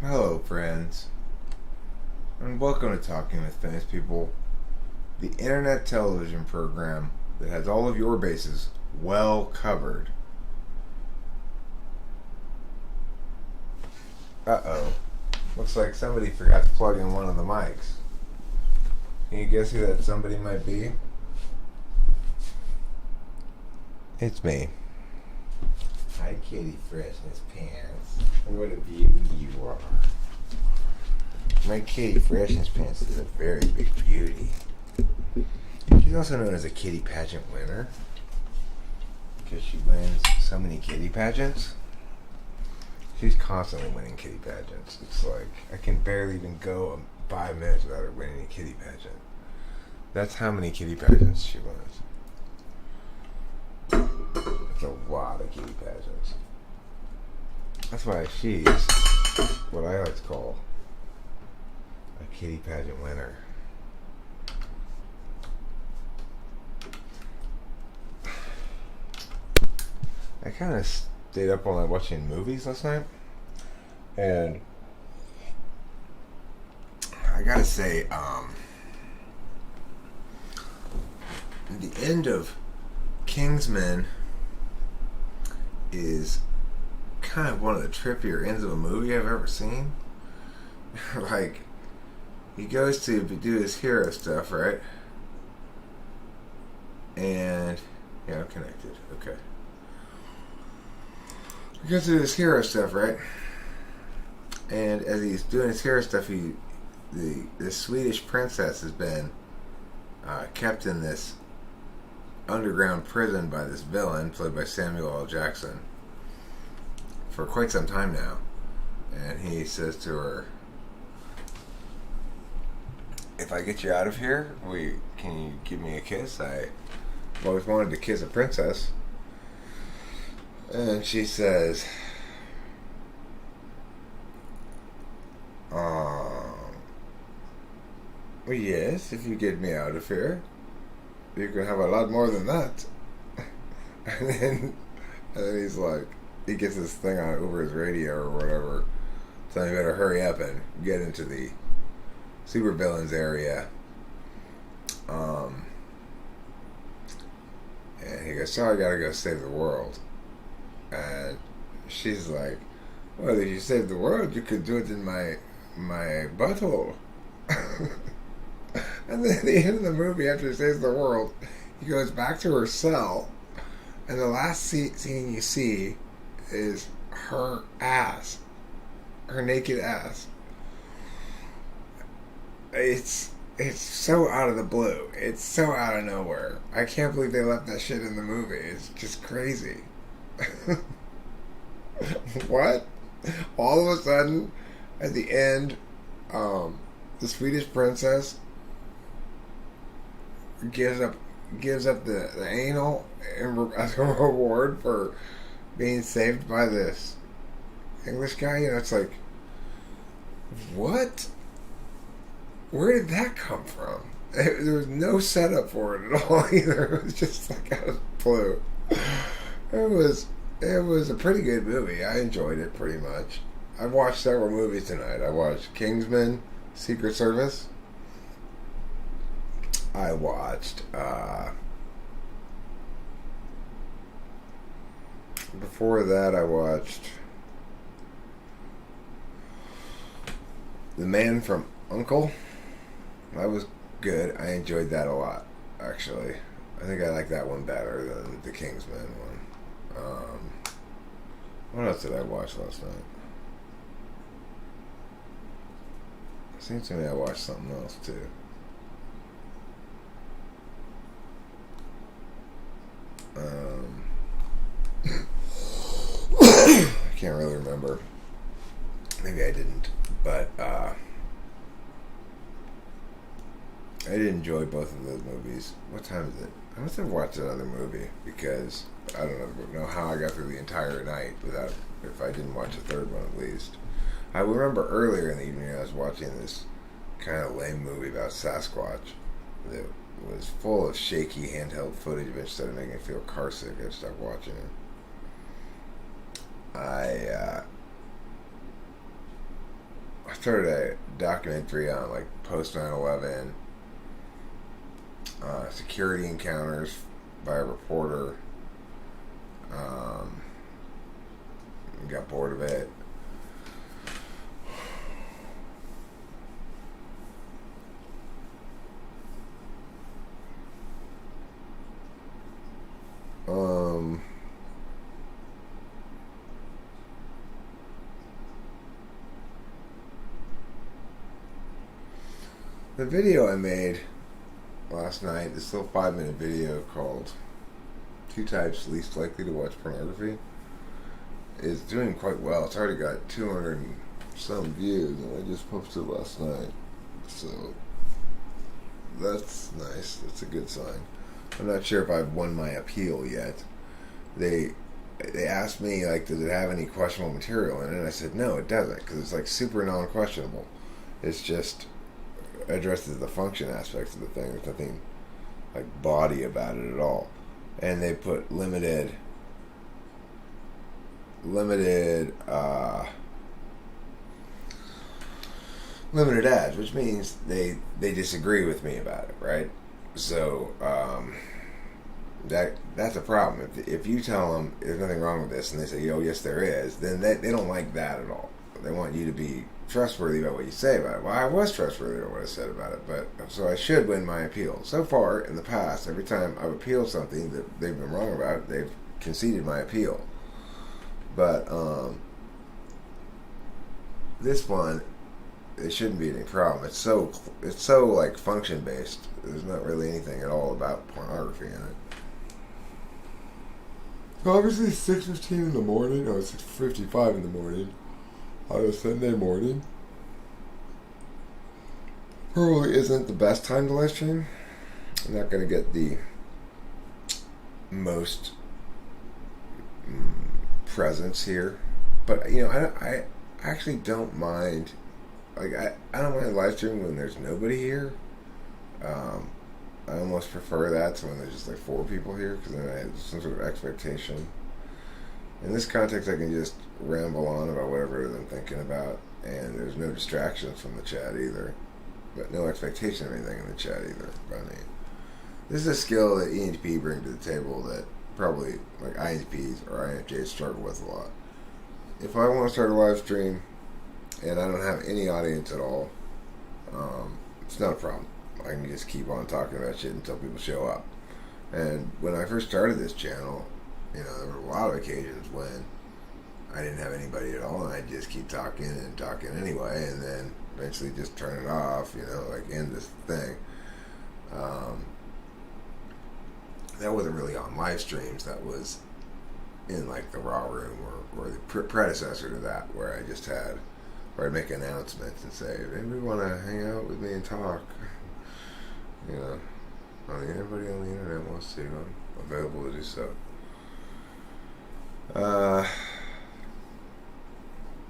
Hello, friends, and welcome to Talking with Famous People, the internet television program that has all of your bases well covered. Uh-oh. Looks like somebody forgot to plug in one of the mics. Can you guess who that somebody might be? It's me. Hi, Kitty Freshness Pants. What a beauty you are. My Kitty Freshness Pants is a very big beauty. She's also known as a kitty pageant winner because she wins so many kitty pageants. She's constantly winning kitty pageants. It's like I can barely even go 5 minutes without her winning a kitty pageant. That's how many kitty pageants she wins. That's a lot of kitty pageants. That's why she's what I like to call a kitty pageant winner. I kind of stayed up all night watching movies last night, and I gotta say, the end of Kingsman is kind of one of the trippier ends of a movie I've ever seen. Like, he goes to do his hero stuff, right? And yeah, I'm connected. Okay. He goes to do his hero stuff, right? And as he's doing his hero stuff, the Swedish princess has been kept in this underground prison by this villain played by Samuel L. Jackson for quite some time now. And he says to her, "If I get you out of here, can you give me a kiss? I've always wanted to kiss a princess." And she says, "Well, yes, if you get me out of here, you can have a lot more than that." and then he's like, he gets this thing on over his radio or whatever, so you better hurry up and get into the supervillains area. And he goes, "So I gotta go save the world." And she's like, "Well, if you save the world, you could do it in my butthole." And then at the end of the movie, after he saves the world, he goes back to her cell, and the last scene you see is her ass, her naked ass. It's so out of the blue. It's so out of nowhere. I can't believe they left that shit in the movie. It's just crazy. What? All of a sudden, at the end, the Swedish princess gives up the anal as a reward for being saved by this English guy. You know, it's like, what? Where did that come from? There was no setup for it at all either. It was just like out of the blue. It was a pretty good movie. I enjoyed it pretty much. I've watched several movies tonight. I watched Kingsman, Secret Service. I watched before that I watched The Man from U.N.C.L.E. That was good. I enjoyed that a lot, actually. I think I like that one better than the Kingsman one. What else did I watch last night? It seems to me I watched something else too. I can't really remember. Maybe I didn't, but I did enjoy both of those movies. What time is it? I must have watched another movie because I don't know how I got through the entire night without, if I didn't watch a third one at least. I remember earlier in the evening I was watching this kind of lame movie about Sasquatch that was full of shaky handheld footage, which instead of making me feel car sick, I stopped watching it. started a documentary on like post 9/11 security encounters by a reporter. Got bored of it. The video I made last night, this little 5-minute video called 2 Types Least Likely to Watch Pornography, is doing quite well. It's already got 200 and some views, and I just posted it last night. So that's nice. That's a good sign. I'm not sure if I've won my appeal yet. They asked me, like, does it have any questionable material in it? And I said, no, it doesn't, because it's, like, super non-questionable. It's just addresses the function aspects of the thing. There's nothing, like, body about it at all. And they put limited ads, which means they disagree with me about it, right? So that's a problem. If you tell them there's nothing wrong with this, and they say, oh yes there is, then they don't like that at all. They want you to be trustworthy about what you say about it. Well, I was trustworthy about what I said about it, but so I should win my appeal. So far in the past, every time I've appealed something that they've been wrong about, they've conceded my appeal. But this one, it shouldn't be any problem. It's so like function based. There's not really anything at all about pornography in it. So obviously 6:15 in the morning, or 6:55 in the morning on a Sunday morning probably isn't the best time to live stream. I'm not going to get the most presence here, but you know, I actually don't mind. Like I don't mind live streaming when there's nobody here. I almost prefer that to when there's just like 4 people here, because then I have some sort of expectation. In this context, I can just ramble on about whatever I'm thinking about, and there's no distractions from the chat either, but no expectation of anything in the chat either by me. This is a skill that ENTP bring to the table that probably like INTPs or INFJs struggle with a lot. If I want to start a live stream and I don't have any audience at all, it's not a problem. I can just keep on talking about shit until people show up. And when I first started this channel, you know, there were a lot of occasions when I didn't have anybody at all, and I'd just keep talking and talking anyway, and then eventually just turn it off, you know, like end this thing. That wasn't really on live streams. That was in like the Raw Room or the predecessor to that, where I just had, where I'd make announcements and say, if anybody want to hang out with me and talk, you know, anybody on the internet wants to, I'm available to do so.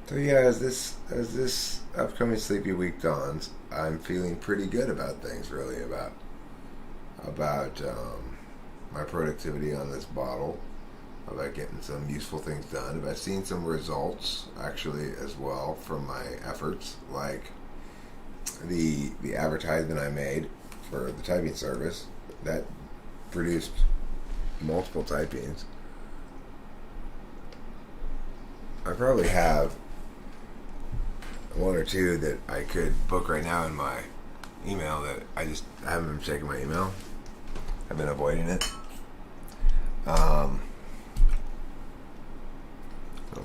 So yeah, as this upcoming sleepy week dawns, I'm feeling pretty good about things, really, about my productivity on this bottle, about getting some useful things done, about seeing some results actually as well from my efforts, like the advertisement I made for the typing service that produced multiple typings. I probably have 1 or 2 that I could book right now in my email that I haven't been checking my email. I've been avoiding it. I'll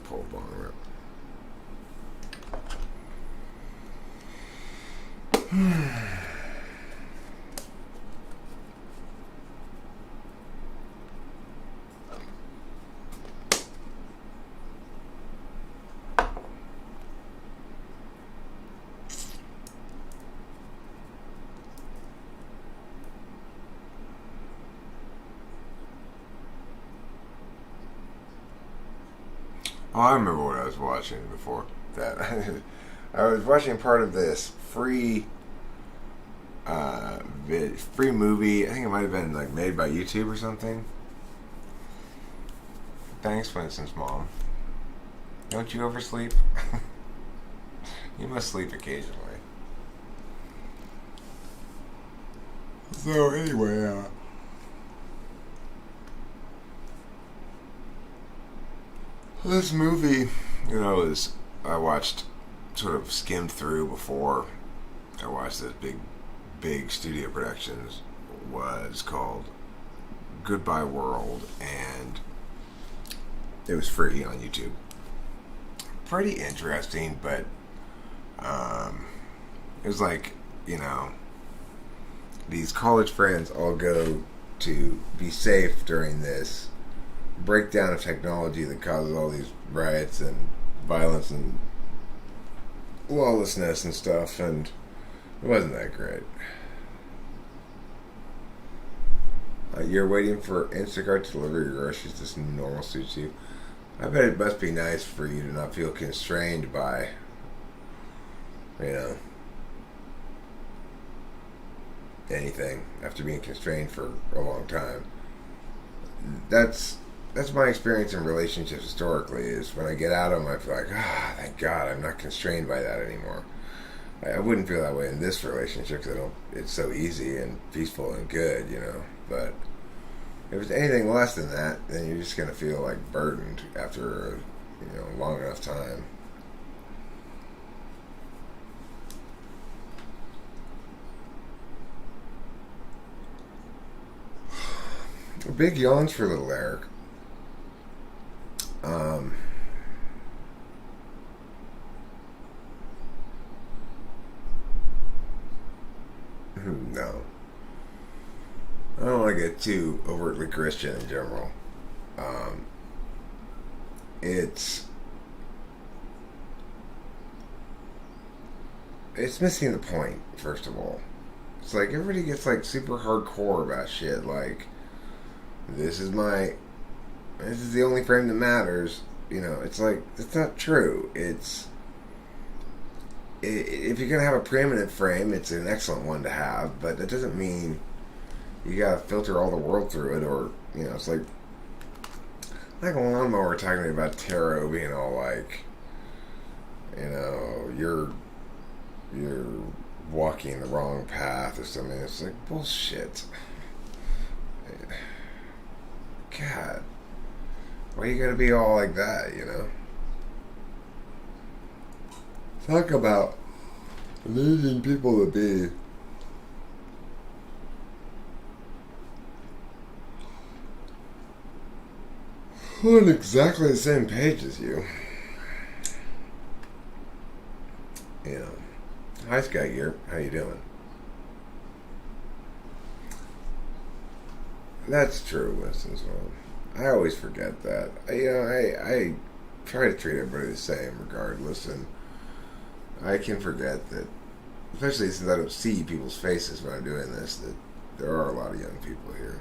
pull a bong rip. Oh, I remember what I was watching before that. I was watching part of this free movie. I think it might have been like made by YouTube or something. Thanks, for instance, Mom. Don't you oversleep? You must sleep occasionally. So anyway, this movie, I watched, sort of skimmed through before I watched this big studio productions, was called Goodbye World, and it was free on YouTube. Pretty interesting, but it was like, these college friends all go to be safe during this breakdown of technology that causes all these riots and violence and lawlessness and stuff, and it wasn't that great. You're waiting for Instacart to deliver your groceries. This normal suits you. I bet it must be nice for you to not feel constrained by, anything after being constrained for a long time. That's my experience in relationships historically, is when I get out of them, I feel like, thank God I'm not constrained by that anymore. I wouldn't feel that way in this relationship because it's so easy and peaceful and good, but if it's anything less than that, then you're just going to feel like burdened after a long enough time. Big yawns for little Eric. No. I don't want to get too overtly Christian in general. It's missing the point, first of all. It's like everybody gets like super hardcore about shit, like this is the only frame that matters. It's like, it's not true. If you're going to have a preeminent frame, it's an excellent one to have, but that doesn't mean you got to filter all the world through it, or, it's like a lawnmower talking to me about tarot being all like, you're walking the wrong path or something. It's like bullshit. God, why you gotta be all like that, Talk about losing people to be on exactly the same page as you. Hi, Sky Gear. How you doing? That's true, Winston's well. I always forget that. I try to treat everybody the same regardless, and I can forget that, especially since I don't see people's faces when I'm doing this, that there are a lot of young people here.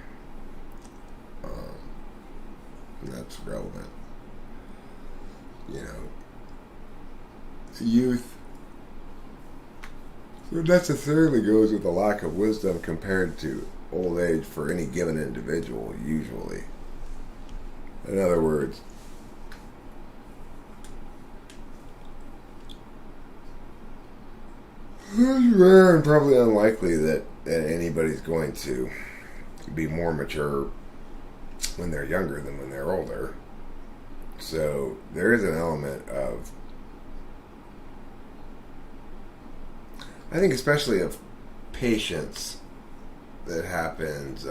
And that's relevant. Youth necessarily goes with a lack of wisdom compared to old age for any given individual, usually. In other words, it's rare and probably unlikely that anybody's going to be more mature when they're younger than when they're older. So there is an element of, I think especially of patience that happens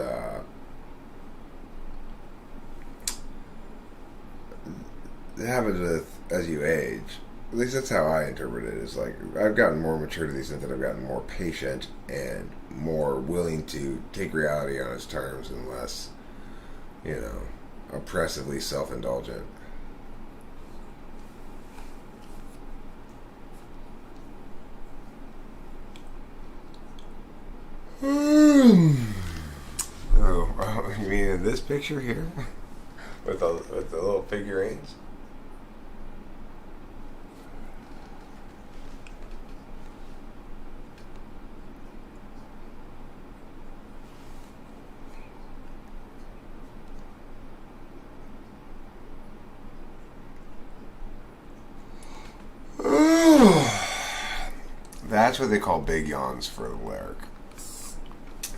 with as you age. At least that's how I interpret it. It's like I've gotten more mature to the extent that I've gotten more patient and more willing to take reality on its terms and less, oppressively self-indulgent. Oh, you mean in this picture here? with the little figurines? That's what they call big yawns for the lyric.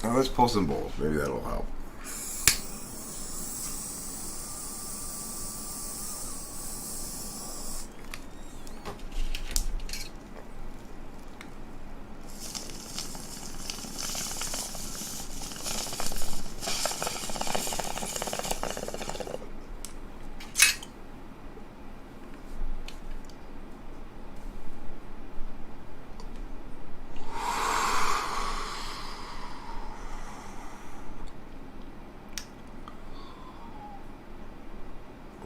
Now let's pull some bowls. Maybe that'll help.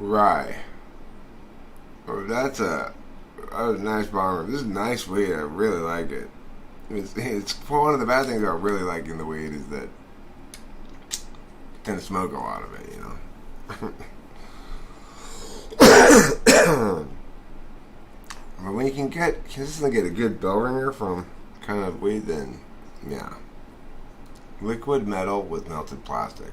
Rye. Oh, that's a nice bomber. This is a nice weed. I really like it. It's one of the bad things I really like in the weed is that I tend to smoke a lot of it, But when you can consistently get a good bell ringer from kind of weed, then yeah. Liquid metal with melted plastic.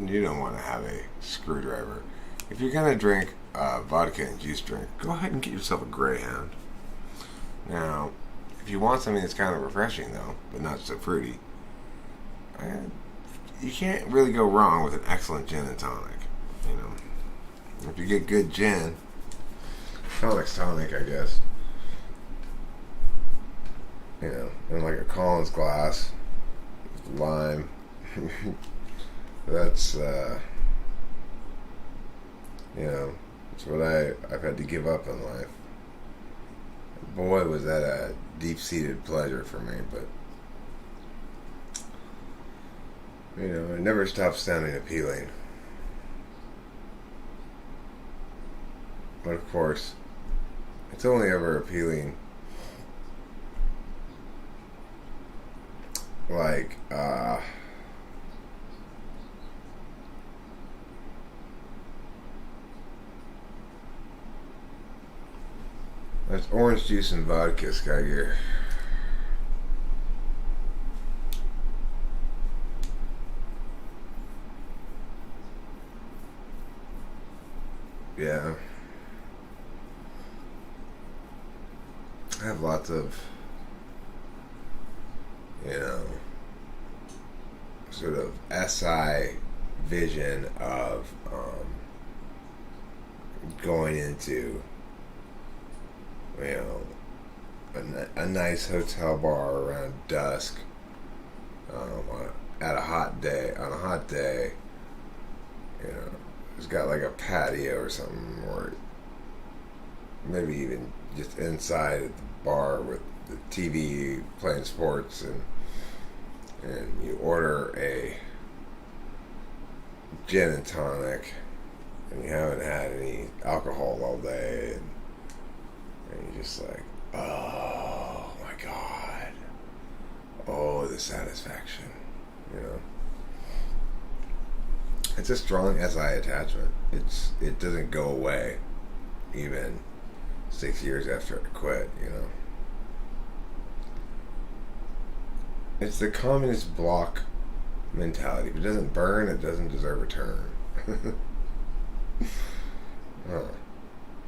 You don't want to have a screwdriver. If you're going to drink vodka and juice drink, go ahead and get yourself a Greyhound. Now, if you want something that's kind of refreshing, though, but not so fruity, you can't really go wrong with an excellent gin and tonic. If you get good gin, tonic's tonic, I guess. In like a Collins glass. Lime. That's it's what I've had to give up in life. Boy, was that a deep-seated pleasure for me, but it never stops sounding appealing. But of course, it's only ever appealing like that's orange juice and vodka, Skygear. Yeah. I have lots of sort of SI vision of going into a nice hotel bar around dusk at a hot day. On a hot day, it's got like a patio or something, or maybe even just inside at the bar with the TV playing sports, and you order a gin and tonic, and you haven't had any alcohol all day, and you're just like, oh my God, oh, the satisfaction, It's a strong SI attachment. It doesn't go away, even 6 years after I quit, It's the communist bloc mentality. If it doesn't burn, it doesn't deserve a turn.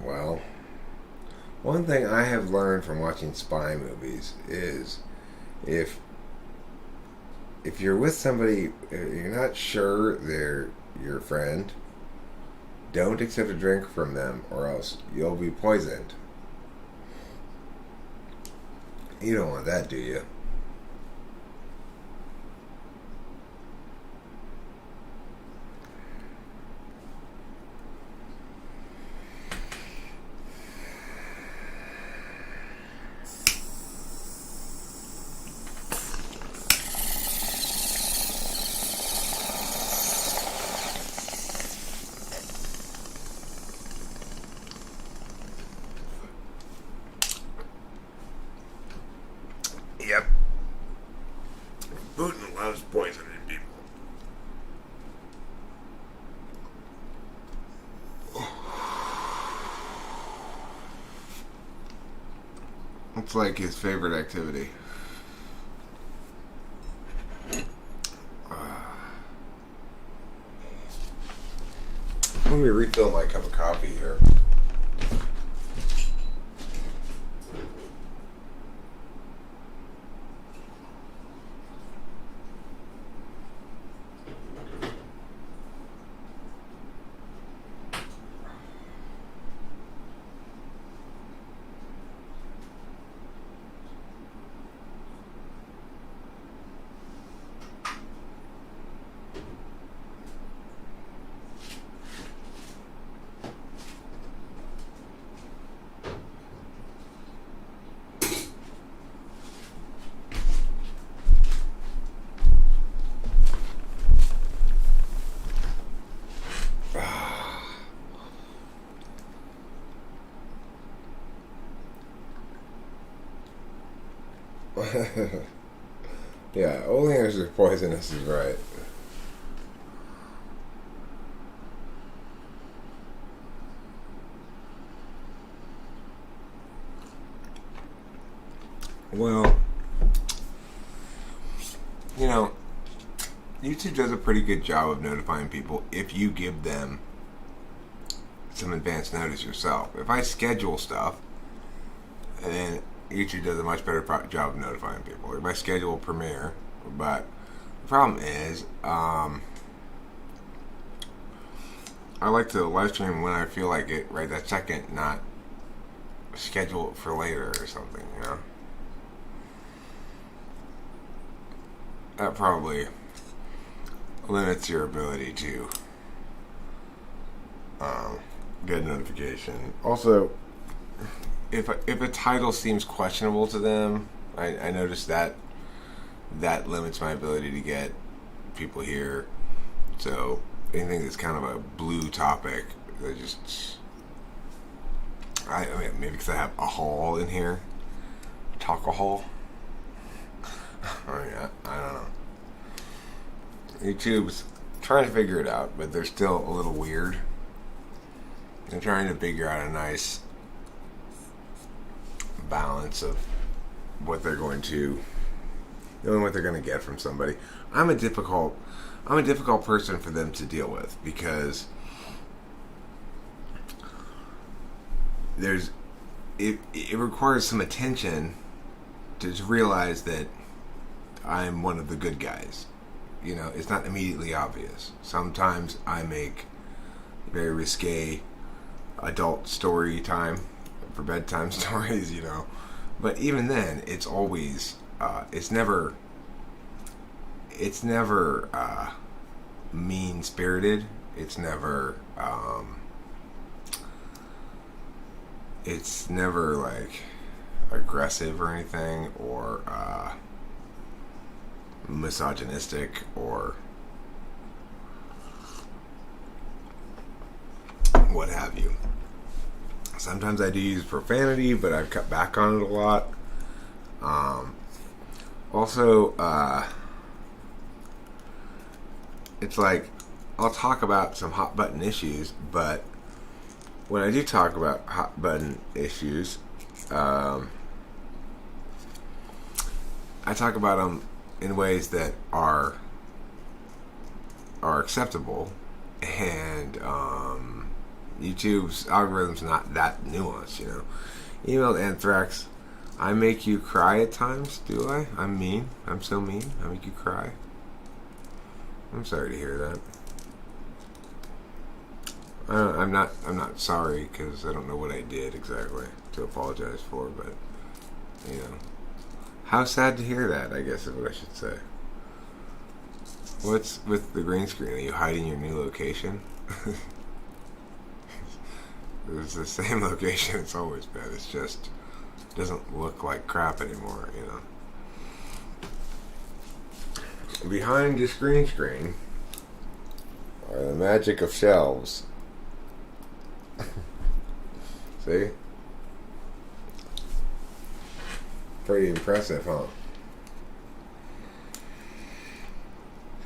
Well, one thing I have learned from watching spy movies is if you're with somebody, you're not sure they're your friend, don't accept a drink from them, or else you'll be poisoned. You don't want that, do you? Yep. Putin loves poisoning people. It's like his favorite activity. Let me refill my cup of coffee here. Yeah, only answer is poisonous is right. Well, you know, YouTube does a pretty good job of notifying people if you give them some advance notice yourself. If I schedule stuff, and then YouTube does a much better job of notifying people. If I schedule a premiere, but the problem is, I like to live stream when I feel like it, right that second, not schedule it for later or something, you know? That probably limits your ability to get a notification. Also, if a title seems questionable to them, I notice that limits my ability to get people here. So anything that's kind of a blue topic, I mean, maybe because I have a haul in here, Talk-ahol. I don't know. YouTube's trying to figure it out, but they're still a little weird. They're trying to figure out a nice balance of what they're going to, knowing what they're going to get from somebody. I'm a difficult person for them to deal with because it requires some attention to realize that I'm one of the good guys. You know, it's not immediately obvious. Sometimes I make very risque adult story time for bedtime stories, you know. But even then, it's always, it's never mean-spirited. It's never like aggressive or anything, or misogynistic, or what have you. Sometimes I do use profanity, but I've cut back on it a lot. Also, it's like I'll talk about some hot button issues, but when I do talk about hot button issues, I talk about them in ways that are acceptable, and YouTube's algorithm's not that nuanced, you know. Emailed Anthrax, I make you cry at times, do I? I'm mean. I'm so mean. I make you cry. I'm sorry to hear that. I'm not sorry because I don't know what I did exactly to apologize for, but you know, how sad to hear that, I guess is what I should say. What's with the green screen? Are you hiding your new location? It's the same location it's always been. It's just doesn't look like crap anymore, you know. Behind this green screen are the magic of shelves. See? Pretty impressive, huh?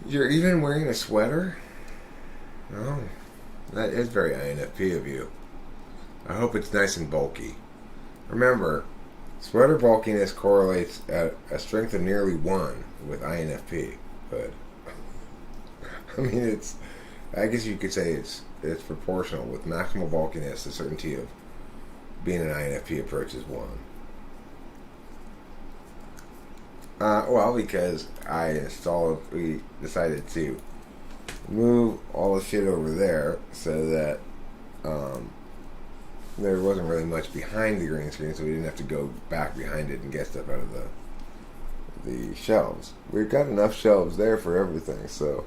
You're even wearing a sweater? Oh, that is very INFP of you. I hope it's nice and bulky. Remember, sweater bulkiness correlates at a strength of nearly 1 with INFP. But I mean, I guess you could say it's proportional with maximal bulkiness. The certainty of being an INFP approaches 1. Well, because we decided to move all the shit over there so that there wasn't really much behind the green screen, so we didn't have to go back behind it and get stuff out of the shelves. We've got enough shelves there for everything, so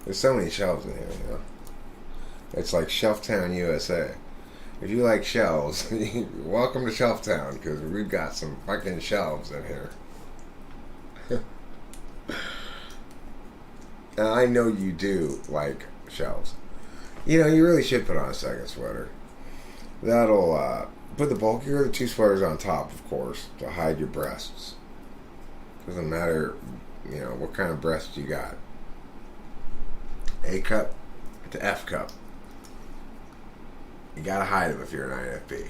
there's so many shelves in here, you know. It's like Shelf Town, USA. If you like shelves, welcome to Shelf Town, because we've got some fucking shelves in here. And I know you do like shelves. You know, you really should put on a second sweater. That'll put the bulkier of the 2 sweaters on top, of course, to hide your breasts. Doesn't matter, you know, what kind of breasts you got. A cup to F cup. You gotta hide them if you're an INFP.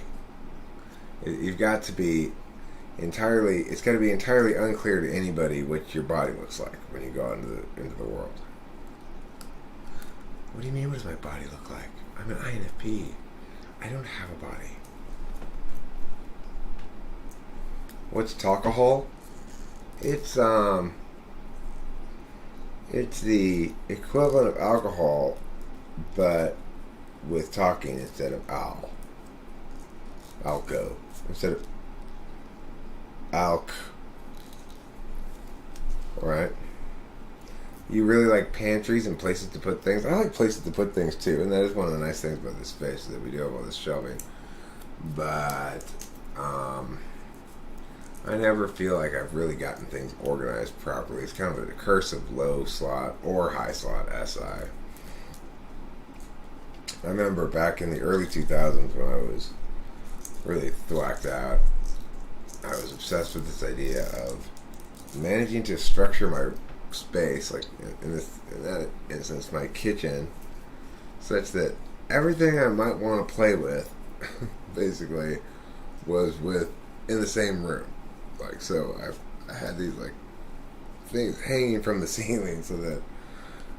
You've got to be it's got to be entirely unclear to anybody what your body looks like when you go out into the world. What do you mean, what does my body look like? I'm an INFP. I don't have a body. What's Talk-ahol? It's the equivalent of alcohol, but with talking instead of alco instead of alk. Alright? You really like pantries and places to put things. I like places to put things too, and that is one of the nice things about this space, that we do have all this shelving. But I never feel like I've really gotten things organized properly. It's kind of a curse of low slot or high slot SI. I remember back in the early 2000s when I was really thwacked out, I was obsessed with this idea of managing to structure my space, like in that instance, my kitchen, such that everything I might want to play with, basically, was in the same room. Like, so I had these like things hanging from the ceiling, so that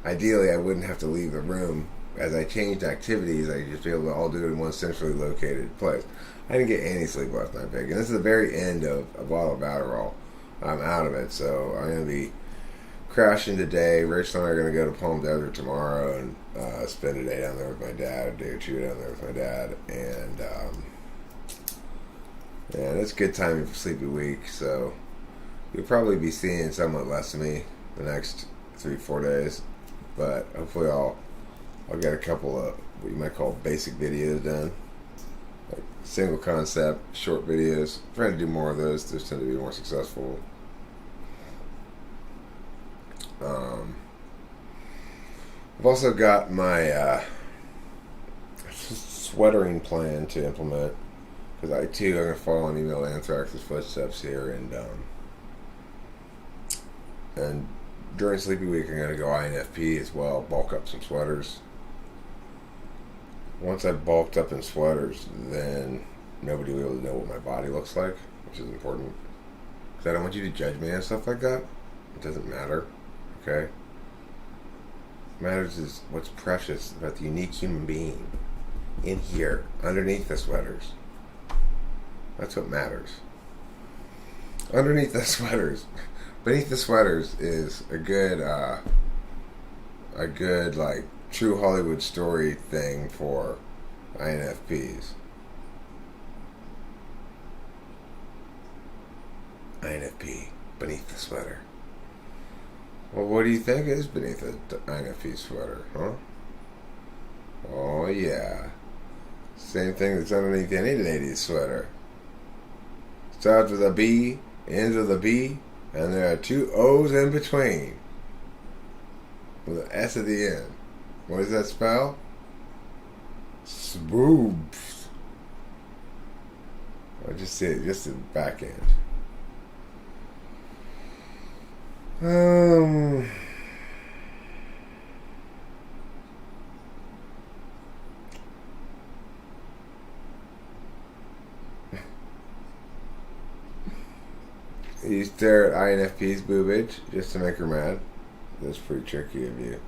ideally I wouldn't have to leave the room. As I changed activities, I just be able to all do it in one centrally located place. I didn't get any sleep last night, Big. And this is the very end of a bottle of Adderall. I'm out of it, so I'm going to be crashing today. Rachel and I are going to go to Palm Desert tomorrow and spend a day down there with my dad, a day or two down there with my dad. And it's good timing for Sleepy Week, so you'll probably be seeing somewhat less of me the next 3-4 days. But hopefully I'll get a couple of what you might call basic videos done. Like single concept, short videos. I'm trying to do more of those. Those tend to be more successful. I've also got my sweatering plan to implement, because I too am going to follow in Email Anthrax's footsteps here, and during Sleepy Week I'm going to go INFP as well, bulk up some sweaters. Once I've bulked up in sweaters, then nobody will be able to know what my body looks like, which is important. Because I don't want you to judge me and stuff like that. It doesn't matter, okay? What matters is what's precious about the unique human being in here, underneath the sweaters. That's what matters. Underneath the sweaters. Beneath the sweaters is a good like true Hollywood story thing for INFPs. INFP, beneath the sweater. Well, what do you think is beneath an INFP sweater, huh? Oh yeah. Same thing that's underneath any lady's sweater. Starts with a B, ends with a B, and there are 2 O's in between, with an S at the end. What does that spell? Swoobs. I just see it, just the back end. You stare at INFP's boobage just to make her mad. That's pretty tricky of you.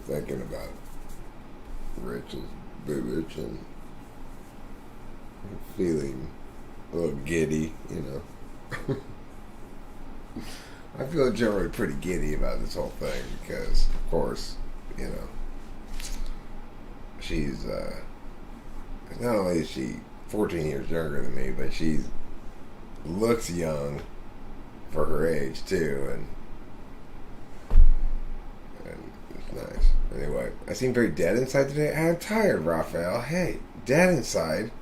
Thinking about Rich's boobage and feeling a little giddy, I feel generally pretty giddy about this whole thing because, of course, she's not only is she 14 years younger than me, but she looks young for her age too, and it's nice. Anyway, I seem very dead inside today. I'm tired, Raphael. Hey, dead inside.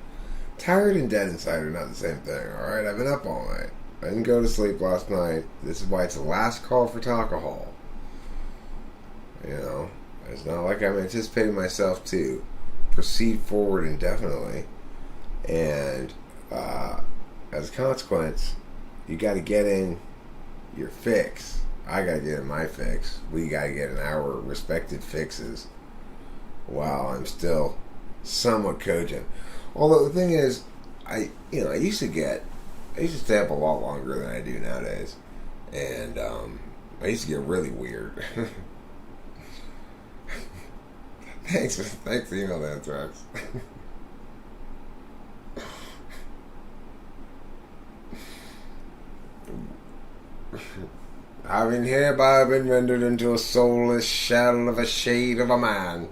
Tired and dead inside are not the same thing, alright? I've been up all night. I didn't go to sleep last night. This is why it's the last call for Talk-ahol. It's not like I'm anticipating myself to proceed forward indefinitely. And as a consequence, you got to get in your fix. I got to get in my fix. We got to get in our respective fixes while I'm still somewhat cogent. Although the thing is, I used to stay up a lot longer than I do nowadays. And I used to get really weird. Thanks for email that, Anthrax. Having hereby been rendered into a soulless shell of a shade of a man,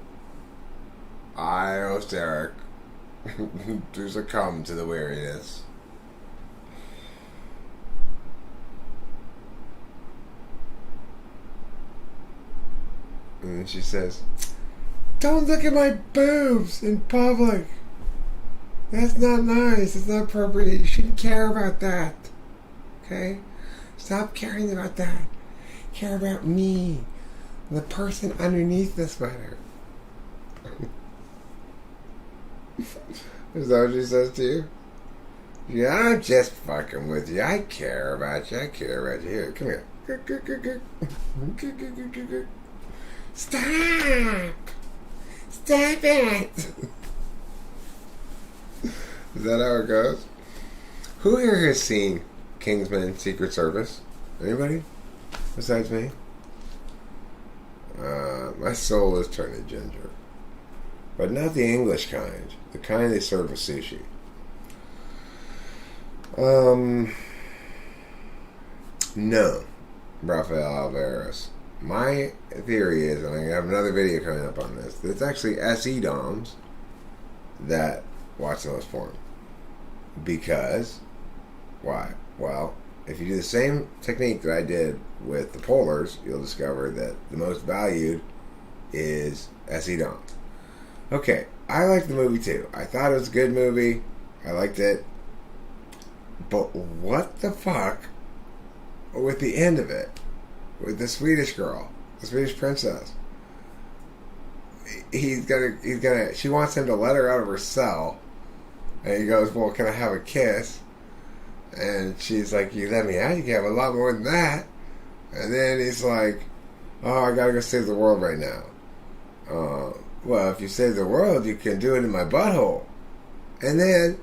I, host Eric, do succumb to the weariness. And then she says, "Don't look at my boobs in public. That's not nice. It's not appropriate. You shouldn't care about that. Okay? Stop caring about that. Care about me, the person underneath the sweater." Is that what she says to you? Yeah, I'm just fucking with you. I care about you. Here, come here. Stop! Stop it! Is that how it goes? Who here has seen Kingsman Secret Service? Anybody? Besides me? My soul is turning ginger. But not the English kind. The kind they serve with sushi. No. Rafael Alvarez. My theory is, and I have another video coming up on this, that it's actually SE DOMs that watch the most porn. Because, why? Well, if you do the same technique that I did with the polars, you'll discover that the most valued is SE DOMs. Okay, I liked the movie too. I thought it was a good movie. I liked it. But what the fuck with the end of it? With the Swedish girl, the Swedish princess. She wants him to let her out of her cell. And he goes, "Well, can I have a kiss?" And she's like, "You let me out, you can have a lot more than that." And then he's like, "Oh, I gotta go save the world right now." Well, if you save the world, you can do it in my butthole. And then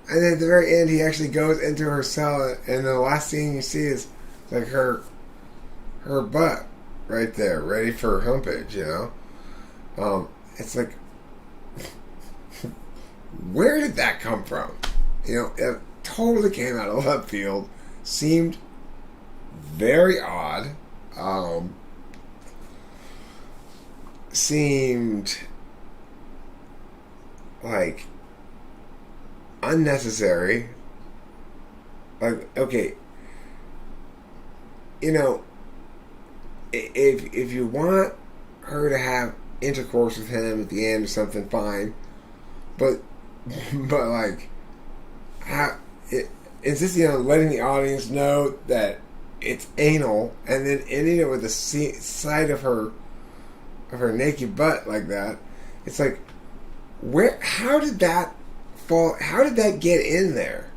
at the very end, he actually goes into her cell, and the last scene you see is like her butt right there, ready for humpage, It's like, where did that come from? It totally came out of left field. Seemed very odd. Seemed like unnecessary. Like, okay, if you want her to have intercourse with him at the end or something, fine. But like, it's just letting the audience know that it's anal, and then ending it with the sight of her naked butt like that. It's like, how did that fall? How did that get in there?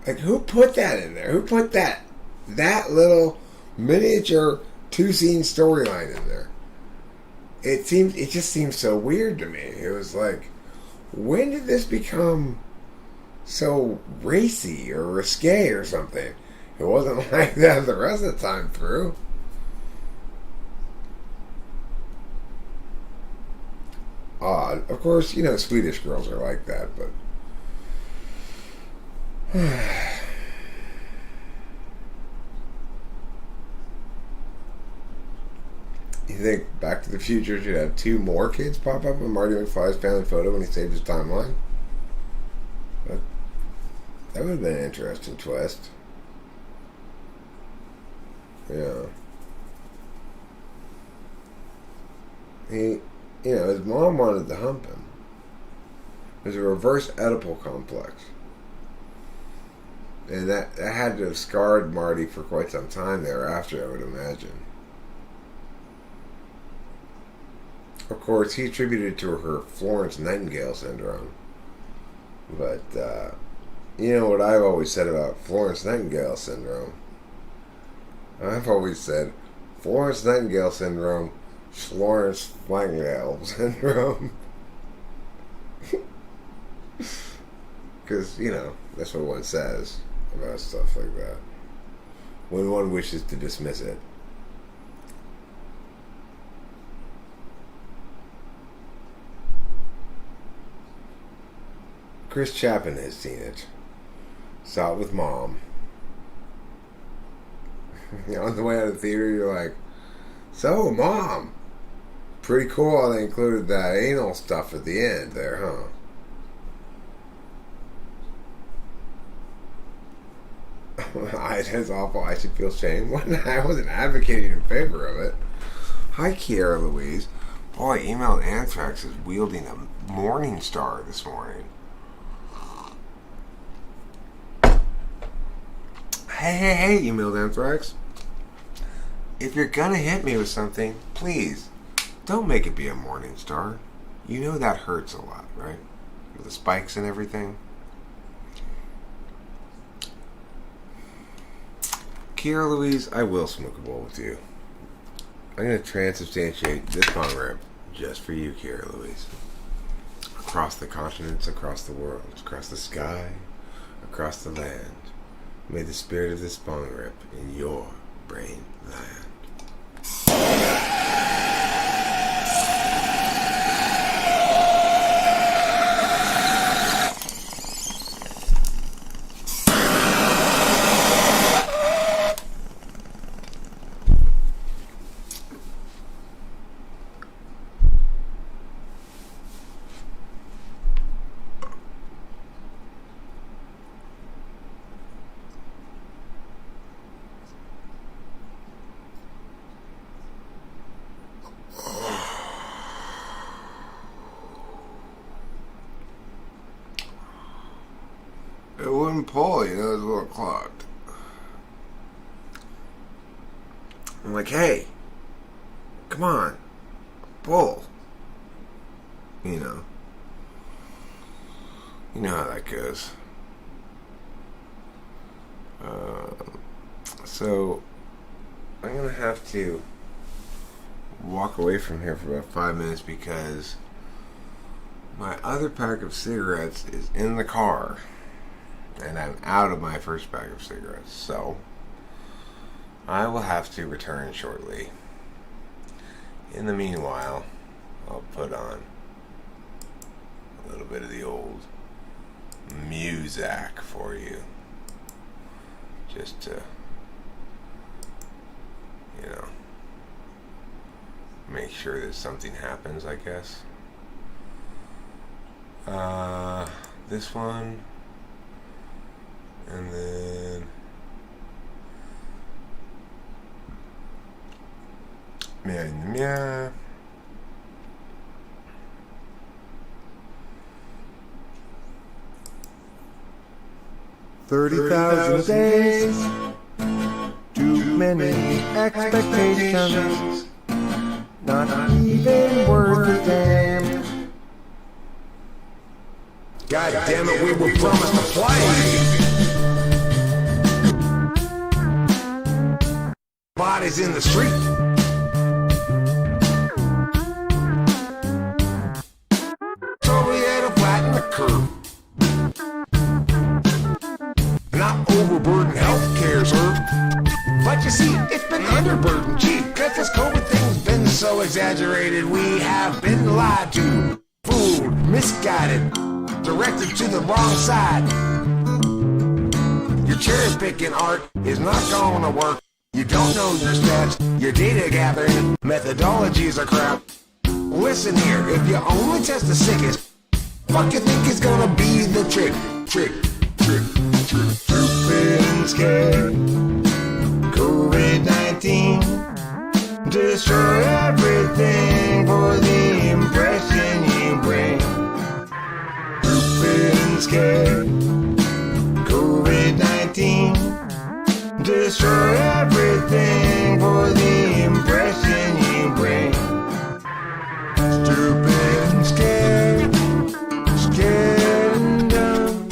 Like, who put that in there? Who put that little miniature 2-scene storyline in there? It just seemed so weird to me. It was like, when did this become so racy or risque or something? It wasn't like that the rest of the time through. odd. Of course, you know, Swedish girls are like that, but you think Back to the Future should have 2 more kids pop up in Marty McFly's family photo when he saved his timeline? But that would have been an interesting twist. Yeah. He, you know, his mom wanted to hump him. There's a reverse Oedipal complex. And that had to have scarred Marty for quite some time thereafter, I would imagine. Of course, he attributed it to her Florence Nightingale syndrome. But, you know what I've always said about Florence Nightingale syndrome? I've always said Florence Nightingale syndrome, Florence Nightingale syndrome. Because, you know, that's what one says about stuff like that when one wishes to dismiss it. Chris Chapin has seen it. Saw it with Mom. On the way out of the theater, you're like, so, Mom, pretty cool how they included that anal stuff at the end there, huh? That's awful. I should feel shame. I wasn't advocating in favor of it. Hi, Kiara Louise. Boy, I emailed Anthrax is wielding a Morning Star this morning. Hey, emailed Anthrax. If you're gonna hit me with something, please, don't make it be a Morning Star. You know that hurts a lot, right? With the spikes and everything. Kiara Louise, I will smoke a bowl with you. I'm going to transubstantiate this bong rip just for you, Kiara Louise. Across the continents, across the world, across the sky, across the land. May the spirit of this bong rip in your brain land. It wouldn't pull, you know, it was a little clogged. I'm like, hey, come on, pull. You know how that goes. So, I'm going to have to walk away from here for about 5 minutes because my other pack of cigarettes is in the car. And I'm out of my first pack of cigarettes, so I will have to return shortly. In the meanwhile, I'll put on a little bit of the old Muzak for you, just to, you know, make sure that something happens, I guess. This one. And then meow. 30,000 days, too many expectations, not even worth a damn. God damn it, we were promised to play. Bodies in the street. So we had to flatten the curve. Not overburden healthcare, sir. But you see, it's been underburdened. Gee, cause this COVID thing's been so exaggerated, we have been lied to. Fooled, misguided, directed to the wrong side. Your cherry picking art is not gonna work. You don't know your stats, your data gathering methodologies are crap. Listen here, if you only test the sickest, what you think is gonna be the trick? Stupid and scared. COVID-19 destroy everything for the impression you bring. Stupid and scared. COVID-19 destroy everything for the impression you bring. Stupid and scared, scared and dumb.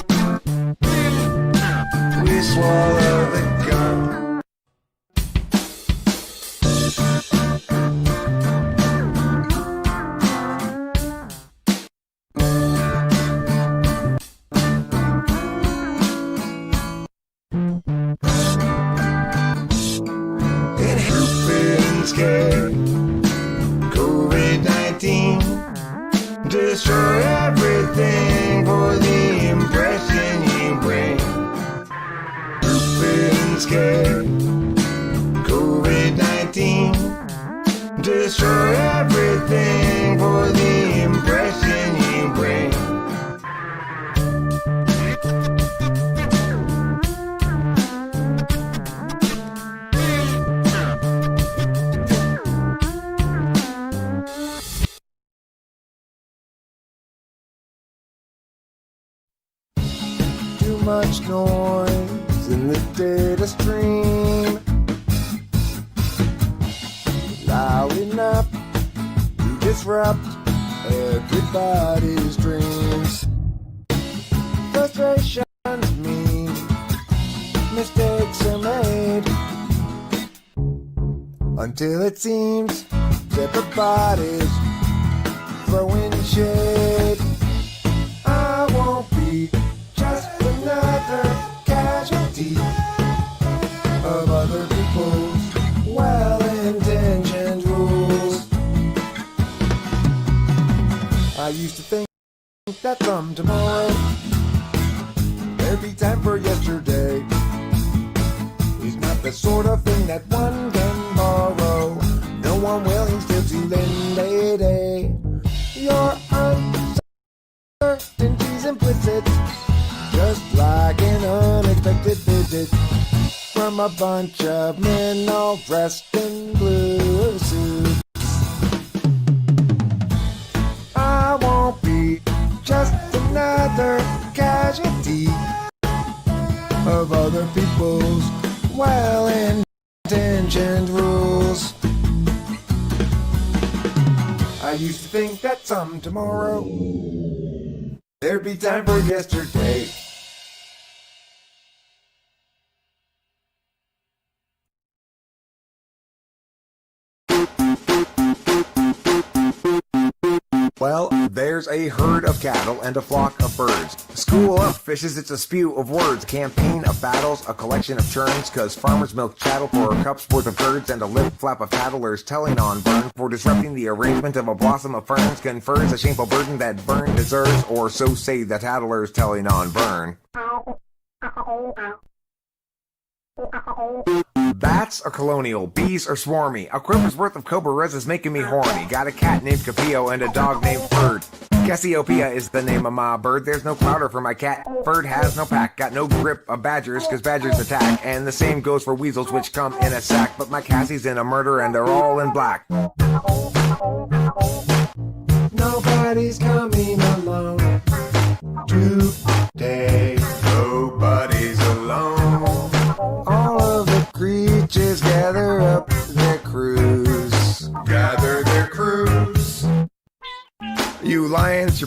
We swallow the gum. Scared. COVID-19 destroy everything for the impression you bring. Stupid and scared. COVID-19 destroy everything for the impression you bring. Too much noise in the data stream, loud enough to disrupt everybody's dreams. Frustrations mean mistakes are made, until it seems everybody's throwing shade. I won't be just another casualty of other people's well-intentioned rules. I used to think that from tomorrow there'd be time for yesterday. It's not the sort of thing that one can borrow. No one willing still to lend a day. Your uncertainty's implicit, just like an unexpected visit from a bunch of men all dressed in blue suits. I won't be just another casualty of other people's well-intentioned rules. I used to think that some tomorrow there'd be time for yesterday. Well, there's a herd of cattle and a flock of birds. School up, fishes, it's a spew of words. Campaign of battles, a collection of churns. 'Cause farmers milk chattel for a cup's worth of curds. And a lip flap of tattlers telling on burn for disrupting the arrangement of a blossom of ferns. Confers a shameful burden that burn deserves, or so say the tattlers telling on burn. Bats are colonial, bees are swarmy. A quiver's worth of cobra res is making me horny. Got a cat named Capillo and a dog named Bird. Cassiopeia is the name of my bird. There's no powder for my cat. Bird has no pack. Got no grip of badgers, 'cause badgers attack. And the same goes for weasels, which come in a sack. But my Cassie's in a murder and they're all in black. Nobody's coming alone today. Nobody's alone. All of the creatures gather up their crews. Gather their crews. You lions,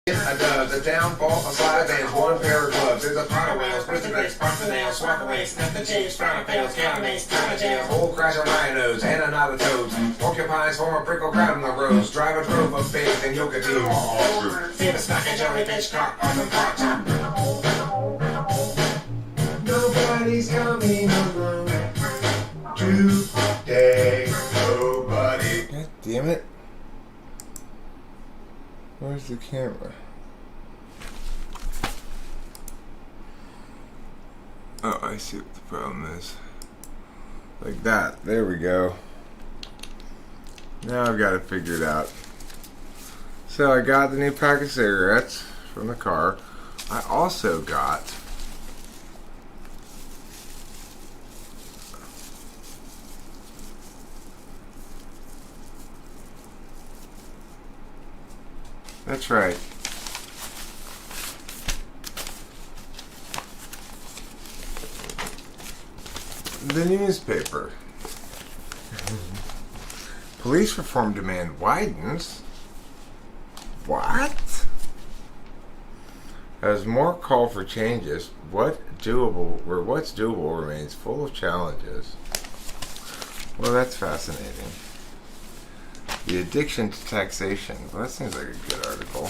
the downfall of five and one pair of gloves. There's a pot of whales, prison breaks, pump the nails, swap away, snap the change, frown fails, count mace, count of jails, whole crash of rhinos, and a knot of toads. Porcupines form a prickle crowd in the roads, drive a drove of pigs and yoga teams. See the stock and jellyfish caught on the pot top. Nobody's coming alone today. Nobody. God damn it. Where's the camera? Oh, I see what the problem is. Like that. There we go. Now I've got it figured out. So I got the new pack of cigarettes from the car. I also got that's right. The newspaper. Police reform demand widens. What? As more call for changes, what's doable remains full of challenges. Well, that's fascinating. The addiction to taxation. Well, that seems like a good article.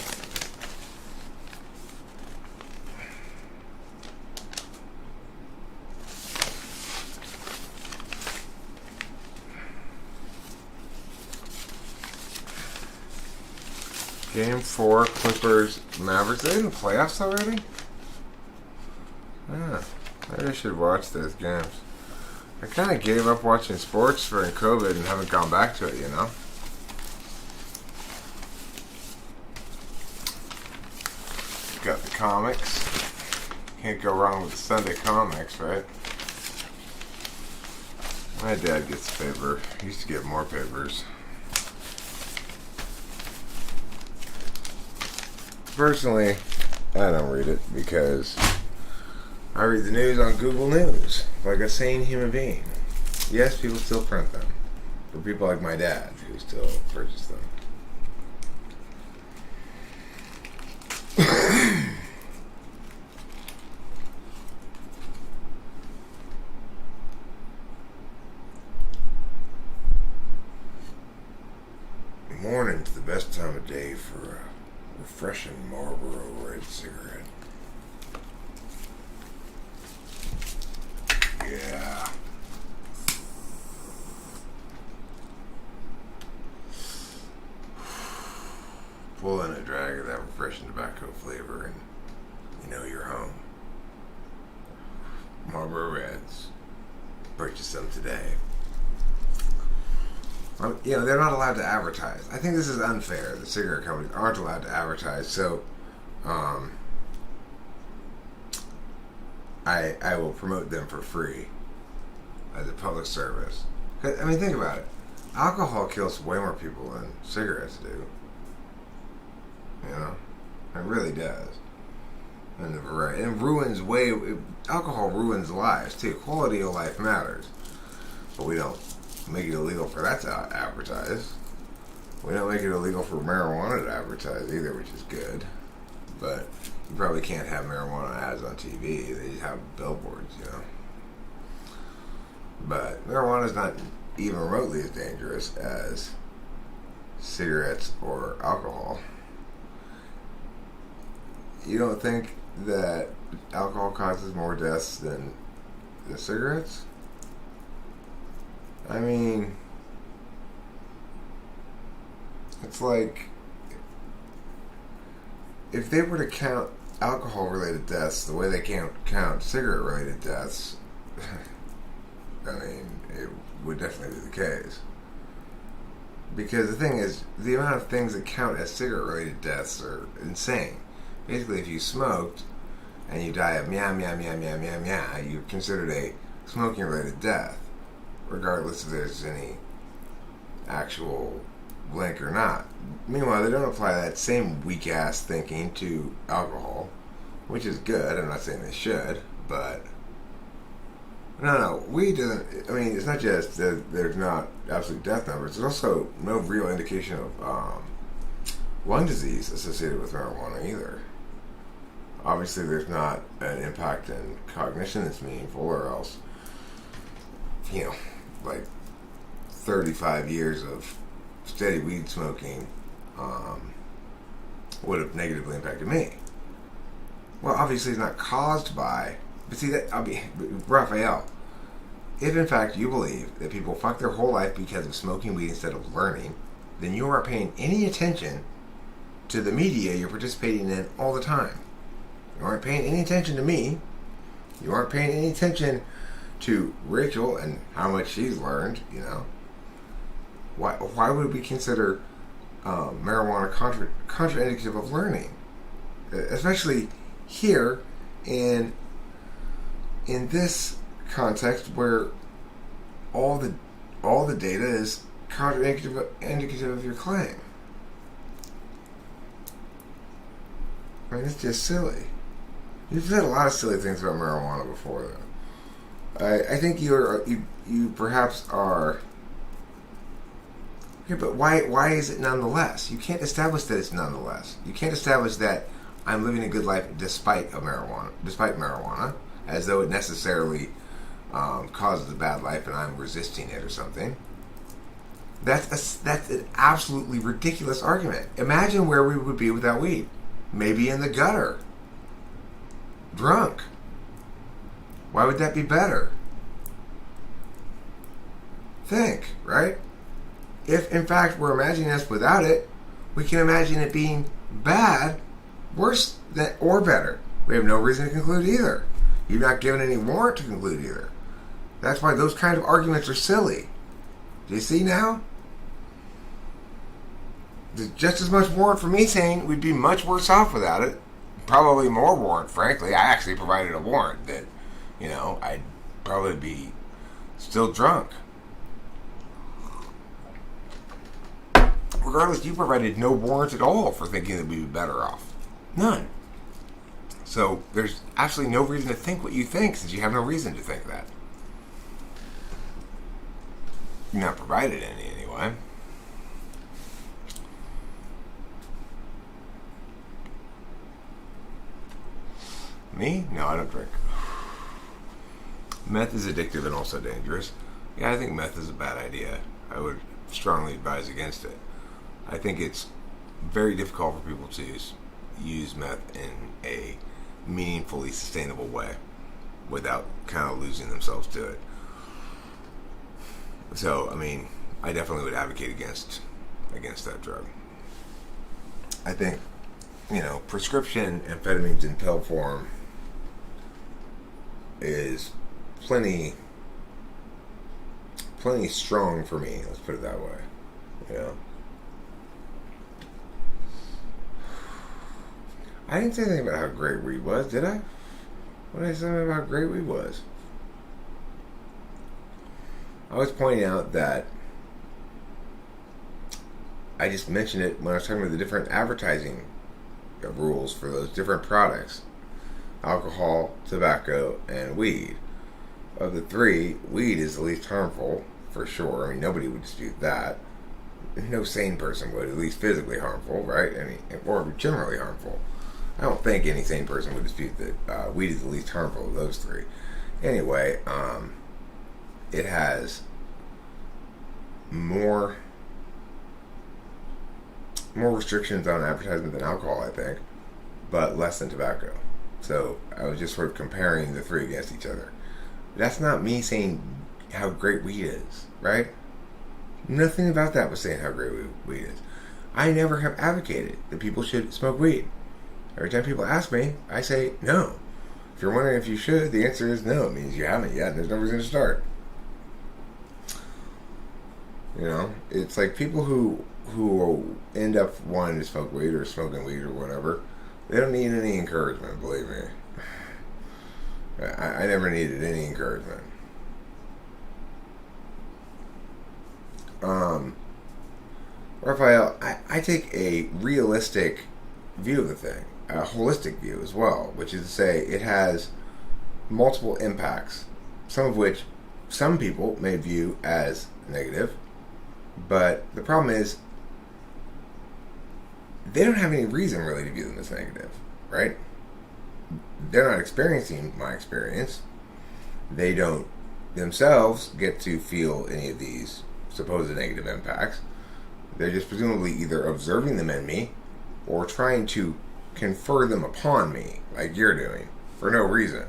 Game 4, Clippers, Mavericks. Are they in the playoffs already? Yeah, maybe I should watch those games. I kind of gave up watching sports during COVID and haven't gone back to it, you know? Got the comics. Can't go wrong with the Sunday comics, right? My dad gets a paper. He used to get more papers. Personally, I don't read it because I read the news on Google News like a sane human being. Yes, people still print them. For people like my dad who still purchase them. Morning's the best time of day for a refreshing Marlboro Red cigarette. Yeah. Pull in a drag of that refreshing tobacco flavor and you know you're home. Marlboro Reds. Purchase them today. You know, they're not allowed to advertise. I think this is unfair. The cigarette companies aren't allowed to advertise. So, I will promote them for free as a public service. I mean, think about it. Alcohol kills way more people than cigarettes do. You know? It really does. And the variety. Alcohol ruins lives, too. Quality of life matters. But we don't make it illegal for that to advertise. We don't make it illegal for marijuana to advertise either, which is good. But you probably can't have marijuana ads on TV. They just have billboards, you know. But marijuana is not even remotely as dangerous as cigarettes or alcohol. You don't think that alcohol causes more deaths than the cigarettes? I mean, it's like if they were to count alcohol-related deaths the way they count cigarette-related deaths, I mean, it would definitely be the case. Because the thing is, the amount of things that count as cigarette-related deaths are insane. Basically, if you smoked and you die of meow, meow, meow, meow, meow, meow, you're considered a smoking-related death, regardless if there's any actual link or not. Meanwhile, they don't apply that same weak-ass thinking to alcohol, which is good. I'm not saying they should, but no, weed doesn't. I mean, it's not just that there's not absolute death numbers. There's also no real indication of lung disease associated with marijuana either. Obviously, there's not an impact in cognition that's meaningful, or else, you know, like 35 years of steady weed smoking would have negatively impacted me. Well, obviously, it's not caused by. But see, Raphael, if in fact you believe that people fuck their whole life because of smoking weed instead of learning, then you aren't paying any attention to the media you're participating in all the time. You aren't paying any attention to me. You aren't paying any attention to Rachel and how much she's learned, you know. Why would we consider marijuana contraindicative of learning? Especially here in this context where all the data is contraindicative of your claim. I mean, it's just silly. You've said a lot of silly things about marijuana before, though. I think you perhaps are. Okay, but why is it nonetheless? You can't establish that it's nonetheless. You can't establish that I'm living a good life despite marijuana, as though it necessarily causes a bad life and I'm resisting it or something. That's an absolutely ridiculous argument. Imagine where we would be without weed. Maybe in the gutter. Drunk. Why would that be better? Think, right? If, in fact, we're imagining us without it, we can imagine it being bad, worse, or better. We have no reason to conclude either. You've not given any warrant to conclude either. That's why those kind of arguments are silly. Do you see now? There's just as much warrant for me saying we'd be much worse off without it. Probably more warrant, frankly. I actually provided a warrant that, you know, I'd probably be still drunk. Regardless, you provided no warrant at all for thinking that we'd be better off. None. So there's absolutely no reason to think what you think, since you have no reason to think that. You're not provided any anyway. Me? No, I don't drink. Meth is addictive and also dangerous. Yeah, I think meth is a bad idea. I would strongly advise against it. I think it's very difficult for people to use meth in a meaningfully sustainable way without kind of losing themselves to it. So, I mean, I definitely would advocate against that drug. I think, you know, prescription amphetamines in pill form is plenty strong for me, let's put it that way. You know, I didn't say anything about how great weed was, did I? What did I say about how great weed was? I was pointing out that I just mentioned it when I was talking about the different advertising rules for those different products: alcohol, tobacco, and weed. Of the three, weed is the least harmful, for sure. I mean, nobody would dispute that. No sane person would, at least physically harmful, right? I mean, or generally harmful. I don't think any sane person would dispute that weed is the least harmful of those three. Anyway, it has more restrictions on advertisement than alcohol, I think, but less than tobacco. So I was just sort of comparing the three against each other. That's not me saying how great weed is, right? Nothing about that was saying how great weed is. I never have advocated that people should smoke weed. Every time people ask me, I say no. If you're wondering if you should, the answer is no. It means you haven't yet, and there's no reason to start. You know, it's like people who end up wanting to smoke weed or smoking weed or whatever, they don't need any encouragement, believe me. I never needed any encouragement. Raphael, I take a realistic view of the thing, a holistic view as well, which is to say it has multiple impacts, some of which some people may view as negative, but the problem is they don't have any reason really to view them as negative, right? They're not experiencing my experience. They don't themselves get to feel any of these supposed negative impacts. They're just presumably either observing them in me or trying to confer them upon me, like you're doing, for no reason.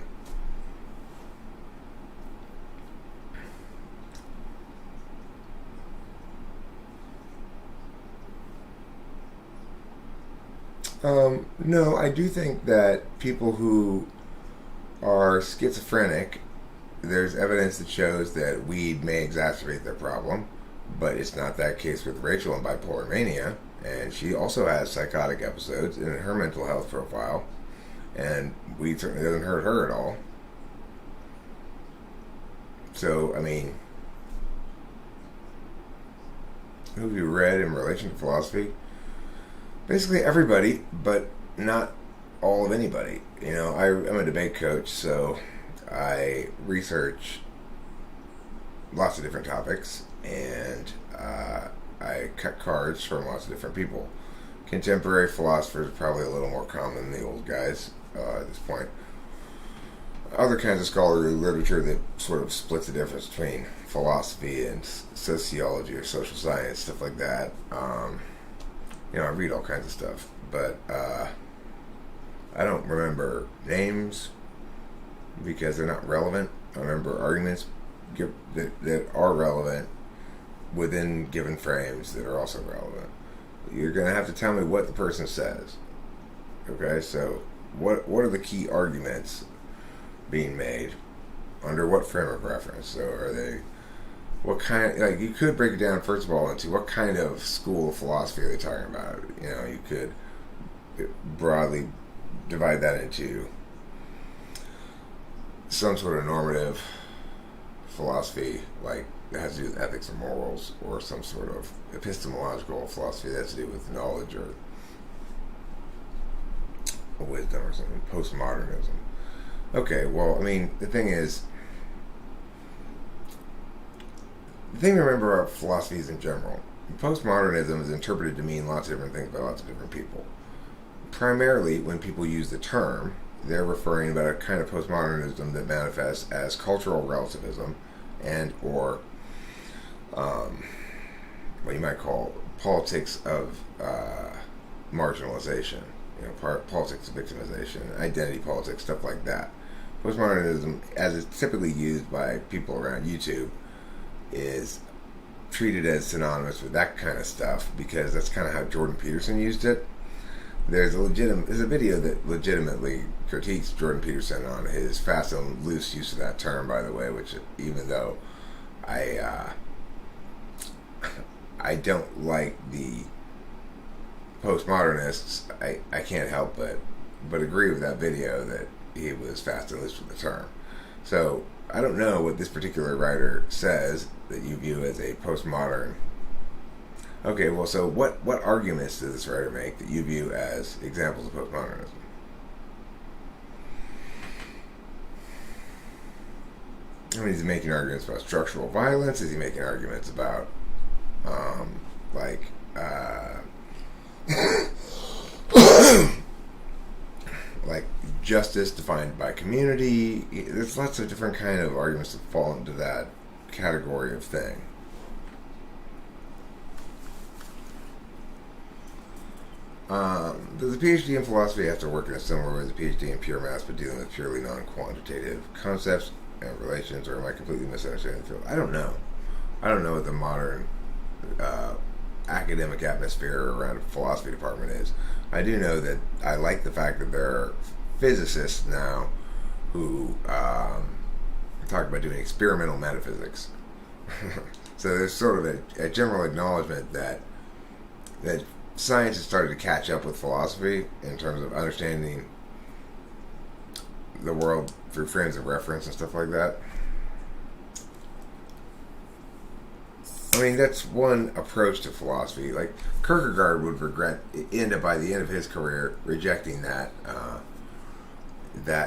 No, I do think that people who are schizophrenic, there's evidence that shows that weed may exacerbate their problem, but it's not that case with Rachel in bipolar mania, and she also has psychotic episodes in her mental health profile, and weed certainly doesn't hurt her at all. So, I mean, who have you read in relation to philosophy? Basically everybody, but not all of anybody. You know, I'm a debate coach, so I research lots of different topics, and I cut cards from lots of different people. Contemporary philosophers are probably a little more common than the old guys at this point. Other kinds of scholarly literature that sort of splits the difference between philosophy and sociology or social science, stuff like that. You know, I read all kinds of stuff, but I don't remember names because they're not relevant. I remember arguments that are relevant within given frames that are also relevant. You're going to have to tell me what the person says. Okay, so what are the key arguments being made under what frame of reference? So are they, what kind, like, you could break it down first of all into what kind of school of philosophy are they talking about. You know, you could broadly divide that into some sort of normative philosophy, like that has to do with ethics or morals, or some sort of epistemological philosophy that has to do with knowledge or wisdom or something, postmodernism. Okay, well, I mean, the thing to remember about philosophies in general, postmodernism is interpreted to mean lots of different things by lots of different people. Primarily, when people use the term, they're referring about a kind of postmodernism that manifests as cultural relativism and or what you might call politics of marginalization, you know, politics of victimization, identity politics, stuff like that. Postmodernism, as it's typically used by people around YouTube, is treated as synonymous with that kind of stuff because that's kind of how Jordan Peterson used it. There's a video that legitimately critiques Jordan Peterson on his fast and loose use of that term, by the way, which, even though I don't like the postmodernists, I can't help but agree with that video that he was fast and loose with the term. So I don't know what this particular writer says that you view as a postmodern. Okay, well, so what arguments does this writer make that you view as examples of postmodernism? I mean, is he making arguments about structural violence? Is he making arguments about, like justice defined by community? There's lots of different kind of arguments that fall into that category of thing. Does a PhD in philosophy have to work in a similar way as a PhD in pure maths, but dealing with purely non-quantitative concepts and relations, or am I completely misunderstanding the field? I don't know. I don't know what the modern academic atmosphere around a philosophy department is. I do know that I like the fact that there are physicists now who talk about doing experimental metaphysics. So there's sort of a general acknowledgement that science has started to catch up with philosophy in terms of understanding the world through frames of reference and stuff like that. I mean, that's one approach to philosophy. Like, Kierkegaard would end up by the end of his career rejecting that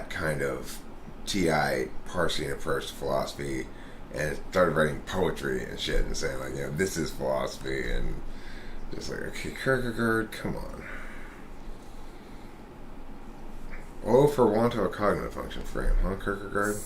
kind of TI parsing approach to philosophy, and started writing poetry and shit and saying, like, you know, this is philosophy, and just like, okay, Kierkegaard, come on. Oh, for want of a cognitive function for him, huh, Kierkegaard?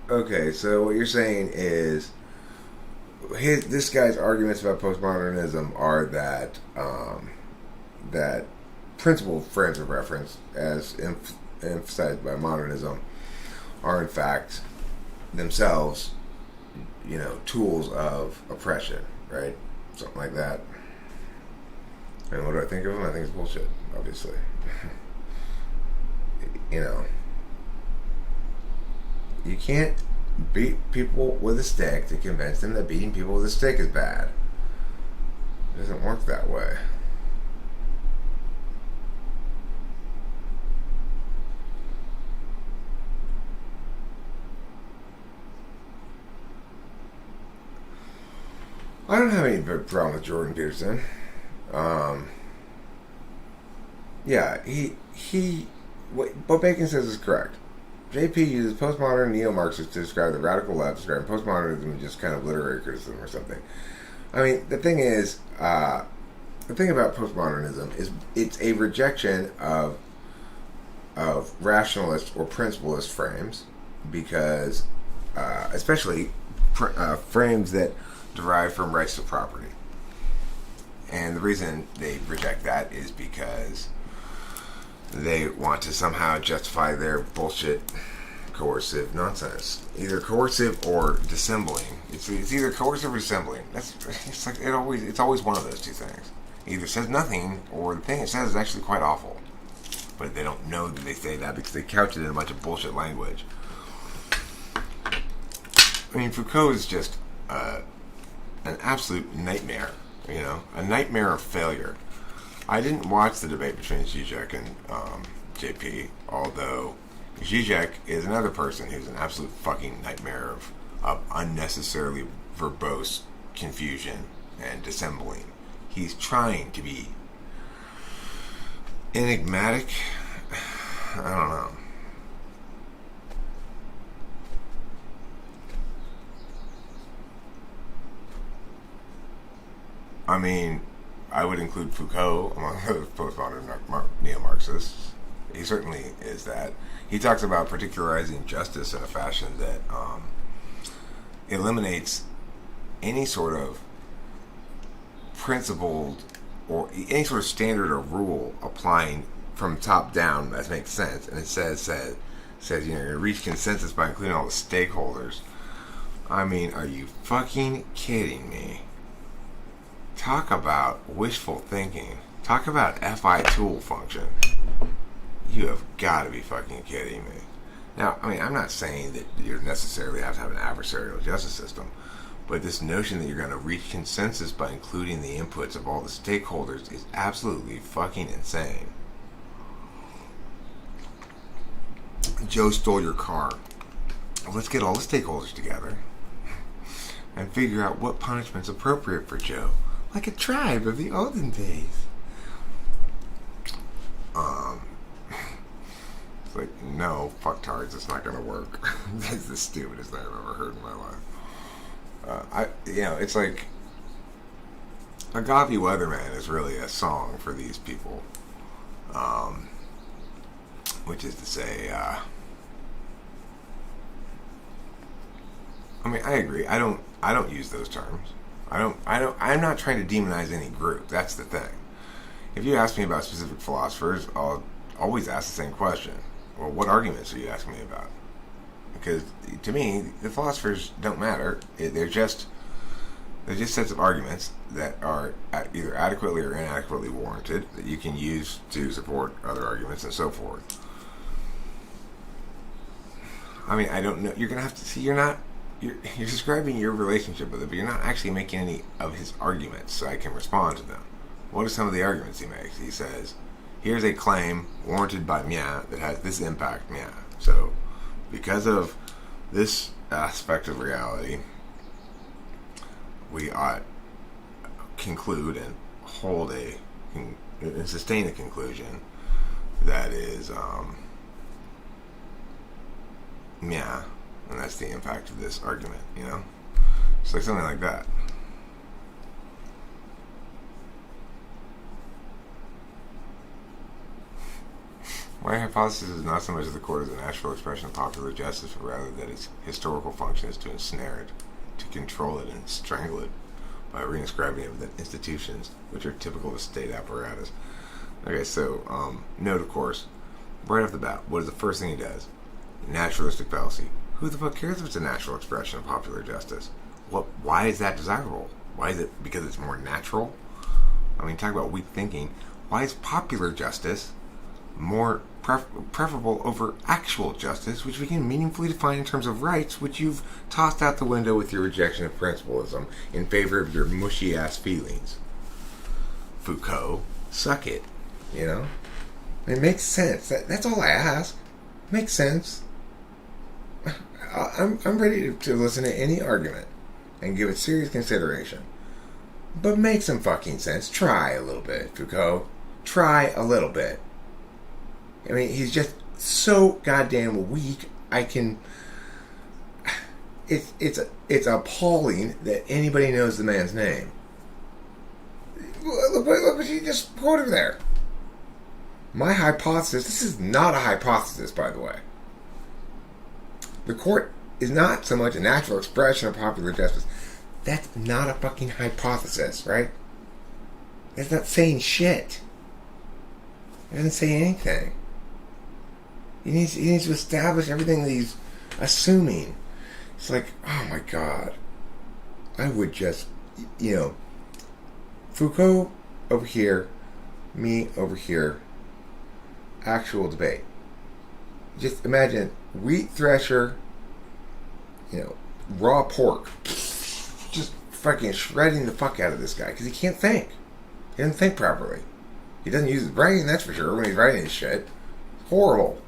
Okay, so what you're saying is this guy's arguments about postmodernism are that that principal frames of reference, as emphasized by modernism, are in fact themselves, tools of oppression, right? Something like that. And what do I think of them? I think it's bullshit, obviously. You can't beat people with a stick to convince them that beating people with a stick is bad. It doesn't work that way. I don't have any problem with Jordan Peterson. What Bacon says is correct. JP uses postmodern neo-Marxists to describe the radical left, describing postmodernism as just kind of literary criticism or something. I mean, the thing about postmodernism is it's a rejection of rationalist or principlist frames, because especially frames that derive from rights to property. And the reason they reject that is because they want to somehow justify their bullshit coercive nonsense. Either coercive or dissembling. It's either coercive or dissembling. It's always one of those two things. It either says nothing, or the thing it says is actually quite awful. But they don't know that they say that because they couch it in a bunch of bullshit language. I mean, Foucault is just an absolute nightmare. A nightmare of failure. I didn't watch the debate between Zizek and JP, although Zizek is another person who's an absolute fucking nightmare of unnecessarily verbose confusion and dissembling. He's trying to be enigmatic. I don't know. I mean, I would include Foucault among those postmodern neo-Marxists. He certainly is that. He talks about particularizing justice in a fashion that eliminates any sort of principled or any sort of standard or rule applying from top down that makes sense. And it says you reach consensus by including all the stakeholders. I mean, are you fucking kidding me? Talk about wishful thinking. Talk about FI tool function. You have got to be fucking kidding me. Now, I mean, I'm not saying that you necessarily have to have an adversarial justice system, but this notion that you're going to reach consensus by including the inputs of all the stakeholders is absolutely fucking insane. Joe stole your car. Let's get all the stakeholders together and figure out what punishment's appropriate for Joe. Like a tribe of the olden days. It's like, no, fucktards, it's not gonna work. That's the stupidest thing I've ever heard in my life. It's like Agave Weatherman is really a song for these people. Which is to say, I mean, I agree. I don't use those terms. I'm not trying to demonize any group. That's the thing. If you ask me about specific philosophers, I'll always ask the same question. Well, what arguments are you asking me about? Because to me, the philosophers don't matter. They're just sets of arguments that are either adequately or inadequately warranted that you can use to support other arguments and so forth. I mean, I don't know. You're gonna have to see. You're describing your relationship with it, but you're not actually making any of his arguments, so I can respond to them. What are some of the arguments he makes? He says, here's a claim warranted by Mia that has this impact, Mia. So, because of this aspect of reality, we ought conclude and sustain a conclusion that is Mia. And that's the impact of this argument, It's like something like that. My hypothesis is not so much that the court is a natural expression of popular justice, but rather that its historical function is to ensnare it. to control it and strangle it by reinscribing it within institutions, which are typical of state apparatus. Okay, so, note, of course, right off the bat, what is the first thing he does? Naturalistic fallacy. Who the fuck cares if it's a natural expression of popular justice? Why is that desirable? Why is it because it's more natural? I mean, talk about weak thinking. Why is popular justice more preferable over actual justice, which we can meaningfully define in terms of rights, which you've tossed out the window with your rejection of principalism in favor of your mushy-ass feelings? Foucault, suck it, you know? It makes sense. That's all I ask. Makes sense. I'm ready to listen to any argument and give it serious consideration. But make some fucking sense. Try a little bit, Foucault. Try a little bit. I mean, he's just so goddamn weak. It's appalling that anybody knows the man's name. Look what you just quoted there. My hypothesis, this is not a hypothesis, by the way. The court is not so much a natural expression of popular justice. That's not a fucking hypothesis, right? It's not saying shit. It doesn't say anything. He needs to establish everything that he's assuming. It's like, oh my God. I would just, Foucault over here, me over here, actual debate. Just imagine wheat thresher, raw pork, just fucking shredding the fuck out of this guy because he can't think. He doesn't think properly. He doesn't use his brain, that's for sure, when he's writing his shit. Horrible.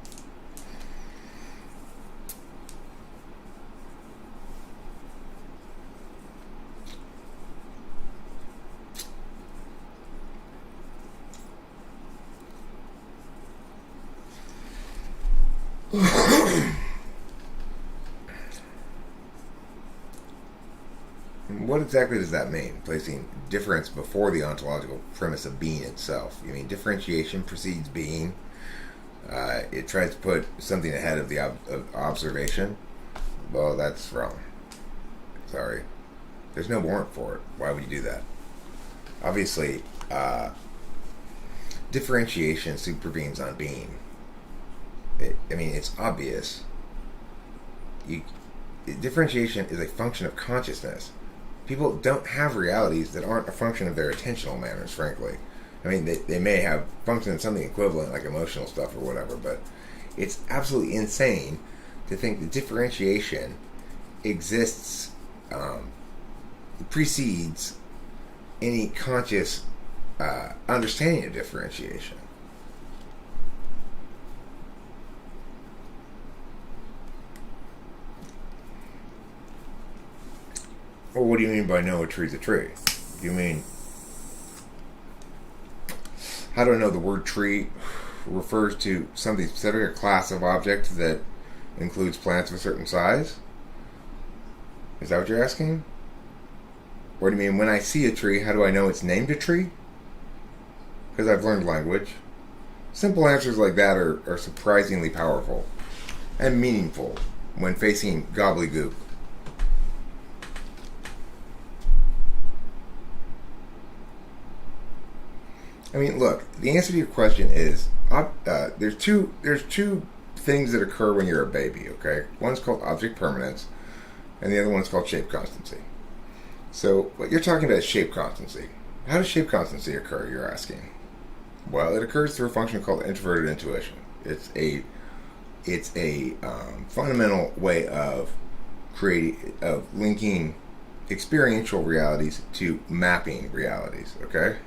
What exactly does that mean? Placing difference before the ontological premise of being itself. You mean differentiation precedes being? It tries to put something ahead of the observation? Well, that's wrong. Sorry. There's no warrant for it. Why would you do that? Obviously, differentiation supervenes on being. It's obvious. Differentiation is a function of consciousness. People don't have realities that aren't a function of their attentional manners, frankly. They may have functioned something equivalent, like emotional stuff or whatever, but it's absolutely insane to think that differentiation exists, precedes any conscious understanding of differentiation. Well, what do you mean by no, a tree's a tree? Do you mean, how do I know the word tree refers to something specific, a class of objects that includes plants of a certain size? Is that what you're asking? Or do you mean, when I see a tree, how do I know it's named a tree? Because I've learned language. Simple answers like that are surprisingly powerful and meaningful when facing gobbledygook. Look, the answer to your question is there's two things that occur when you're a baby, okay? One's called object permanence, and the other one's called shape constancy. So what you're talking about is shape constancy. How does shape constancy occur, you're asking? Well, it occurs through a function called introverted intuition. It's a fundamental way of linking experiential realities to mapping realities, okay?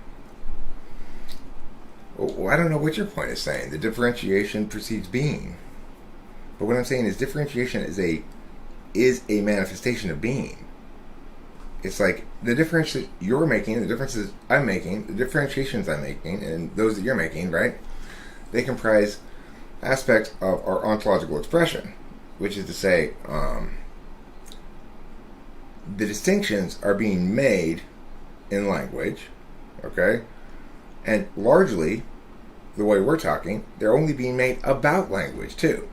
Well, I don't know what your point is saying. The differentiation precedes being. But what I'm saying is differentiation is a manifestation of being. It's like the difference that you're making, the differences I'm making, the differentiations I'm making, and those that you're making, right? They comprise aspects of our ontological expression, which is to say, the distinctions are being made in language, okay? And largely, the way we're talking, they're only being made about language, too.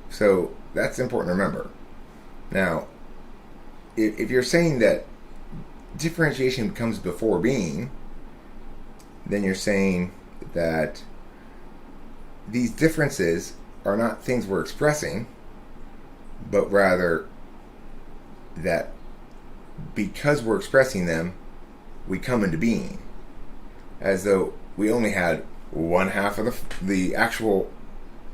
So, that's important to remember. Now, if you're saying that differentiation comes before being, then you're saying that these differences are not things we're expressing, but rather that because we're expressing them, we come into being. As though we only had one half of the actual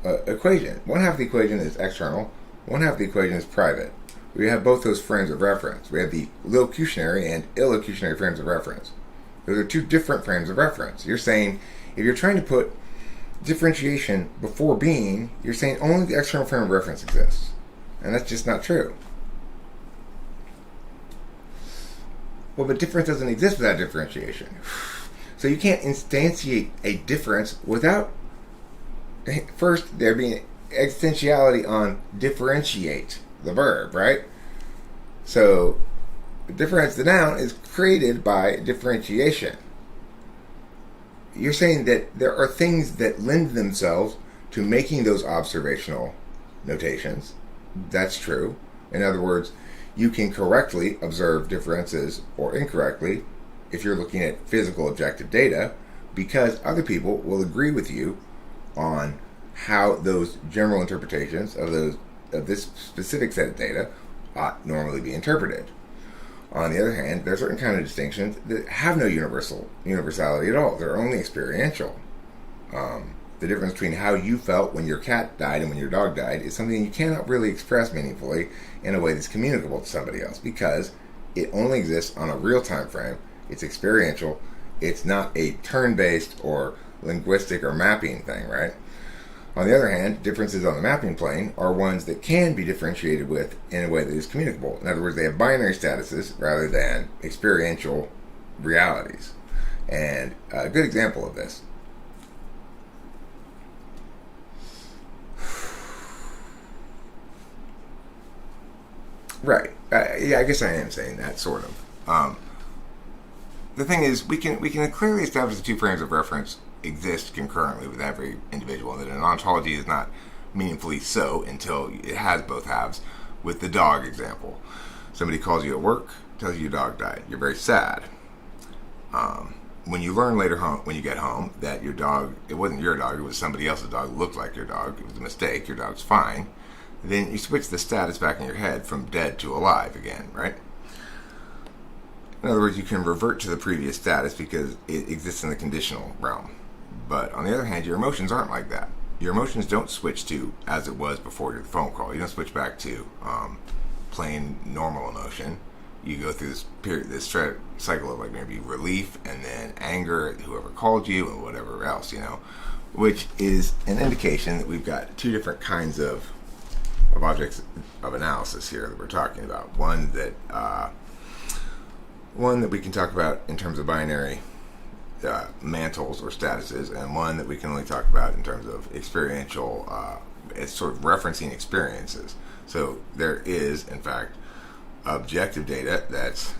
equation. One half of the equation is external, one half of the equation is private. We have both those frames of reference. We have the locutionary and illocutionary frames of reference. Those are two different frames of reference. You're saying, if you're trying to put differentiation before being, you're saying only the external frame of reference exists. And that's just not true. Well, but difference doesn't exist without differentiation. So you can't instantiate a difference without first there being existentiality on differentiate, the verb, right? So difference, the noun, is created by differentiation. You're saying that there are things that lend themselves to making those observational notations. That's true. In other words, you can correctly observe differences or incorrectly if you're looking at physical objective data, because other people will agree with you on how those general interpretations of this specific set of data ought normally be interpreted. On the other hand, there are certain kind of distinctions that have no universality at all. They're only experiential. The difference between how you felt when your cat died and when your dog died is something you cannot really express meaningfully in a way that's communicable to somebody else, because it only exists on a real time frame. It's experiential. It's not a turn-based or linguistic or mapping thing, right? On the other hand, differences on the mapping plane are ones that can be differentiated with in a way that is communicable. In other words, they have binary statuses rather than experiential realities. And a good example of this. Right. Yeah, I guess I am saying that, sort of. The thing is, we can clearly establish the two frames of reference exist concurrently with every individual, and that an ontology is not meaningfully so until it has both halves. With the dog example, somebody calls you at work, tells you your dog died. You're very sad. When you learn later when you get home that your dog, it wasn't your dog, it was somebody else's dog, looked like your dog, it was a mistake, your dog's fine, then you switch the status back in your head from dead to alive again, right? In other words, you can revert to the previous status because it exists in the conditional realm. But on the other hand, your emotions aren't like that. Your emotions don't switch to as it was before your phone call. You don't switch back to plain normal emotion. You go through this period, this cycle of like maybe relief and then anger at whoever called you and whatever else, which is an indication that we've got two different kinds of objects of analysis here that we're talking about. One that we can talk about in terms of binary mantles or statuses, and one that we can only talk about in terms of experiential, it's sort of referencing experiences. So there is, in fact, objective data that's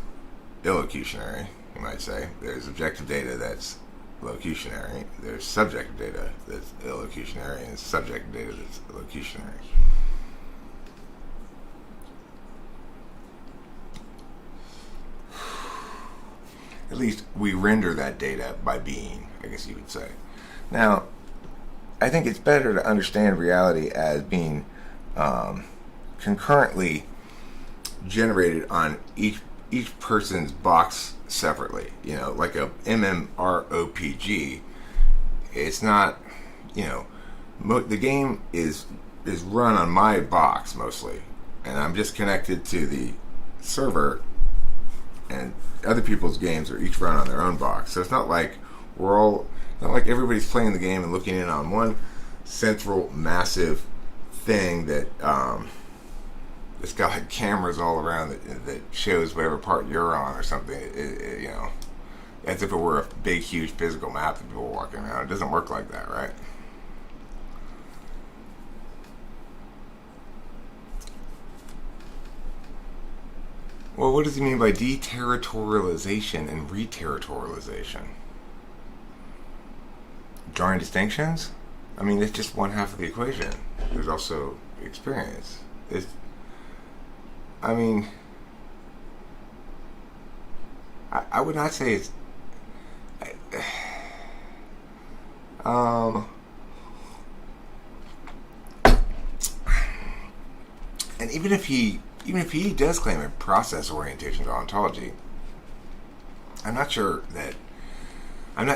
illocutionary, you might say. There's objective data that's locutionary. There's subjective data that's illocutionary, and subjective data that's locutionary. At least we render that data by being, I guess you would say. Now, I think it's better to understand reality as being concurrently generated on each person's box separately. Like a MMORPG, it's not, the game is run on my box mostly, and I'm just connected to the server, and other people's games are each run on their own box. So it's not like everybody's playing the game and looking in on one central massive thing that it's got like cameras all around that shows whatever part you're on or something. As if it were a big, huge physical map that people are walking around. It doesn't work like that, right? Well, what does he mean by deterritorialization and reterritorialization? Drawing distinctions? I mean, it's just one half of the equation. There's also experience. I would not say it's. And even if he does claim a process orientation to ontology, I'm not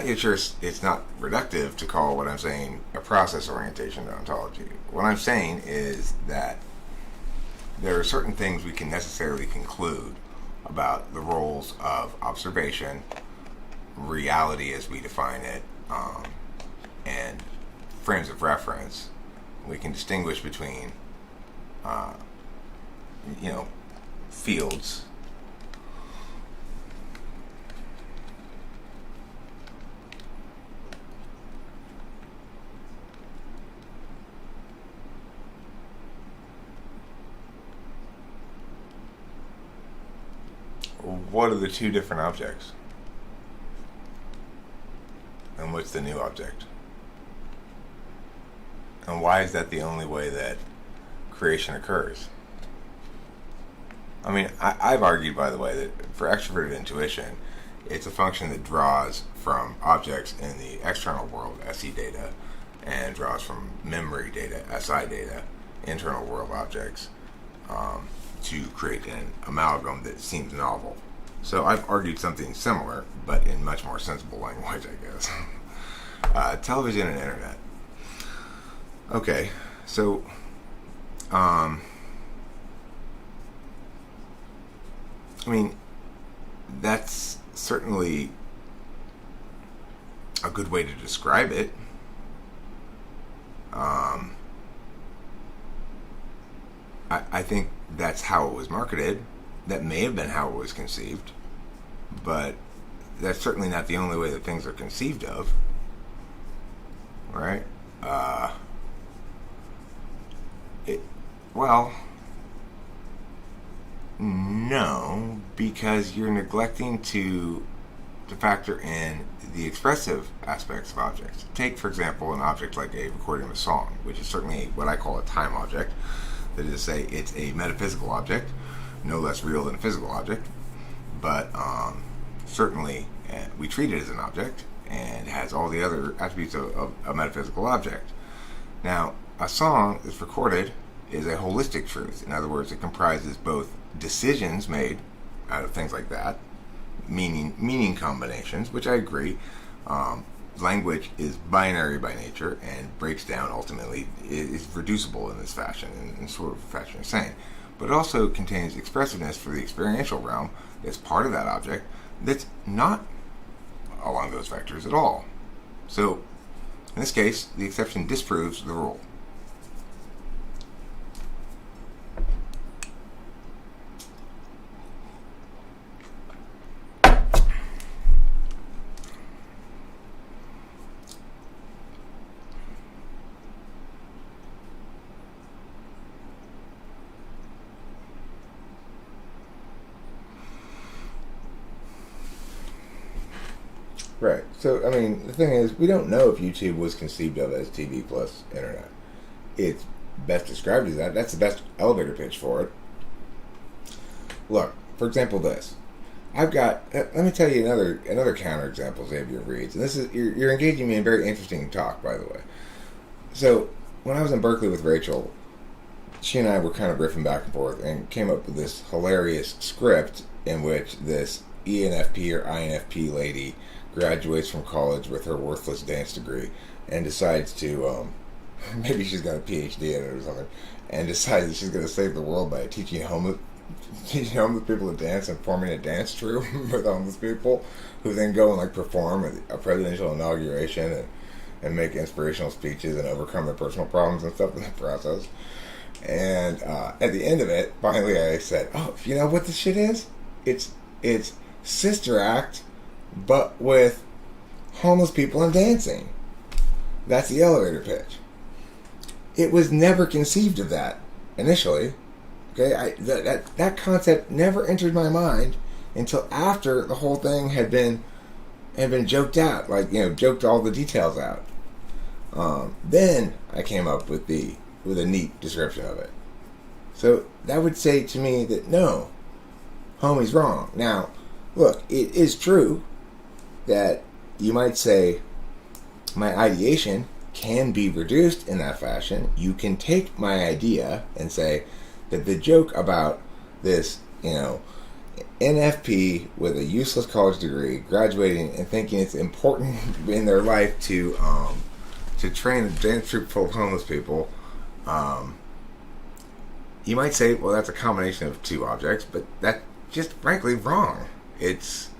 yet sure it's not reductive to call what I'm saying a process orientation to ontology. What I'm saying is that there are certain things we can necessarily conclude about the roles of observation, reality as we define it, and frames of reference. We can distinguish between, fields. What are the two different objects? And what's the new object? And why is that the only way that creation occurs? I mean, I've argued, by the way, that for extroverted intuition, it's a function that draws from objects in the external world, SE data, and draws from memory data, SI data, internal world objects, to create an amalgam that seems novel. So I've argued something similar, but in much more sensible language, I guess. Television and internet. Okay, so I mean, that's certainly a good way to describe it. I think that's how it was marketed. That may have been how it was conceived, but that's certainly not the only way that things are conceived of, right? No, because you're neglecting to factor in the expressive aspects of objects. Take, for example, an object like a recording of a song, which is certainly what I call a time object. That is to say, it's a metaphysical object, no less real than a physical object, but certainly we treat it as an object and has all the other attributes of a metaphysical object. Now, a song that's recorded is a holistic truth. In other words, it comprises both decisions made out of things like that, meaning combinations, which I agree. Language is binary by nature and breaks down ultimately, is reducible in this fashion, in sort of fashion you're saying. But it also contains expressiveness for the experiential realm that's part of that object that's not along those vectors at all. So, in this case, the exception disproves the rule. Right. So, I mean, the thing is, we don't know if YouTube was conceived of as TV plus internet. It's best described as that. That's the best elevator pitch for it. Look, for example, this. I've got, let me tell you another counterexample Xavier reads. And this is, you're engaging me in very interesting talk, by the way. So, when I was in Berkeley with Rachel, she and I were kind of riffing back and forth and came up with this hilarious script in which this ENFP or INFP lady graduates from college with her worthless dance degree and decides to, maybe she's got a PhD in it or something, and decides that she's going to save the world by teaching homeless people to dance and forming a dance troupe with homeless people who then go and like perform at a presidential inauguration and make inspirational speeches and overcome their personal problems and stuff in the process. And at the end of it, finally I said, oh, you know what this shit is? It's Sister Act, but with homeless people and dancing. That's the elevator pitch. It was never conceived of that initially. Okay, that concept never entered my mind until after the whole thing had been joked out, like, you know, joked all the details out. Then I came up with a neat description of it. So that would say to me that no, homie's wrong. Now, Look, it is true that you might say my ideation can be reduced in that fashion. You can take my idea and say that the joke about this, NFP with a useless college degree graduating and thinking it's important in their life to train a dance troupe full of homeless people, you might say, well, that's a combination of two objects, but that's just frankly wrong. It's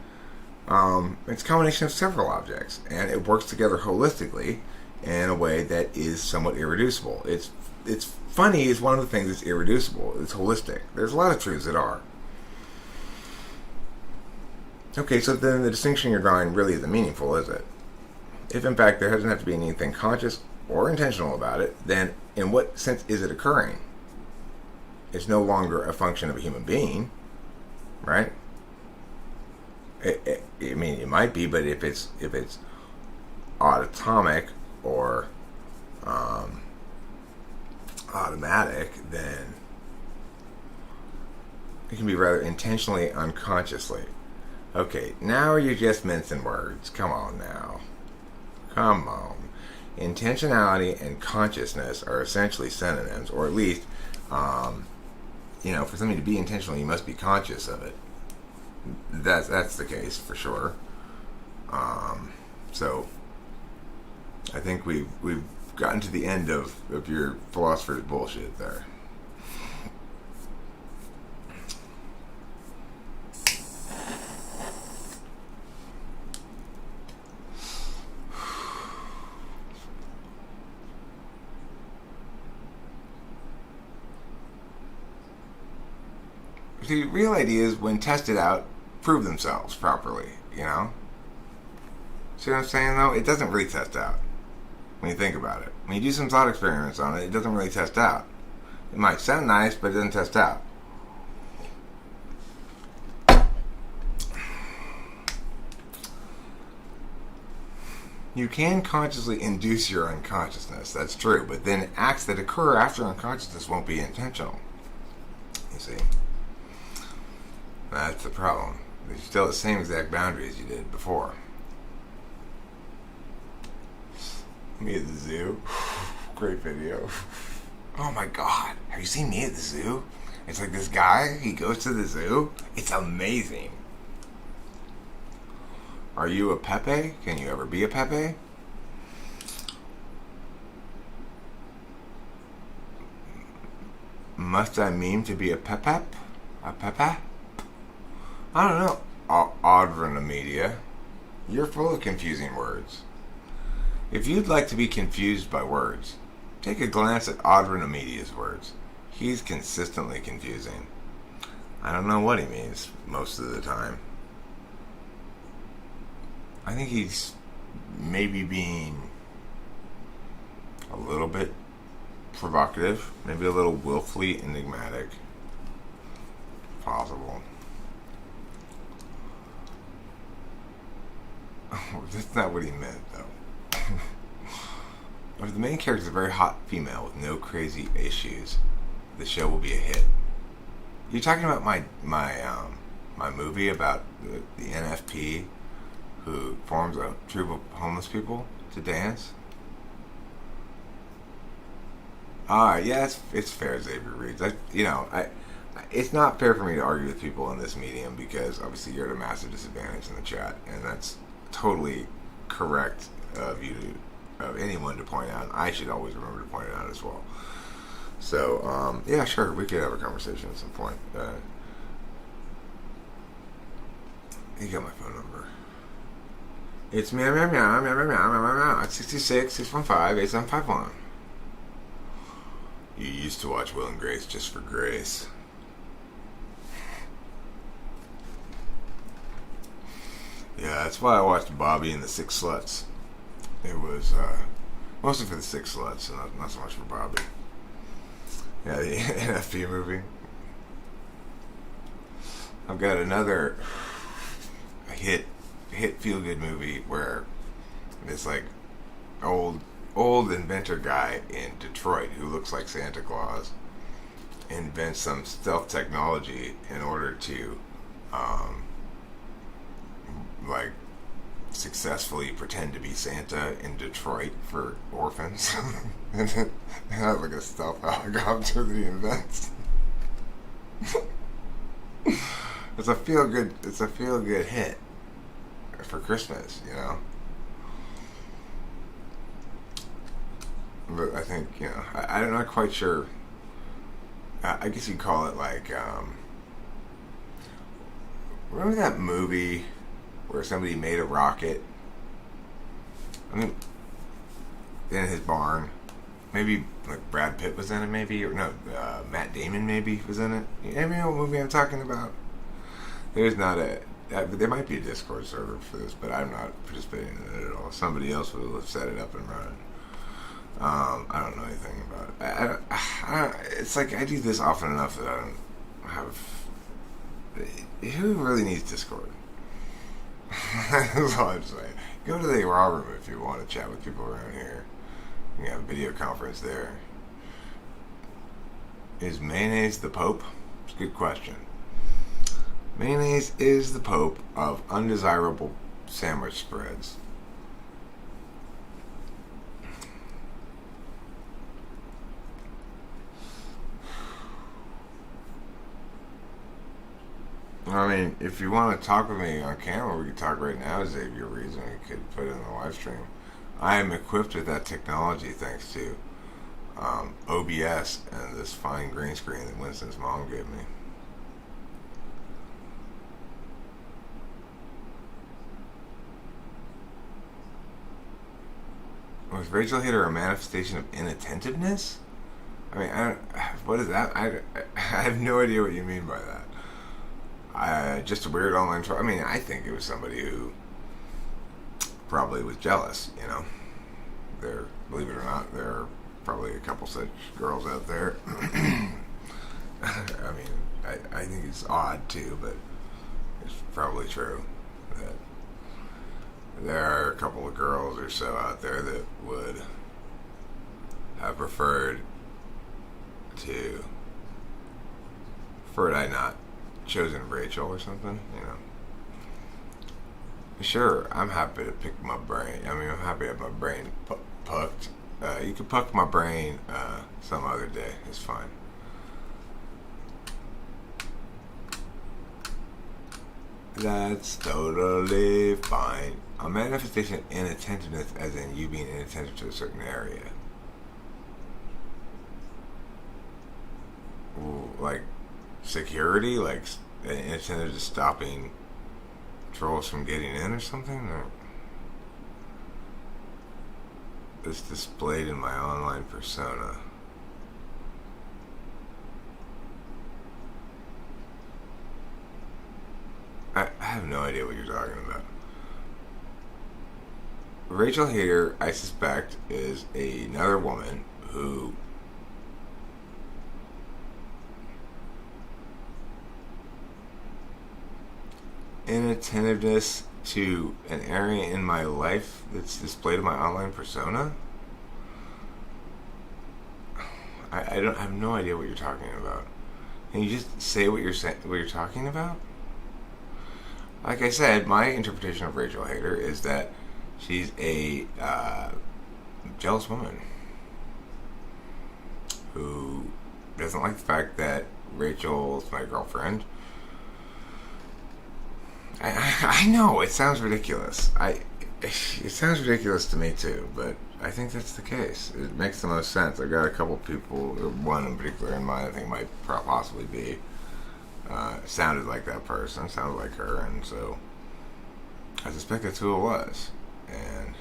a combination of several objects, and it works together holistically in a way that is somewhat irreducible. It's funny is one of the things that's irreducible. It's holistic. There's a lot of truths that are. Okay, so then the distinction you're drawing really isn't meaningful, is it? If in fact there doesn't have to be anything conscious or intentional about it, then in what sense is it occurring? It's no longer a function of a human being, right? It might be, but if it's autonomic or automatic, then it can be rather intentionally unconsciously. Okay, now you're just mincing words. Come on now. Come on. Intentionality and consciousness are essentially synonyms, or at least, for something to be intentional, you must be conscious of it. That's the case for sure. So I think we've gotten to the end of your philosopher's bullshit there. See, real ideas, when tested out, prove themselves properly, See what I'm saying, though? It doesn't really test out when you think about it. When you do some thought experiments on it, it doesn't really test out. It might sound nice, but it doesn't test out. You can consciously induce your unconsciousness, that's true, but then acts that occur after unconsciousness won't be intentional. You see? That's the problem. There's still the same exact boundaries you did before. Me at the zoo. Great video. Oh my god. Have you seen Me at the Zoo? It's like this guy, he goes to the zoo. It's amazing. Are you a Pepe? Can you ever be a Pepe? Must I meme to be a Pepep? A Pepe? I don't know. Media. You're full of confusing words. If you'd like to be confused by words, take a glance at Media's words. He's consistently confusing. I don't know what he means most of the time. I think he's maybe being a little bit provocative, maybe a little willfully enigmatic. Possible. Oh, that's not what he meant, though. If the main character is a very hot female with no crazy issues, the show will be a hit. You're talking about my movie about the NFP who forms a troupe of homeless people to dance? Yeah, it's fair, Xavier Reeds. It's not fair for me to argue with people in this medium because obviously you're at a massive disadvantage in the chat, and that's totally correct of anyone to point out. I should always remember to point it out as well. So, yeah, sure, we could have a conversation at some point. You got my phone number. It's meow meow meow meow meow meow meow meow at 66-615-8751. You used to watch Will and Grace just for grace. Yeah, that's why I watched Bobby and the Six Sluts. It was mostly for the Six Sluts, and not so much for Bobby. Yeah, the NFP movie. I've got another hit feel-good movie where this like old inventor guy in Detroit who looks like Santa Claus invents some stealth technology in order to like, successfully pretend to be Santa in Detroit for orphans, and then have like a stealth helicopter that he invents. It's a feel good hit for Christmas, you know. But I think, you know, I'm not quite sure. I guess you'd call it like, remember that movie where somebody made a rocket? I mean, in his barn. Maybe like Brad Pitt was in it, maybe, or no, Matt Damon maybe was in it. You know what movie I'm talking about? There's not a. There might be a Discord server for this, but I'm not participating in it at all. Somebody else will have set it up and run it. I don't know anything about it. It's like I do this often enough that I don't have. Who really needs Discord? That's all I'm saying. Go to the raw room if you want to chat with people around here. You can have a video conference there. Is mayonnaise the Pope? It's a good question. Mayonnaise is the Pope of undesirable sandwich spreads. I mean, if you want to talk with me on camera, we can talk right now, Xavier Reason. We could put it in the live stream. I am equipped with that technology thanks to OBS and this fine green screen that Winston's mom gave me. Was Rachel Hader a manifestation of inattentiveness? I mean, what is that? I have no idea what you mean by that. Just a weird online troll. I mean, I think it was somebody who probably was jealous, you know. Believe it or not, there are probably a couple such girls out there. I mean, I think it's odd too, but it's probably true that there are a couple of girls or so out there that would have preferred I not chosen Rachel or something, you know. Sure, I'm happy to pick my brain. I mean, I'm happy to have my brain pucked. You can puck my brain some other day. It's fine. That's totally fine. A manifestation of inattentiveness, as in you being inattentive to a certain area. Ooh, like security, like inattentive to stopping trolls from getting in or something? Or it's displayed in my online persona. I have no idea what you're talking about. Rachel Hader, I suspect, is another woman who inattentiveness to an area in my life that's displayed in my online persona. I have no idea what you're talking about. Can you just say what you're talking about? Like I said, my interpretation of Rachel Hader is that she's a jealous woman who doesn't like the fact that Rachel's my girlfriend. I know it sounds ridiculous. It sounds ridiculous to me too, but I think that's the case. It makes the most sense. I've got a couple people, one in particular in mind, I think might possibly be. Sounded like that person, sounded like her, and so I suspect that's who it was. And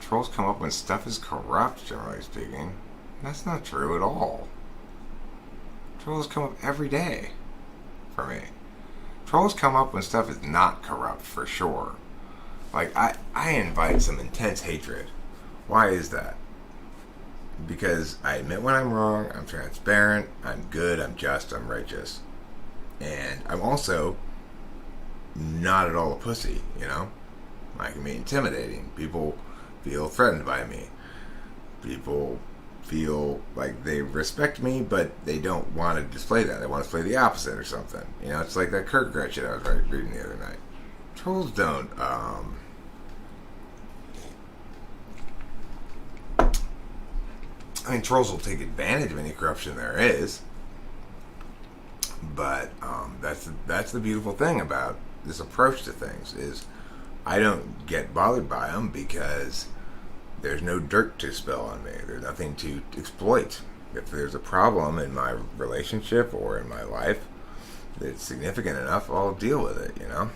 trolls come up when stuff is corrupt, generally speaking. That's not true at all. Trolls come up every day for me. Trolls come up when stuff is not corrupt, for sure. Like, I invite some intense hatred. Why is that? Because I admit when I'm wrong, I'm transparent, I'm good, I'm just, I'm righteous. And I'm also not at all a pussy, you know? I can be intimidating. People feel threatened by me. People feel like they respect me, but they don't want to display that. They want to display the opposite or something. You know, it's like that Kierkegaard shit I was reading the other night. Trolls don't. I mean, trolls will take advantage of any corruption there is, but that's the beautiful thing about this approach to things is I don't get bothered by them because there's no dirt to spill on me. There's nothing to exploit. If there's a problem in my relationship or in my life that's significant enough, I'll deal with it, you know?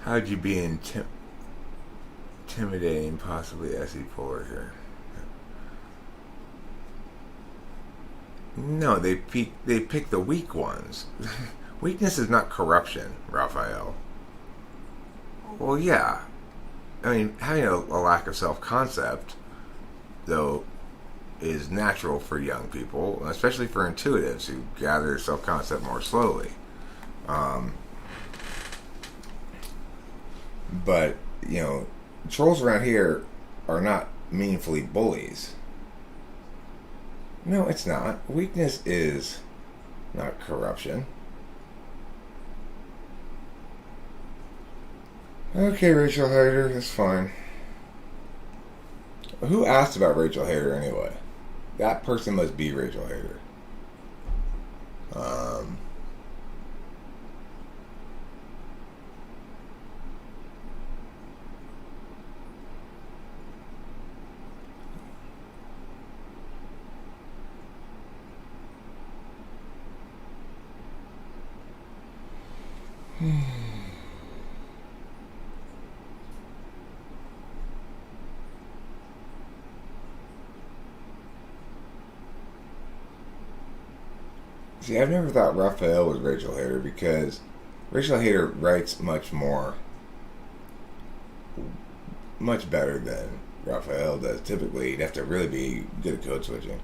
How'd you be intimidating, possibly SE Polar here? No, they pick the weak ones. Weakness is not corruption, Raphael. Well, yeah. I mean, having a lack of self-concept, though, is natural for young people, especially for intuitives who gather self-concept more slowly. But, you know, trolls around here are not meaningfully bullies. No, it's not. Weakness is not corruption. Okay, Rachel Hader, that's fine. Who asked about Rachel Hader anyway? That person must be Rachel Hader. See, I've never thought Raphael was Rachel Hader because Rachel Hader writes much better than Raphael does. Typically, you'd have to really be good at code switching.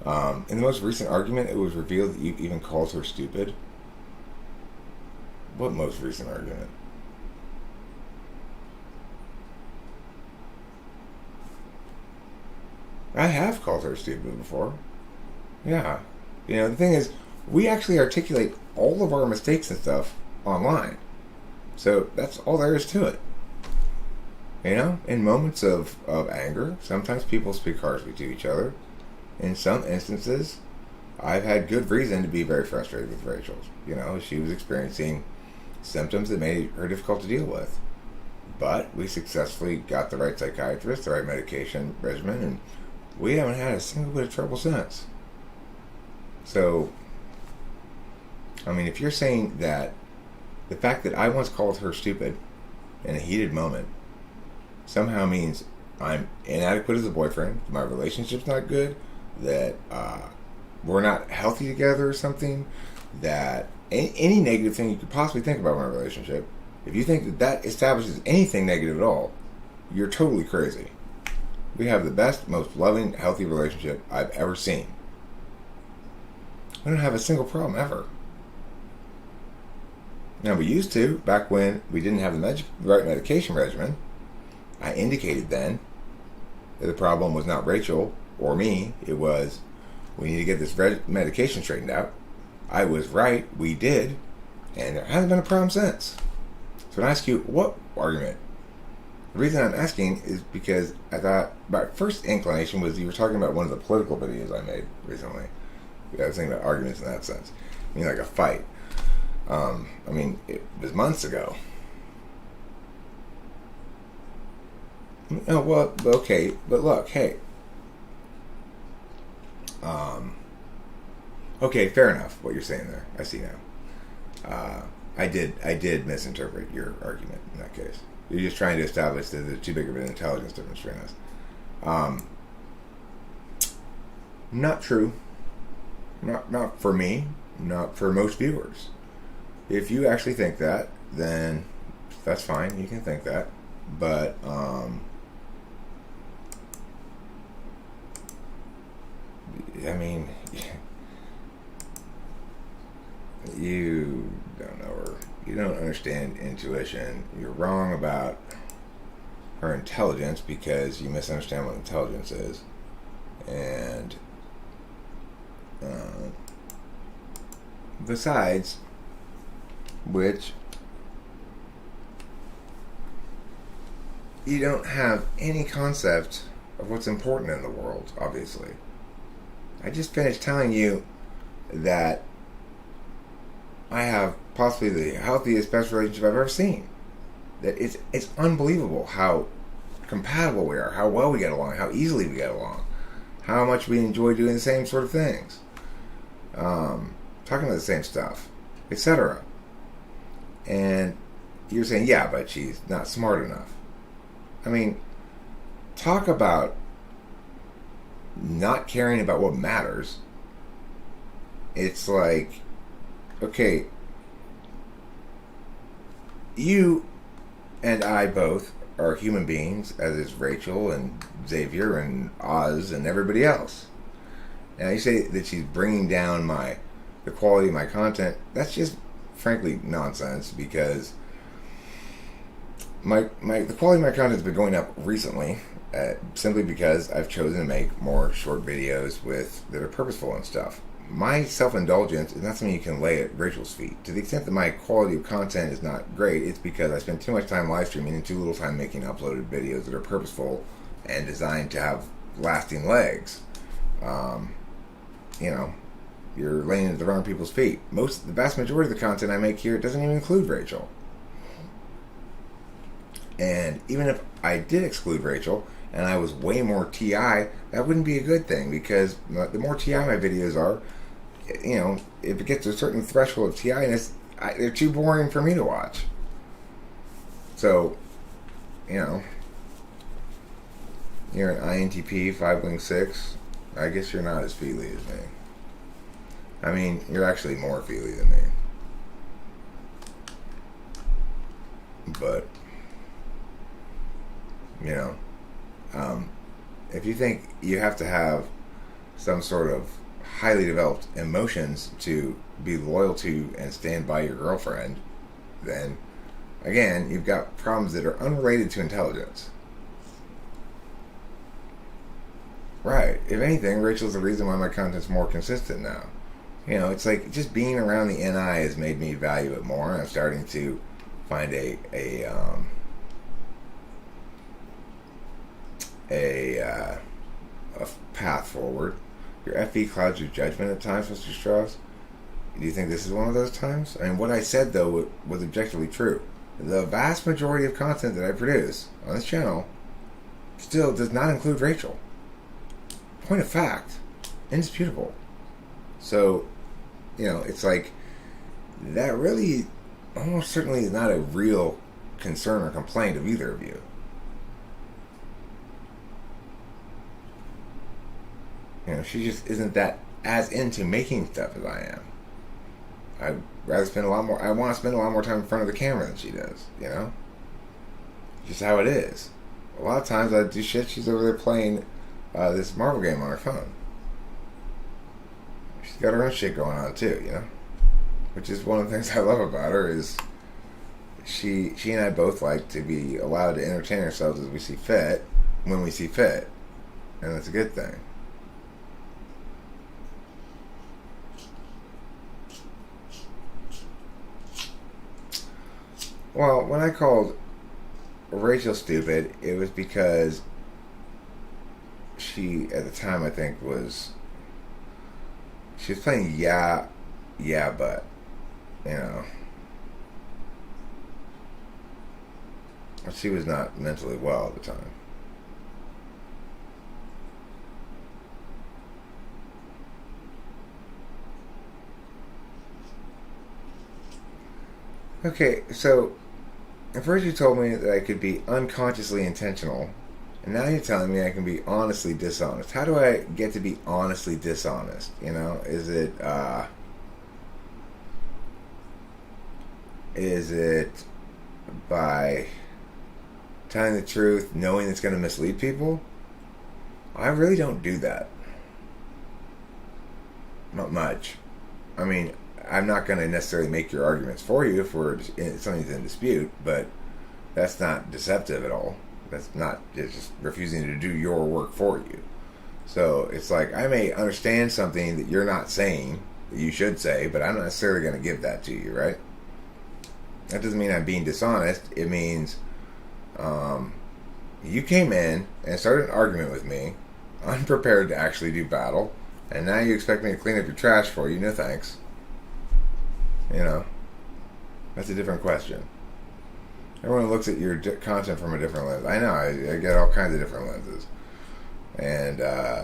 In the most recent argument, it was revealed that you even calls her stupid. What most recent argument? I have called her stupid before. Yeah. You know, the thing is, we actually articulate all of our mistakes and stuff online. So that's all there is to it. You know, in moments of anger, sometimes people speak harshly to each other. In some instances, I've had good reason to be very frustrated with Rachel. You know, she was experiencing symptoms that made her difficult to deal with. But we successfully got the right psychiatrist, the right medication regimen, and we haven't had a single bit of trouble since. So, I mean, if you're saying that the fact that I once called her stupid in a heated moment somehow means I'm inadequate as a boyfriend, my relationship's not good, that we're not healthy together or something, that any negative thing you could possibly think about my relationship, if you think that that establishes anything negative at all, you're totally crazy. We have the best, most loving, healthy relationship I've ever seen. We don't have a single problem ever. Now, we used to, back when we didn't have the right medication regimen. I indicated then that the problem was not Rachel or me. It was, we need to get this medication straightened out. I was right, we did, and there hasn't been a problem since. So when I ask you, what argument? The reason I'm asking is because I thought, my first inclination was you were talking about one of the political videos I made recently. I was thinking about arguments in that sense. I mean, like a fight. I mean, it was months ago. Oh, well, okay, but look, hey. Okay, fair enough, what you're saying there. I see now. I did misinterpret your argument in that case. You're just trying to establish that there's too big of an intelligence difference between us. Not true. Not for me. Not for most viewers. If you actually think that, then that's fine. You can think that. But, I mean, you don't know her. You don't understand intuition. You're wrong about her intelligence because you misunderstand what intelligence is. And besides which, you don't have any concept of what's important in the world, obviously. I just finished telling you that I have possibly the healthiest, best relationship I've ever seen. That it's unbelievable how compatible we are, how well we get along, how easily we get along, how much we enjoy doing the same sort of things, talking about the same stuff, etc. And you're saying, yeah, but she's not smart enough. I mean, talk about not caring about what matters. It's like, okay, you and I both are human beings, as is Rachel and Xavier and Oz and everybody else. Now you say that she's bringing down the quality of my content. That's just frankly nonsense, because the quality of my content has been going up recently, simply because I've chosen to make more short videos that are purposeful and stuff. My self-indulgence is not something you can lay at Rachel's feet. To the extent that my quality of content is not great, it's because I spend too much time live streaming and too little time making uploaded videos that are purposeful and designed to have lasting legs. You're laying it at the wrong people's feet. The vast majority of the content I make here doesn't even include Rachel. And even if I did exclude Rachel and I was way more TI, that wouldn't be a good thing, because the more TI my videos are, if it gets to a certain threshold of TI-ness, they're too boring for me to watch. So, you're an INTP 5-6. I guess you're not as feely as me. I mean, you're actually more feely than me. But, if you think you have to have some sort of highly developed emotions to be loyal to and stand by your girlfriend, then, again, you've got problems that are unrelated to intelligence. Right. If anything, Rachel's the reason why my content's more consistent now. It's like just being around the NI has made me value it more, and I'm starting to find a path forward. Your FE clouds your judgment at times, Mr. Strauss. Do you think this is one of those times? I mean, what I said, though, was objectively true. The vast majority of content that I produce on this channel still does not include Rachel. Point of fact. Indisputable. So, it's like, that really almost certainly is not a real concern or complaint of either of you. She just isn't that as into making stuff as I am. I'd rather spend a lot more, I want to spend a lot more time in front of the camera than she does, Just how it is. A lot of times I do shit, she's over there playing this Marvel game on her phone. She's got her own shit going on too, Which is one of the things I love about her, is she and I both like to be allowed to entertain ourselves as we see fit, when we see fit. And that's a good thing. Well, when I called Rachel stupid, it was because she, at the time, I think, she was playing yeah, but, she was not mentally well at the time. Okay, so first you told me that I could be unconsciously intentional, and now you're telling me I can be honestly dishonest. How do I get to be honestly dishonest? Is it by telling the truth, knowing it's going to mislead people? I really don't do that. Not much. I mean, I'm not going to necessarily make your arguments for you if something's in dispute, but that's not deceptive at all. That's not just refusing to do your work for you. So it's like, I may understand something that you're not saying, that you should say, but I'm not necessarily going to give that to you, right? That doesn't mean I'm being dishonest. It means you came in and started an argument with me, unprepared to actually do battle, and now you expect me to clean up your trash for you. No thanks. You know, that's a different question. Everyone looks at your content from a different lens. I know, I get all kinds of different lenses. And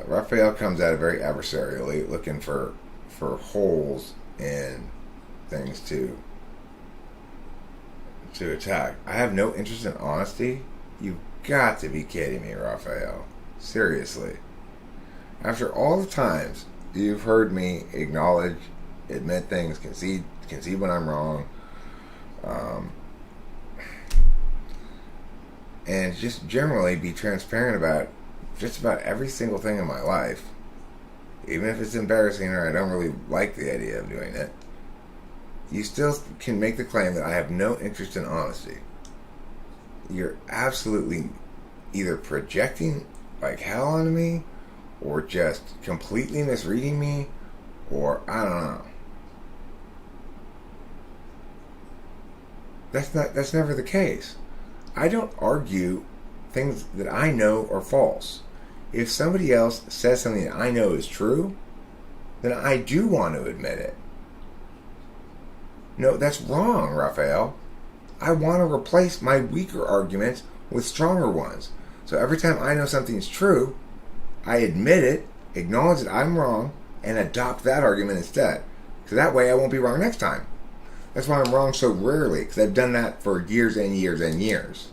Raphael comes at it very adversarially, looking for holes in things to attack. I have no interest in honesty. You've got to be kidding me, Raphael. Seriously. After all the times you've heard me acknowledge, admit things, concede when I'm wrong, and just generally be transparent about just about every single thing in my life, even if it's embarrassing or I don't really like the idea of doing it, you still can make the claim that I have no interest in honesty. You're absolutely either projecting like hell onto me, or just completely misreading me, or I don't know. That's never the case. I don't argue things that I know are false. If somebody else says something that I know is true, then I do want to admit it. No, that's wrong, Raphael. I want to replace my weaker arguments with stronger ones. So every time I know something's true, I admit it, acknowledge that I'm wrong, and adopt that argument instead. So that way I won't be wrong next time. That's why I'm wrong so rarely, because I've done that for years and years and years.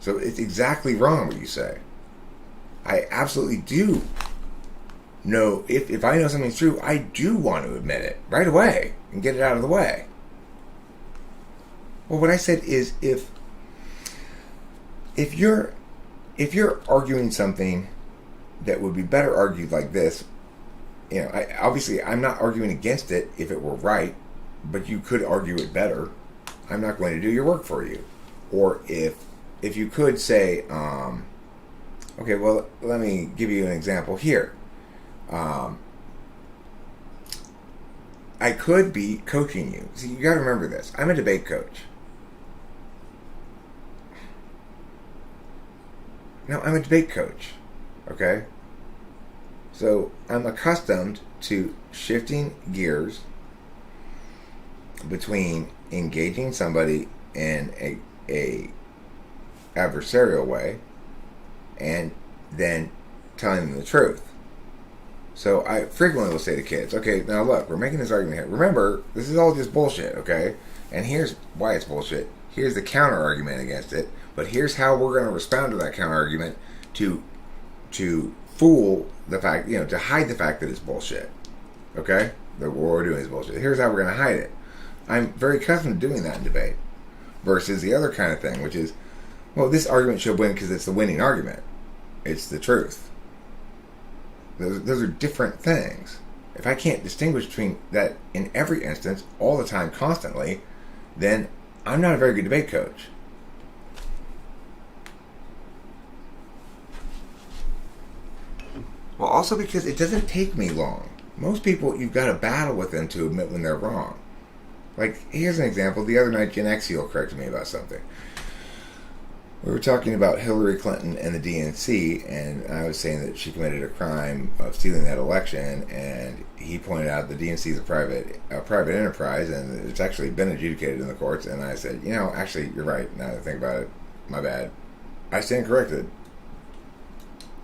So it's exactly wrong what you say. I absolutely do know, if I know something's true, I do want to admit it right away and get it out of the way. Well, what I said is, if you're arguing something that would be better argued like this, obviously I'm not arguing against it if it were right, but you could argue it better. I'm not going to do your work for you. Or if you could say, okay, well, let me give you an example here. I could be coaching you. See, you got to remember this. I'm a debate coach. No, I'm a debate coach. Okay? So I'm accustomed to shifting gears between engaging somebody in a adversarial way and then telling them the truth. So I frequently will say to kids, okay, now look, we're making this argument here. Remember, this is all just bullshit, okay? And here's why it's bullshit. Here's the counter argument against it. But here's how we're going to respond to that counter argument to fool the fact, to hide the fact that it's bullshit. Okay? That what we're doing is bullshit. Here's how we're going to hide it. I'm very accustomed to doing that in debate. Versus the other kind of thing, which is, well, this argument should win because it's the winning argument. It's the truth. Those are different things. If I can't distinguish between that in every instance, all the time, constantly, then I'm not a very good debate coach. Well, also because it doesn't take me long. Most people, you've got to battle with them to admit when they're wrong. Like, here's an example. The other night, Gen Xio corrected me about something. We were talking about Hillary Clinton and the DNC, and I was saying that she committed a crime of stealing that election, and he pointed out the DNC is a private enterprise, and it's actually been adjudicated in the courts. And I said, actually, you're right. Now that I think about it, my bad. I stand corrected.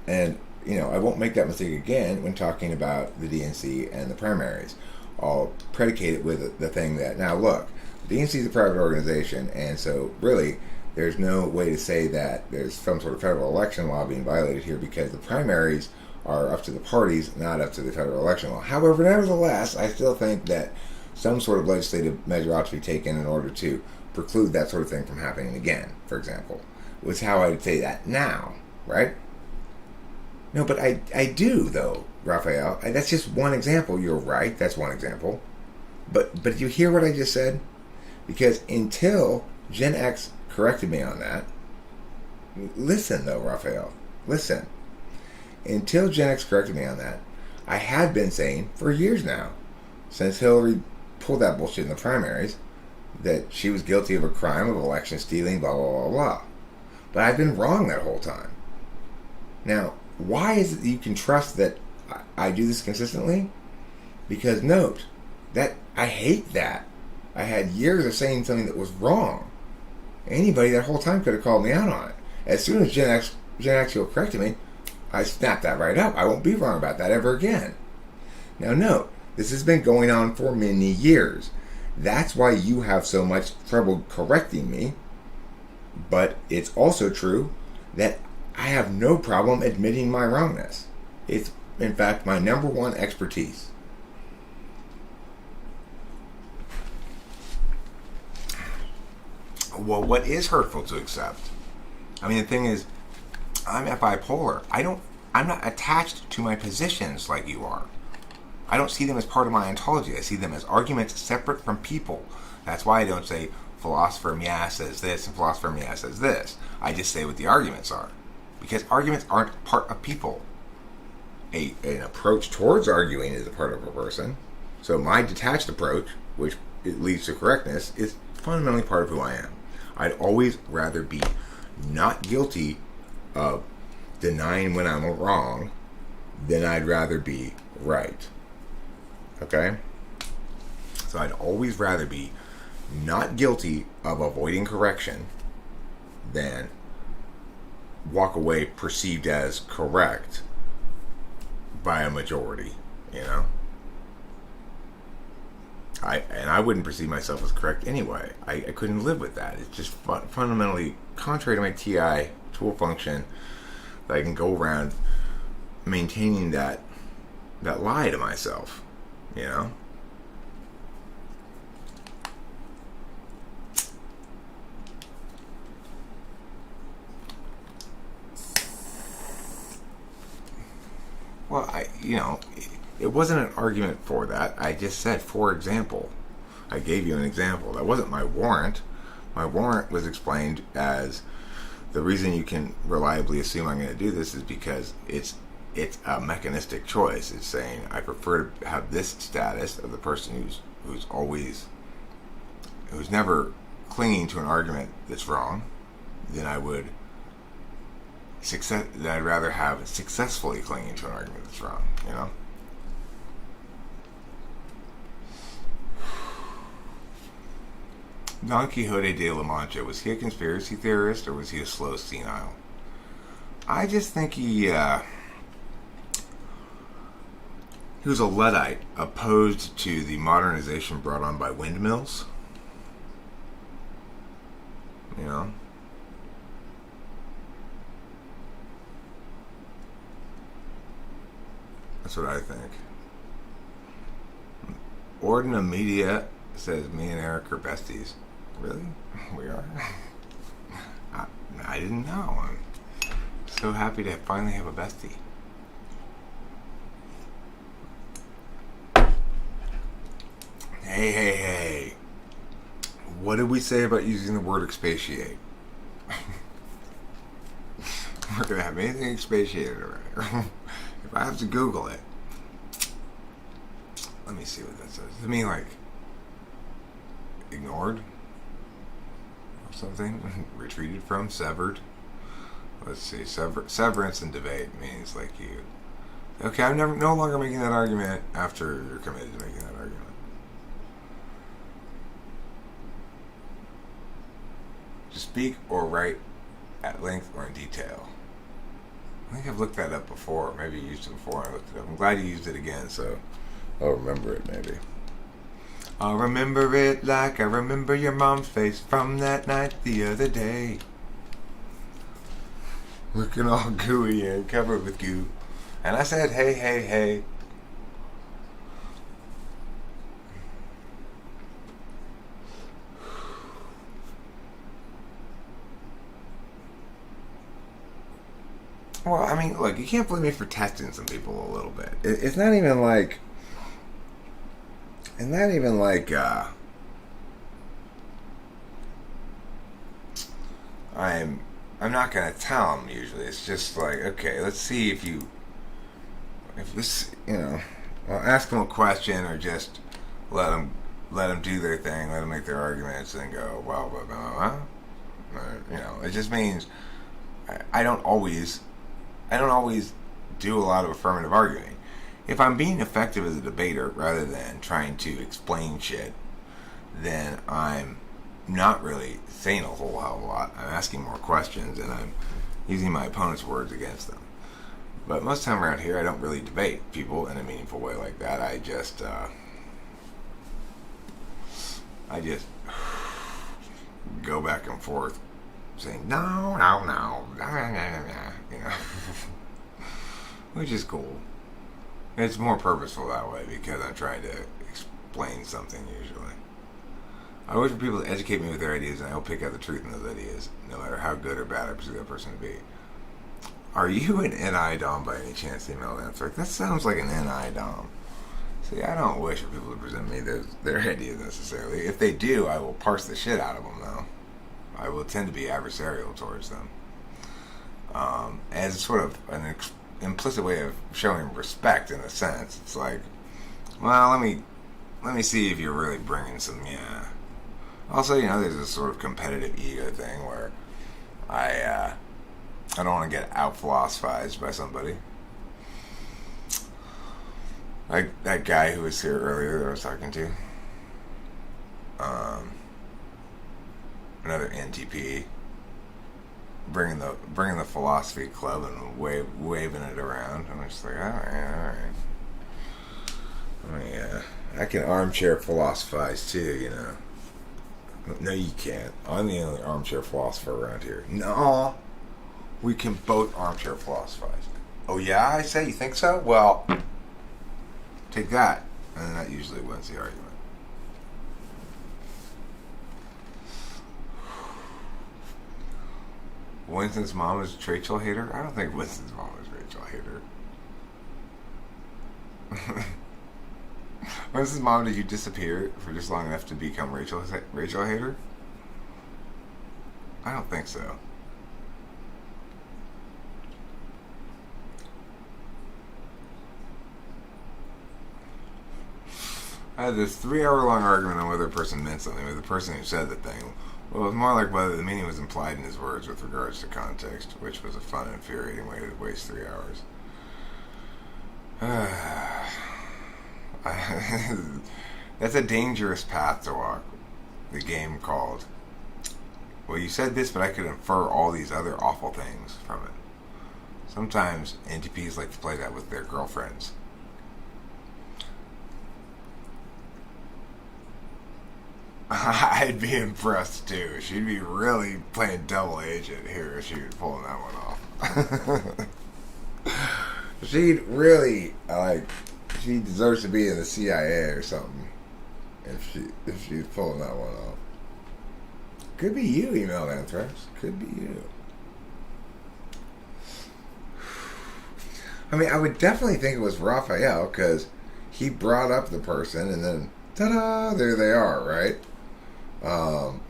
And, I won't make that mistake again when talking about the DNC and the primaries. I'll predicate it with the thing that, now look, the DNC is a private organization, and so really, there's no way to say that there's some sort of federal election law being violated here, because the primaries are up to the parties, not up to the federal election law. However, nevertheless, I still think that some sort of legislative measure ought to be taken in order to preclude that sort of thing from happening again, for example. Was how I would say that now, right? No, but I do, though, Raphael. That's just one example. You're right. That's one example. But you hear what I just said? Because until Gen X corrected me on that, listen though, Raphael. Listen. Until Gen X corrected me on that, I had been saying for years now, since Hillary pulled that bullshit in the primaries, that she was guilty of a crime of election stealing, blah, blah, blah, blah. But I've been wrong that whole time. Now, why is it that you can trust that I do this consistently? Because note, that I hate that. I had years of saying something that was wrong. Anybody that whole time could have called me out on it. As soon as Gen X corrected me, I snapped that right up. I won't be wrong about that ever again. Now note, this has been going on for many years. That's why you have so much trouble correcting me. But it's also true that I have no problem admitting my wrongness. It's, in fact, my number one expertise. Well, what is hurtful to accept? I mean, the thing is, I'm bipolar. I'm not attached to my positions like you are. I don't see them as part of my ontology. I see them as arguments separate from people. That's why I don't say philosopher Mia says this and philosopher Mia says this. I just say what the arguments are. Because arguments aren't part of people. An approach towards arguing is a part of a person. So my detached approach, which it leads to correctness, is fundamentally part of who I am. I'd always rather be not guilty of denying when I'm wrong than I'd rather be right. Okay? So I'd always rather be not guilty of avoiding correction than walk away perceived as correct by a majority, you know? I wouldn't perceive myself as correct anyway. I couldn't live with that. It's just fundamentally contrary to my TI tool function that I can go around maintaining that lie to myself, you know? Well, it wasn't an argument for that. I just said, for example. I gave you an example. That wasn't my warrant. My warrant was explained as the reason you can reliably assume I'm going to do this is because it's a mechanistic choice. It's saying I prefer to have this status of the person who's never clinging to an argument that's wrong than I would that I'd rather have successfully clinging to an argument that's wrong, you know? Don Quixote de la Mancha, was he a conspiracy theorist or was he a slow senile? I just think he was a Luddite opposed to the modernization brought on by windmills. You know? That's what I think. Ordina Media says me and Eric are besties. Really? We are? I didn't know. I'm so happy to finally have a bestie. Hey. What did we say about using the word expatiate? We're going to have anything expatiated already. If I have to Google it, let me see what that says. Does it mean like ignored or something? Retreated from, severed. Let's see. Severance and debate means like you. Okay, I'm no longer making that argument after you're committed to making that argument. To speak or write at length or in detail. I think I've looked that up before. Maybe you used it before and I looked it up. I'm glad you used it again, so I'll remember it maybe. I'll remember it like I remember your mom's face from that night the other day. Looking all gooey and covered with goo. And I said, hey. Well, I mean, look, you can't blame me for testing some people a little bit. It's not even like... I'm I'm not gonna tell them usually. It's just like, okay, let's see if this, I'll ask them a question or just let them do their thing, let them make their arguments, and go, well, blah, blah, blah. It just means I don't always do a lot of affirmative arguing. If I'm being effective as a debater rather than trying to explain shit, then I'm not really saying a whole hell of a lot. I'm asking more questions and I'm using my opponent's words against them. But most of the time around here, I don't really debate people in a meaningful way like that. I just go back and forth saying no, which is cool. It's more purposeful that way because I'm trying to explain something usually. I wish for people to educate me with their ideas, and I'll pick out the truth in those ideas, no matter how good or bad I perceive that person to be. Are you an NI Dom by any chance? Email answer. That sounds like an NI Dom. See, I don't wish for people to present me their ideas necessarily. If they do, I will parse the shit out of them, though. I will tend to be adversarial towards them. As sort of an implicit way of showing respect, in a sense. It's like, well, let me see if you're really bringing some, Also, there's this sort of competitive ego thing where I don't want to get out-philosophized by somebody. Like that guy who was here earlier that I was talking to. Another NTP. Bringing the philosophy club and waving it around. I'm just like, all right. I can armchair philosophize too, No, you can't. I'm the only armchair philosopher around here. No, we can both armchair philosophize. Oh yeah, I say, you think so? Well, take that. And that usually wins the argument. Winston's mom is a Rachel hater? I don't think Winston's mom is a Rachel hater. Winston's mom, did you disappear for just long enough to become Rachel hater? I don't think so. I had this 3-hour-long argument on whether a person meant something with the person who said the thing. Well, it was more like whether the meaning was implied in his words with regards to context, which was a fun and infuriating way to waste 3 hours. That's a dangerous path to walk. The game called, well, you said this, but I could infer all these other awful things from it. Sometimes NTPs like to play that with their girlfriends. I'd be impressed too. She'd be really playing double agent here if she was pulling that one off. She'd really she deserves to be in the CIA or something if she's pulling that one off. Could be you, emailed Anthrax. Could be you. I mean, I would definitely think it was Raphael because he brought up the person and then ta-da, there they are, right?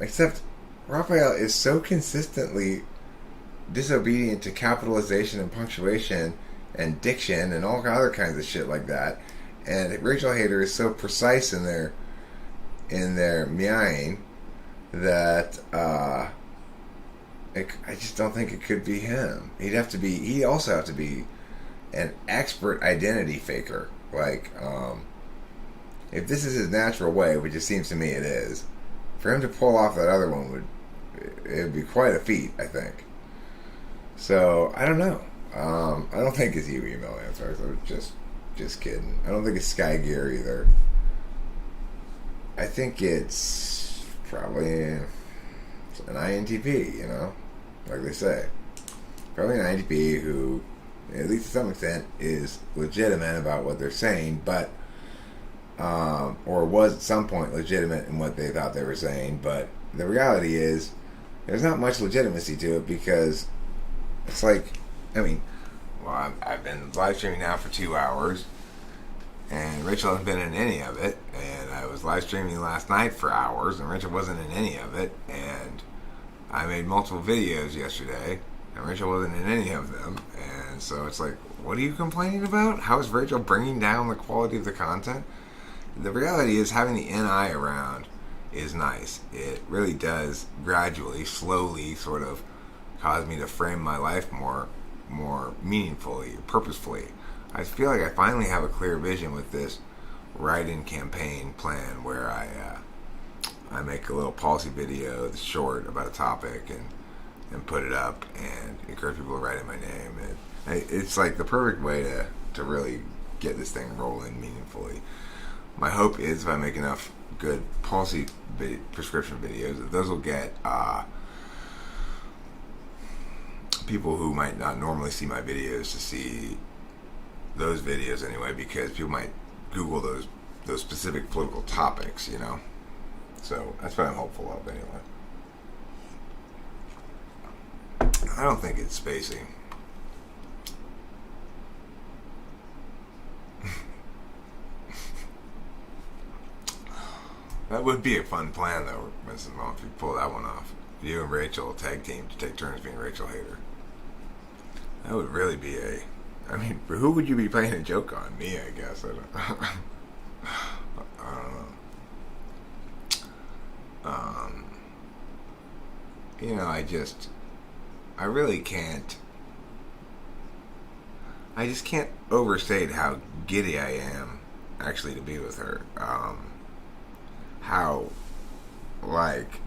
Except Raphael is so consistently disobedient to capitalization and punctuation and diction and all other kinds of shit like that. And Rachel Hader is so precise in their meowing that I just don't think it could be him. He'd also have to be an expert identity faker. Like, if this is his natural way, which it seems to me it is, for him to pull off that other one it'd be quite a feat, I think. So, I don't know. I don't think it's you, email answer. I was just kidding. I don't think it's Sky Gear either. I think it's probably an INTP, like they say. Probably an INTP who, at least to some extent, is legitimate about what they're saying, but or was at some point legitimate in what they thought they were saying, but the reality is there's not much legitimacy to it because it's like, I've been live streaming now for 2 hours and Rachel hasn't been in any of it, and I was live streaming last night for hours and Rachel wasn't in any of it, and I made multiple videos yesterday, and Rachel wasn't in any of them, and so it's like, what are you complaining about? How is Rachel bringing down the quality of the content? The reality is having the NI around is nice. It really does gradually, slowly sort of cause me to frame my life more meaningfully, purposefully. I feel like I finally have a clear vision with this write-in campaign plan where I make a little policy video that's short about a topic and put it up and encourage people to write in my name. And it's like the perfect way to really get this thing rolling meaningfully. My hope is if I make enough good policy prescription videos, that those will get people who might not normally see my videos to see those videos anyway, because people might Google those specific political topics, you know. So that's what I'm hopeful of anyway. I don't think it's spacey. That would be a fun plan, though, Mrs. Mom, if you pull that one off. You and Rachel tag team to take turns being Rachel hater. That would really be I mean, who would you be playing a joke on? Me, I guess. I don't know. You know, I really can't. I just can't overstate how giddy I am, actually, to be with her. How, like,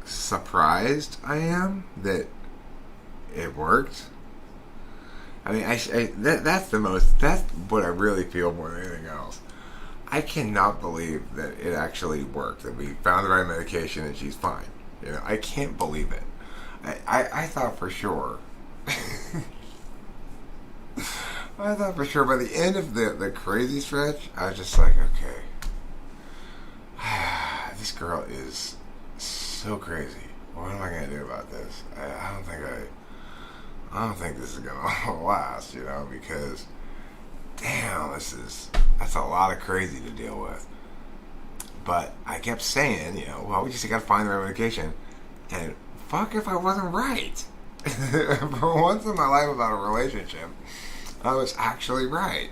surprised I am that it worked. I mean, that's what I really feel more than anything else. I cannot believe that it actually worked, that we found the right medication and she's fine. You know, I can't believe it. I thought for sure. I thought for sure by the end of the crazy stretch, I was just like, okay. This girl is so crazy. What am I going to do about this? I don't think this is going to last, you know, because damn, that's a lot of crazy to deal with. But I kept saying, you know, well, we just got to find the right medication. And fuck if I wasn't right. For once in my life about a relationship, I was actually right.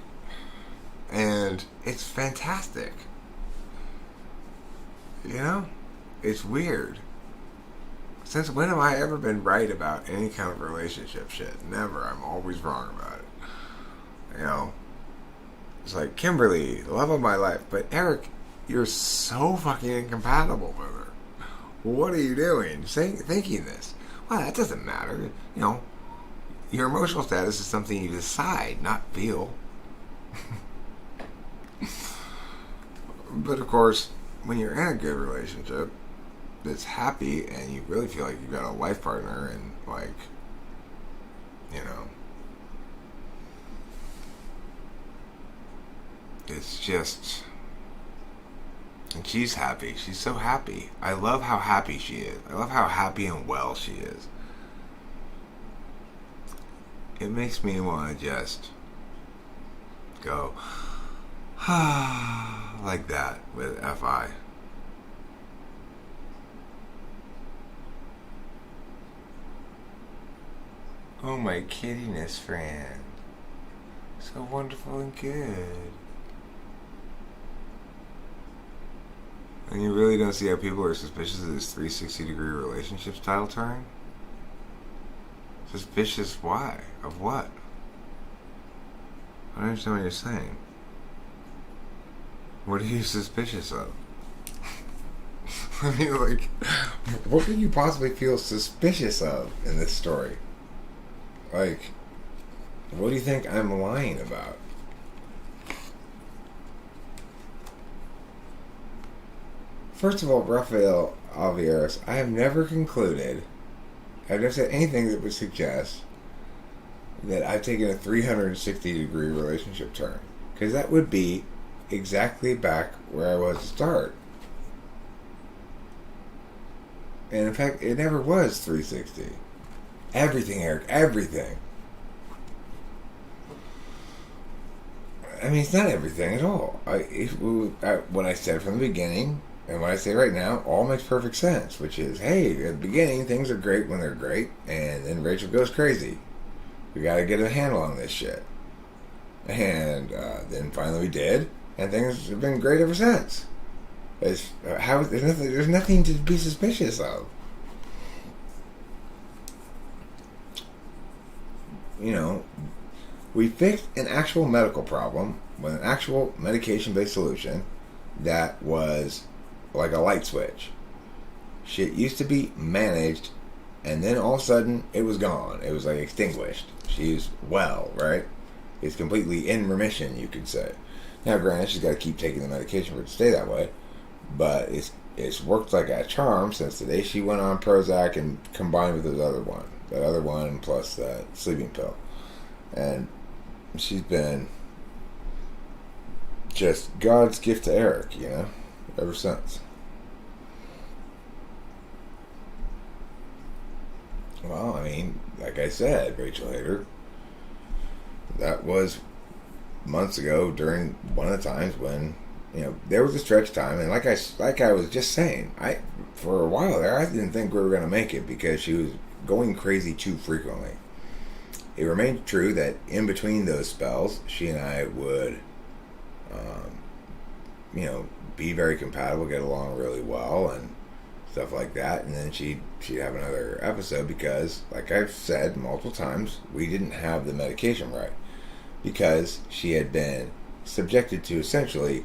And it's fantastic. You know? It's weird. Since when have I ever been right about any kind of relationship shit? Never. I'm always wrong about it. You know? It's like, Kimberly, the love of my life. But Eric, you're so fucking incompatible with her. What are you doing? Thinking this? Well, that doesn't matter. You know, your emotional status is something you decide, not feel. But of course, when you're in a good relationship that's happy and you really feel like you've got a life partner and, like, you know, it's just, and she's happy. She's so happy. I love how happy she is. I love how happy and well she is. It makes me want to just go like that with FI. Oh, my kiddiness friend. So wonderful and good. And you really don't see how people are suspicious of this 360-degree relationships title turn? Suspicious why? Of what? I don't understand what you're saying. What are you suspicious of? I mean, like, what could you possibly feel suspicious of in this story? Like, what do you think I'm lying about? First of all, Rafael Alvarez, I have never concluded, I've never said anything that would suggest that I've taken a 360-degree relationship turn. Because that would be exactly back where I was to start. And in fact, it never was 360. Everything, Eric, everything. I mean, it's not everything at all. What I said from the beginning And what I say right now all makes perfect sense, which is, hey, at the beginning, things are great when they're great, and then Rachel goes crazy. We got to get a handle on this shit. And then finally we did, and things have been great ever since. There's nothing to be suspicious of. You know, we fixed an actual medical problem with an actual medication-based solution that was like a light switch. Shit used to be managed, and then all of a sudden it was gone. It was like extinguished. She's well, right? It's completely in remission, you could say. Now, granted, she's got to keep taking the medication for it to stay that way, but it's worked like a charm since the day she went on Prozac and combined with that other one plus that sleeping pill. And she's been just God's gift to Eric, you know, ever since. Well, I mean, like I said, Rachel Hader, that was months ago during one of the times when, you know, there was a stretch time, and like I was just saying, for a while there, I didn't think we were going to make it because she was going crazy too frequently. It remained true that in between those spells, she and I would, you know, be very compatible, get along really well, and stuff like that. And then she'd have another episode because, like I've said multiple times, we didn't have the medication right because she had been subjected to essentially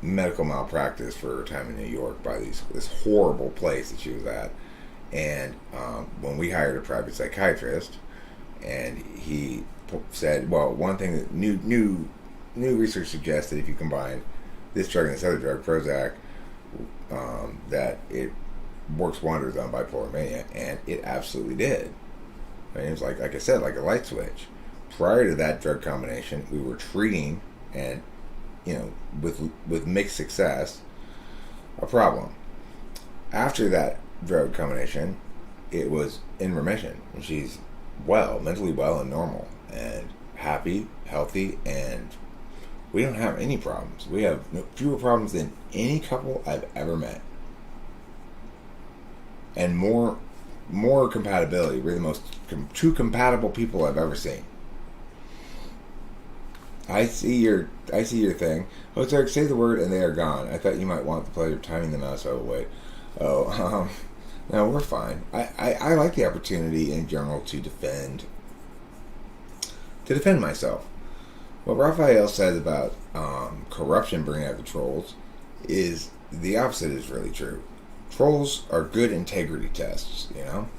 medical malpractice for her time in New York by this horrible place that she was at. And when we hired a private psychiatrist, and he said, well, one thing that new research suggests that if you combine this drug and this other drug, Prozac, that it works wonders on bipolar mania, and it absolutely did. I mean, it was like I said, like a light switch. Prior to that drug combination, we were treating, and you know, with mixed success, a problem. After that drug combination, it was in remission, and she's well, mentally well and normal, and happy, healthy, and we don't have any problems. We have fewer problems than any couple I've ever met, and more compatibility. We're the most true compatible people I've ever seen. I see your thing. Oh, Eric, say the word and they are gone. I thought you might want the pleasure of timing them out, so I will wait. No, we're fine. I like the opportunity in general to defend myself. What Raphael says about corruption bringing out the trolls is the opposite is really true. Trolls are good integrity tests, you know?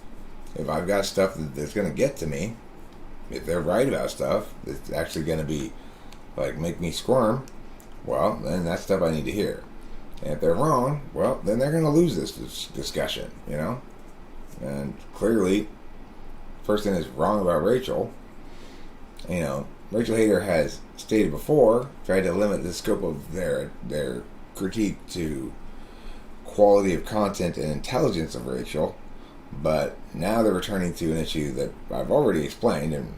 If I've got stuff that's going to get to me, if they're right about stuff that's actually going to be, like, make me squirm, well, then that's stuff I need to hear. And if they're wrong, well, then they're going to lose this discussion, you know? And clearly, the person is wrong about Rachel. You know, Rachel Hader has stated before, tried to limit the scope of their critique to quality of content and intelligence of Rachel, but now they're returning to an issue that I've already explained and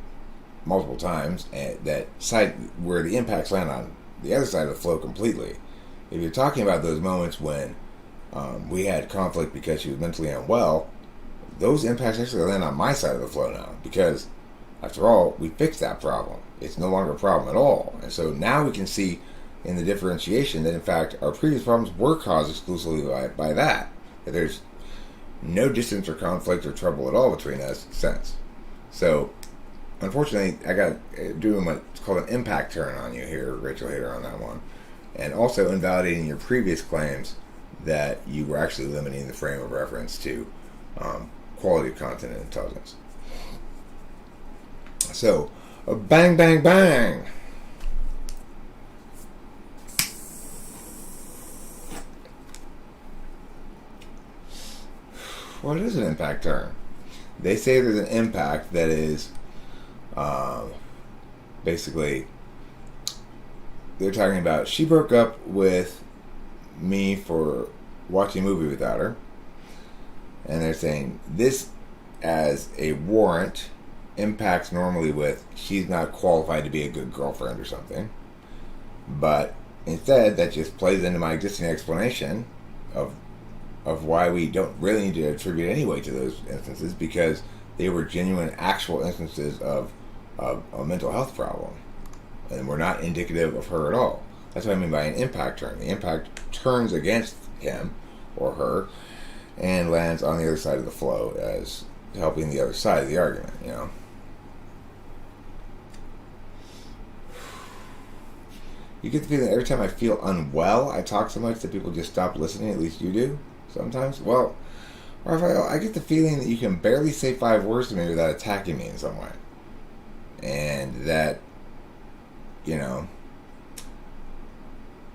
multiple times, and that side where the impacts land on the other side of the flow completely. If you're talking about those moments when we had conflict because she was mentally unwell, those impacts actually land on my side of the flow now, because after all, we fixed that problem. It's no longer a problem at all. And so now we can see in the differentiation that in fact our previous problems were caused exclusively by that. That there's no distance or conflict or trouble at all between us since. So unfortunately, I got doing what's called an impact turn on you here, Rachel Hader, on that one. And also invalidating your previous claims that you were actually limiting the frame of reference to quality of content and intelligence. So, bang, bang, bang! What is an impact turn? They say there's an impact that is basically, they're talking about she broke up with me for watching a movie without her, and they're saying this as a warrant impacts normally with she's not qualified to be a good girlfriend or something, but instead, that just plays into my existing explanation of why we don't really need to attribute any weight to those instances, because they were genuine, actual instances of a mental health problem, and were not indicative of her at all. That's what I mean by an impact turn. The impact turns against him or her and lands on the other side of the flow as helping the other side of the argument, you know. You get the feeling that every time I feel unwell, I talk so much that people just stop listening. At least you do sometimes. Well, Raphael, I get the feeling that you can barely say 5 words to me without attacking me in some way. And that, you know,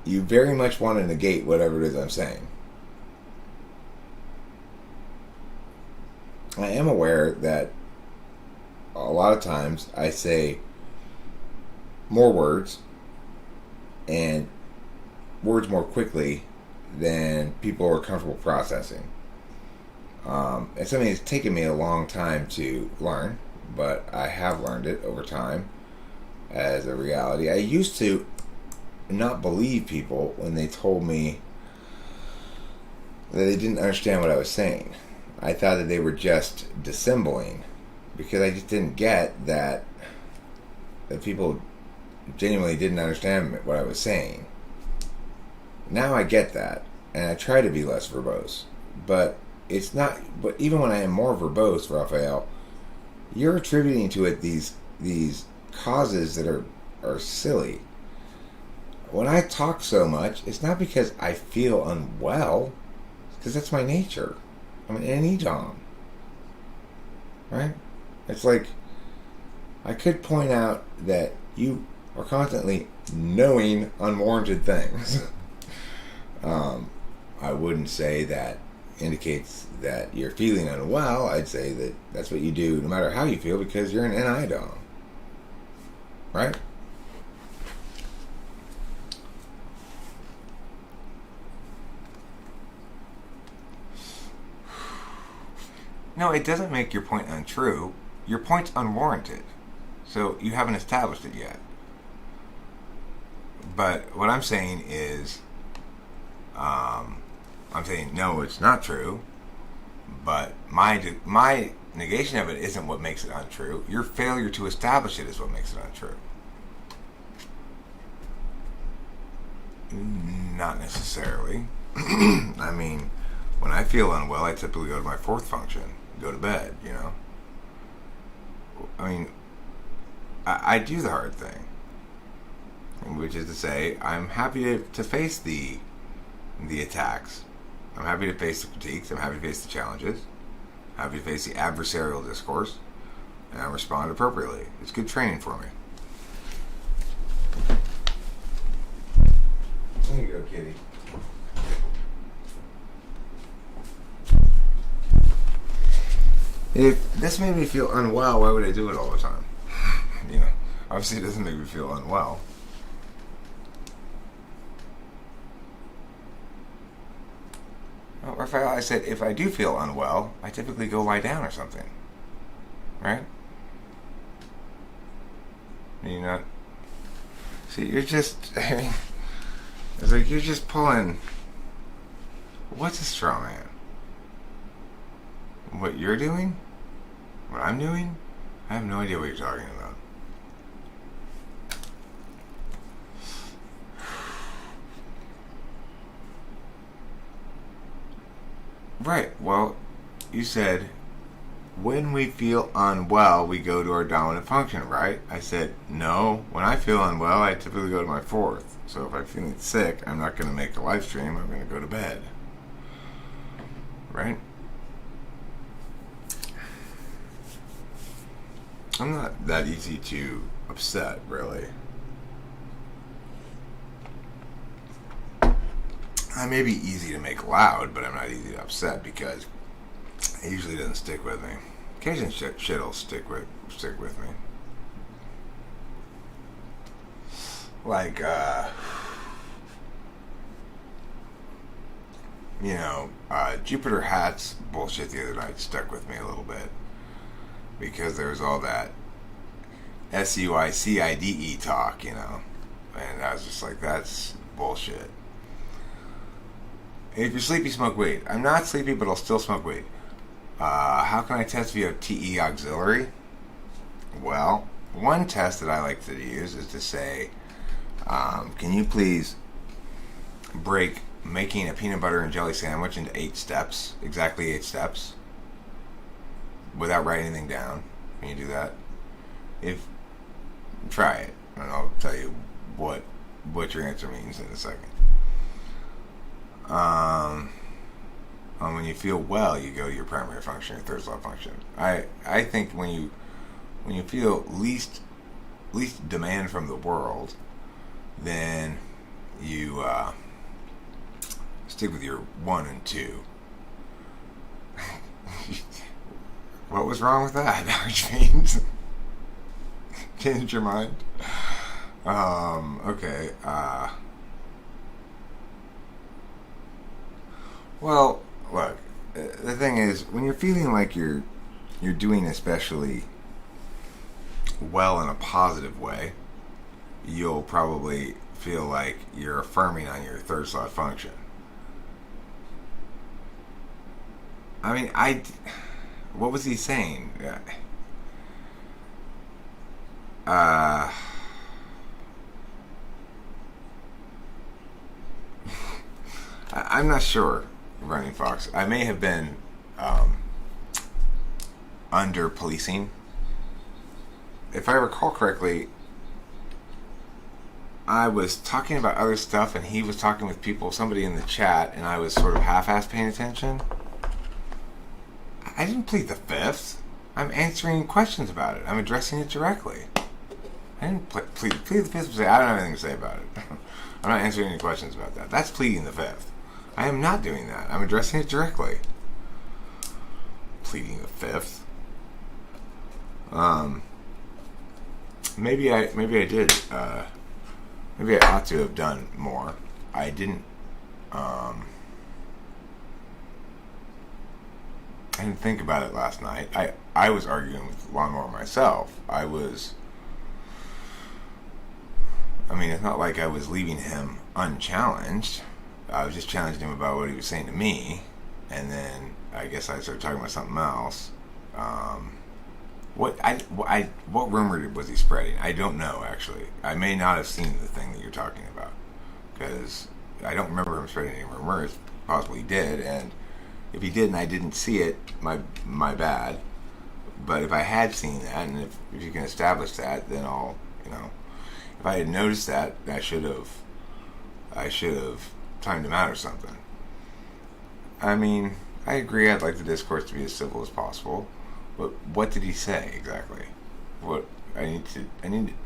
you very much want to negate whatever it is I'm saying. I am aware that a lot of times I say more words and words more quickly than people are comfortable processing. It's something that's taken me a long time to learn, but I have learned it over time as a reality. I used to not believe people when they told me that they didn't understand what I was saying. I thought that they were just dissembling, because I just didn't get that people genuinely didn't understand what I was saying. Now I get that, and I try to be less verbose. But it's not. But even when I am more verbose, Raphael, you're attributing to it these causes that are silly. When I talk so much, it's not because I feel unwell, because that's my nature. I'm an NE-Dom. Right? It's like, I could point out that you are constantly knowing unwarranted things. I wouldn't say that indicates that you're feeling unwell. I'd say that that's what you do no matter how you feel, because you're an NI-Dom. Right? No, it doesn't make your point untrue. Your point's unwarranted. So you haven't established it yet. But what I'm saying is, I'm saying, no, it's not true. But my negation of it isn't what makes it untrue. Your failure to establish it is what makes it untrue. Not necessarily. I mean, when I feel unwell, I typically go to my 4th function. Go to bed, you know. I mean, I do the hard thing, which is to say, I'm happy to face the attacks. I'm happy to face the critiques. I'm happy to face the challenges. I'm happy to face the adversarial discourse, and I respond appropriately. It's good training for me. There you go, kitty. If this made me feel unwell, why would I do it all the time? You know, obviously it doesn't make me feel unwell. Well, Raphael, I said if I do feel unwell, I typically go lie down or something. Right? You know, see, you're just, I mean, it's like you're just pulling, what's a straw man? What you're doing? What I'm doing? I have no idea what you're talking about. Right, well, you said, when we feel unwell, we go to our dominant function, right? I said, no, when I feel unwell, I typically go to my 4th. So if I'm feeling sick, I'm not going to make a live stream, I'm going to go to bed. Right? I'm not that easy to upset, really. I may be easy to make loud, but I'm not easy to upset, because it usually doesn't stick with me. Occasionally shit will stick with me. Like, Jupiter Hat's bullshit the other night stuck with me a little bit. Because there was all that SUICIDE talk, you know. And I was just like, that's bullshit. If you're sleepy, smoke weed. I'm not sleepy, but I'll still smoke weed. How can I test if you have TE auxiliary? Well, one test that I like to use is to say, can you please break making a peanut butter and jelly sandwich into 8 steps, exactly 8 steps, without writing anything down? Can you do that? Try it, and I'll tell you what your answer means in a second. When you feel well, you go to your primary function, your third law function. I think when you feel least demand from the world, then you stick with your 1 and 2. What was wrong with that? James? Changed your mind? Okay. Well, look. The thing is, when you're feeling like you're doing especially well in a positive way, you'll probably feel like you're affirming on your third slot function. I mean, what was he saying? I'm not sure, Running Fox. I may have been under policing. If I recall correctly, I was talking about other stuff and he was talking with somebody in the chat, and I was sort of half-assed paying attention. I didn't plead the fifth. I'm answering questions about it. I'm addressing it directly. I didn't plead the fifth and say, I don't have anything to say about it. I'm not answering any questions about that. That's pleading the fifth. I am not doing that. I'm addressing it directly. Pleading the fifth. Maybe I did. Maybe I ought to have done more. I didn't. I didn't think about it last night. I was arguing with Lawnmower myself. I mean, it's not like I was leaving him unchallenged. I was just challenging him about what he was saying to me, and then I guess I started talking about something else. What rumor was he spreading? I don't know, actually. I may not have seen the thing that you're talking about, because I don't remember him spreading any rumors. Possibly he did, and if he did and I didn't see it, my bad. But if I had seen that, and if you can establish that, then I'll, if I had noticed that, I should have timed him out or something. I mean, I agree. I'd like the discourse to be as civil as possible, but what did he say exactly? What I need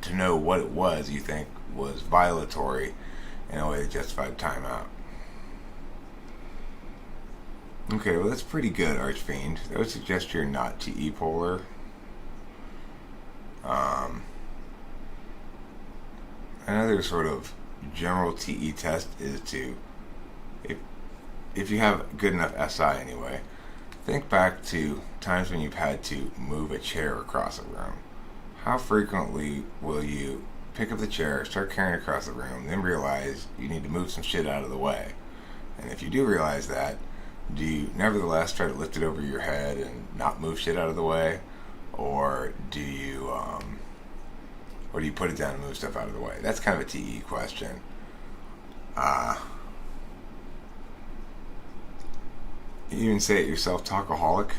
to know what it was you think was violatory in a way that justified timeout. Okay, well that's pretty good, Archfiend. I would suggest you're not TE polar. Another sort of general TE test is to, if you have good enough SI anyway, think back to times when you've had to move a chair across a room. How frequently will you pick up the chair, start carrying it across the room, then realize you need to move some shit out of the way? And if you do realize that, do you nevertheless try to lift it over your head and not move shit out of the way? Or do you put it down and move stuff out of the way? That's kind of a TE question. You even say it yourself, Talk-aholic?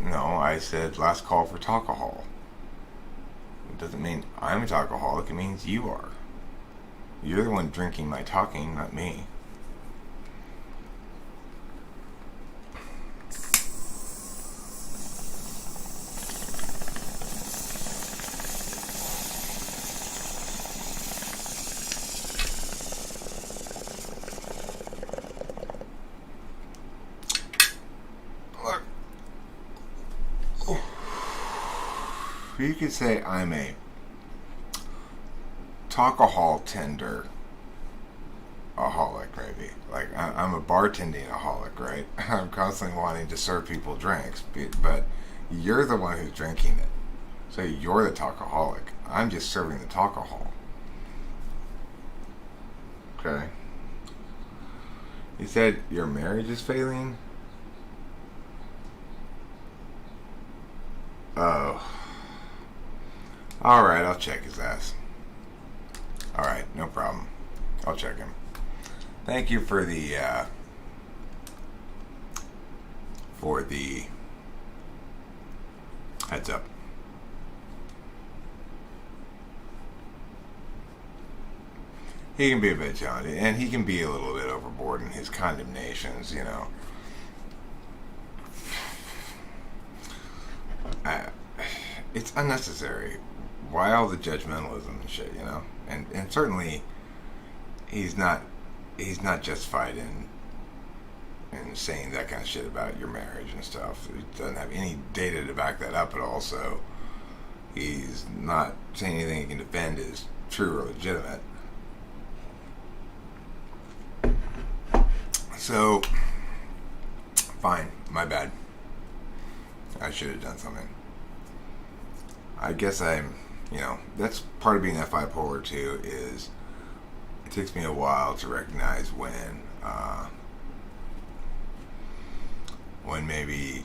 No, I said last call for Talk-ahol. It doesn't mean I'm a Talk-aholic, it means you are. You're the one drinking my talking, not me. Look. You could say I'm a Talk-ahol tender aholic, maybe. Like, I'm a bartending aholic, right? I'm constantly wanting to serve people drinks, but you're the one who's drinking it. So you're the talkaholic. I'm just serving the talk-ahol. Okay. You said your marriage is failing? Oh. Alright, I'll check his ass. Alright, no problem. I'll check him. Thank you for the heads up. He can be a bit challenging, and he can be a little bit overboard in his condemnations, you know. It's unnecessary. Why all the judgmentalism and shit, you know? And certainly he's not justified in saying that kind of shit about your marriage and stuff. He doesn't have any data to back that up at all, so he's not saying anything he can defend is true or legitimate. So, fine, my bad. I should have done something. I guess that's part of being bipolar too, is it takes me a while to recognize when maybe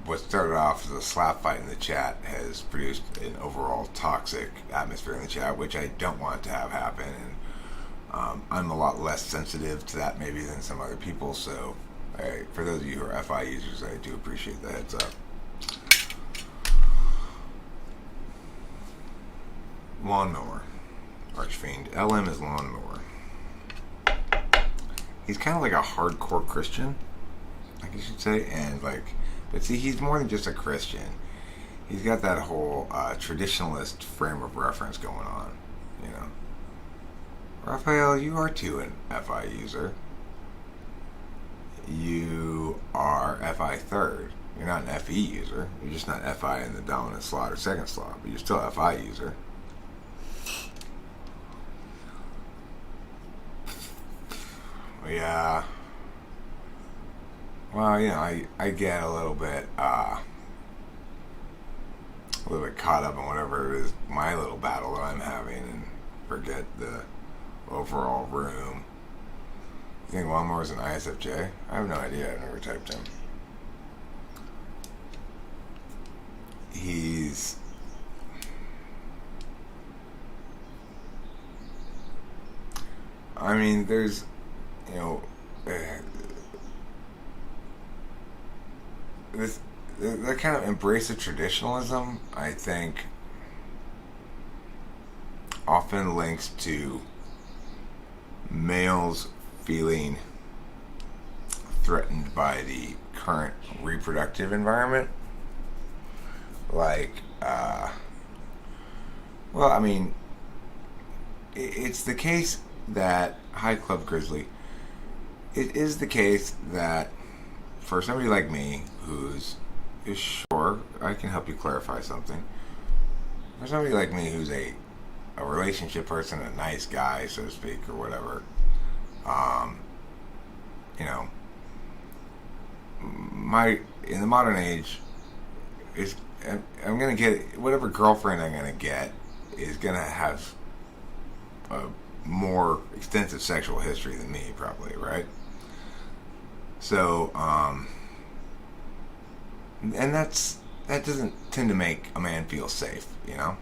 what started off as a slap fight in the chat has produced an overall toxic atmosphere in the chat, which I don't want to have happen, and I'm a lot less sensitive to that maybe than some other people, so for those of you who are FI users, I do appreciate the heads up. Lawnmower. Archfiend. LM is lawnmower. He's kind of like a hardcore Christian, I guess you'd say, but see, he's more than just a Christian. He's got that whole traditionalist frame of reference going on, you know. Raphael, you are too an FI user. You are FI third. You're not an FE user. You're just not FI in the dominant slot or second slot, but you're still a FI user. Yeah. Well, you know, I get a little bit caught up in whatever it is, my little battle that I'm having, and forget the overall room. You think Lawnmower's an ISFJ? I have no idea. I've never typed him. There's, you know, that kind of embrace of traditionalism, I think, often links to males feeling threatened by the current reproductive environment. It's the case that, hi Club Grizzly, it is the case that for somebody like me who's sure, I can help you clarify something. For somebody like me who's a relationship person, a nice guy, so to speak, or whatever, you know, in the modern age, I'm gonna get whatever girlfriend I'm gonna get is gonna have a more extensive sexual history than me, probably, right? So, and that doesn't tend to make a man feel safe, you know?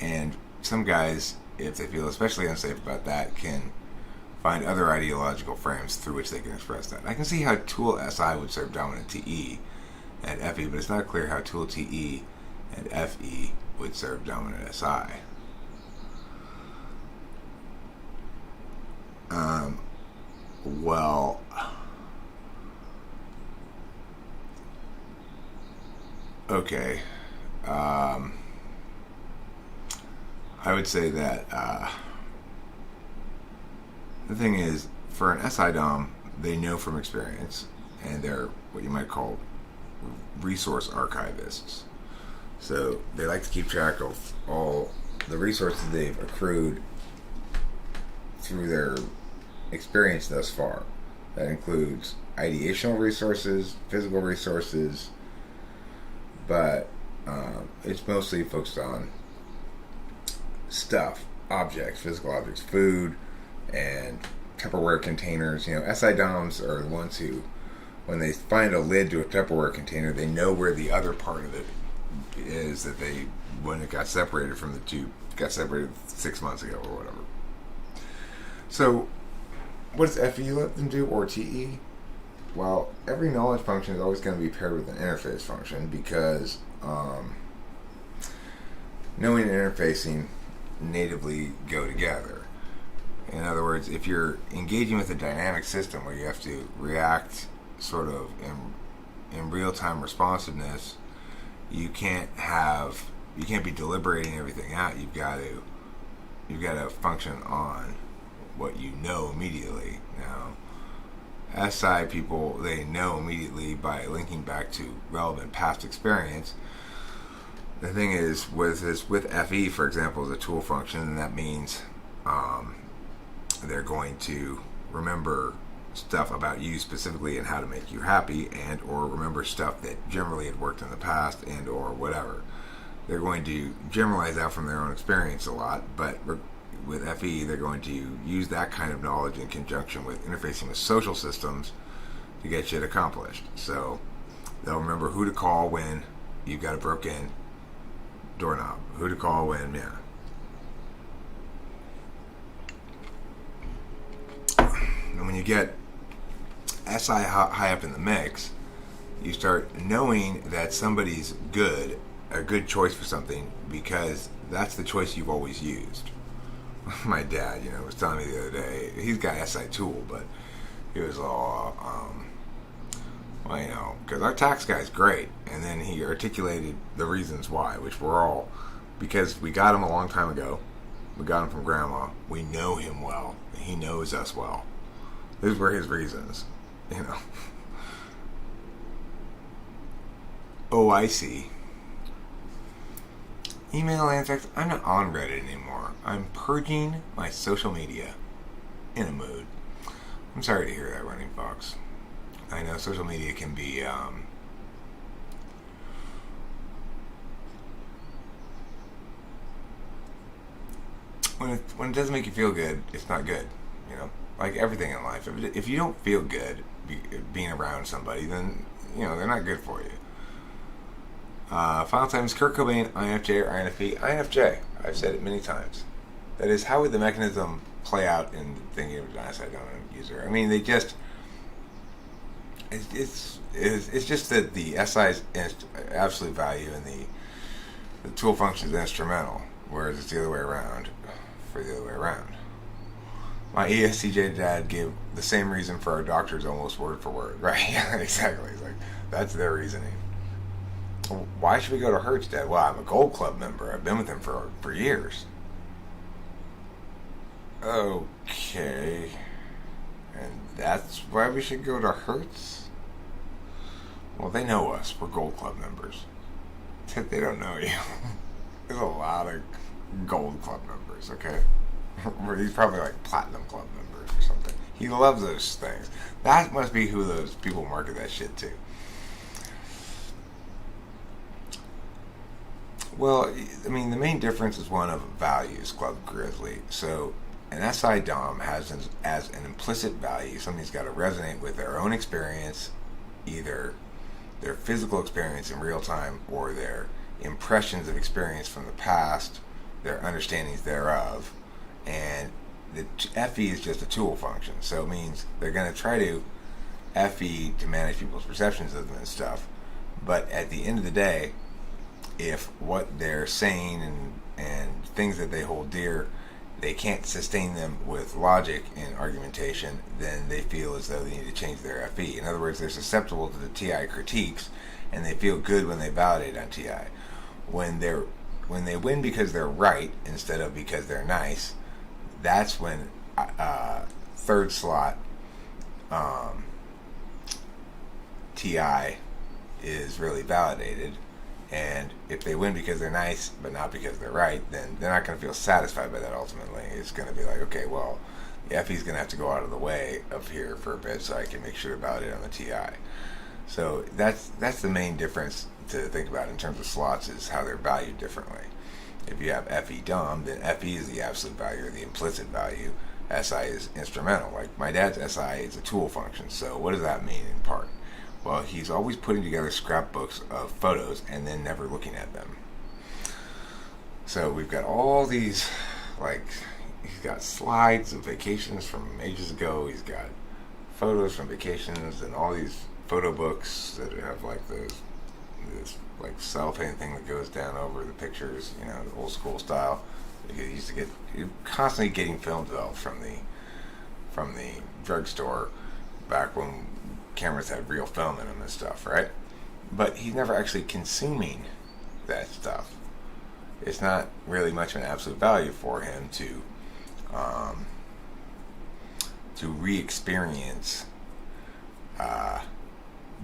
And some guys, if they feel especially unsafe about that, can find other ideological frames through which they can express that. I can see how Tool SI would serve dominant TE and FE, but it's not clear how Tool TE and FE would serve dominant SI. Well, okay. I would say that the thing is, for an SI Dom, they know from experience, and they're what you might call resource archivists. So they like to keep track of all the resources they've accrued through their experience thus far. That includes ideational resources, physical resources, but it's mostly focused on stuff objects, physical objects, food, and Tupperware containers. SI DOMs are the ones who, when they find a lid to a Tupperware container, they know where the other part of it is that when it got separated from the tube, got separated 6 months ago or whatever. So, what does FE let them do, or TE? Well, every knowledge function is always going to be paired with an interface function because knowing and interfacing natively go together. In other words, if you're engaging with a dynamic system where you have to react sort of in real-time responsiveness, you can't be deliberating everything out. You've got to function on what you know immediately. Now, SI people, they know immediately by linking back to relevant past experience. The thing is, with FE, for example, as a tool function, and that means they're going to remember stuff about you specifically and how to make you happy, and or remember stuff that generally had worked in the past, and or whatever. They're going to generalize out from their own experience a lot, but with FE, they're going to use that kind of knowledge in conjunction with interfacing with social systems to get shit accomplished. So they'll remember who to call when you've got a broken doorknob, who to call when, And when you get SI high up in the mix, you start knowing that somebody's a good choice for something because that's the choice you've always used. My dad, was telling me the other day, he's got SI tool, but he was all, because our tax guy's great, and then he articulated the reasons why, which were all because we got him a long time ago, we got him from grandma, we know him well, and he knows us well. Those were his reasons, Oh, I see. Email and text. I'm not on Reddit anymore. I'm purging my social media in a mood. I'm sorry to hear that, Running Fox. I know social media can be when it doesn't make you feel good, it's not good. Like everything in life. If you don't feel good being around somebody, then they're not good for you. Final times, Kurt Cobain, INFJ or INFP? INFJ. I've said it many times. That is, how would the mechanism play out in thinking of an SI dominant user? I mean, it's just that the SI's absolute value and the tool function is instrumental, whereas it's the other way around for the other way around. My ESTJ dad gave the same reason for our doctors almost word for word. Right, yeah, exactly. It's like, that's their reasoning. Why should we go to Hertz, Dad? Well, I'm a Gold Club member. I've been with him for years. Okay. And that's why we should go to Hertz? Well, they know us. We're Gold Club members. They don't know you. There's a lot of Gold Club members, okay? He's probably like Platinum Club members or something. He loves those things. That must be who those people market that shit to. Well, I mean, the main difference is one of values, Club Grizzly. So, an SI Dom has as an implicit value, something's got to resonate with their own experience, either their physical experience in real time or their impressions of experience from the past, their understandings thereof, and the FE is just a tool function. So it means they're going to try to FE to manage people's perceptions of them and stuff, but at the end of the day, if what they're saying and things that they hold dear, they can't sustain them with logic and argumentation, then they feel as though they need to change their FE. In other words, they're susceptible to the TI critiques, and they feel good when they validate on TI. When they win because they're right instead of because they're nice, that's when third slot TI is really validated. And if they win because they're nice, but not because they're right, then they're not going to feel satisfied by that ultimately. It's going to be like, okay, well, the FE's going to have to go out of the way of here for a bit so I can make sure about it on the TI. So that's the main difference to think about in terms of slots, is how they're valued differently. If you have FE dumb, then FE is the absolute value or the implicit value. SI is instrumental. Like my dad's SI is a tool function. So what does that mean in part? Well, he's always putting together scrapbooks of photos and then never looking at them. So we've got all these, like, he's got slides of vacations from ages ago. He's got photos from vacations and all these photo books that have like this like cellophane thing that goes down over the pictures, you know, the old school style. You're constantly getting film developed from the drugstore back when cameras had real film in them and stuff, right? But he's never actually consuming that stuff. It's not really much of an absolute value for him to re-experience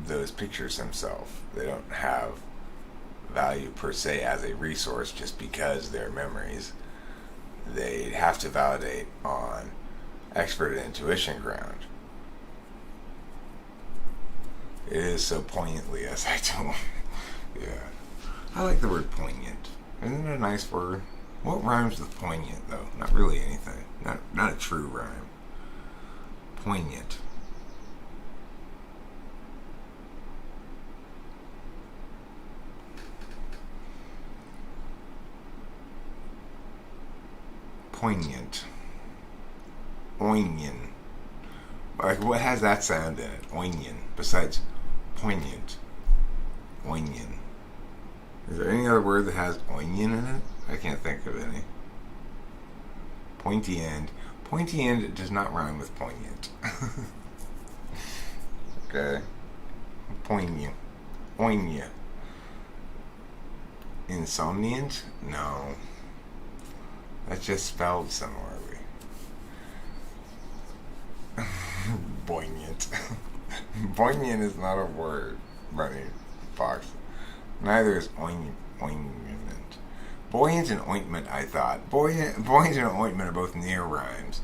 those pictures himself. They don't have value per se as a resource just because they're memories. They have to validate on expert intuition ground. It is so poignantly as I told. Yeah. I like the word poignant. Isn't it a nice word? What rhymes with poignant though? Not really anything. Not a true rhyme. Poignant. Poignant. Oignon. Like, what has that sound in it? Oignon. Besides poignant. Oignon. Is there any other word that has oignon in it? I can't think of any. Pointy end. Pointy end does not rhyme with poignant. Okay. Poignant. Oignon. Insomniant? No. That's just spelled similarly. Poignant. Poignant is not a word, Bunny Fox. Neither is ointment. Buoyant and ointment, I thought. Buoyant and ointment are both near rhymes.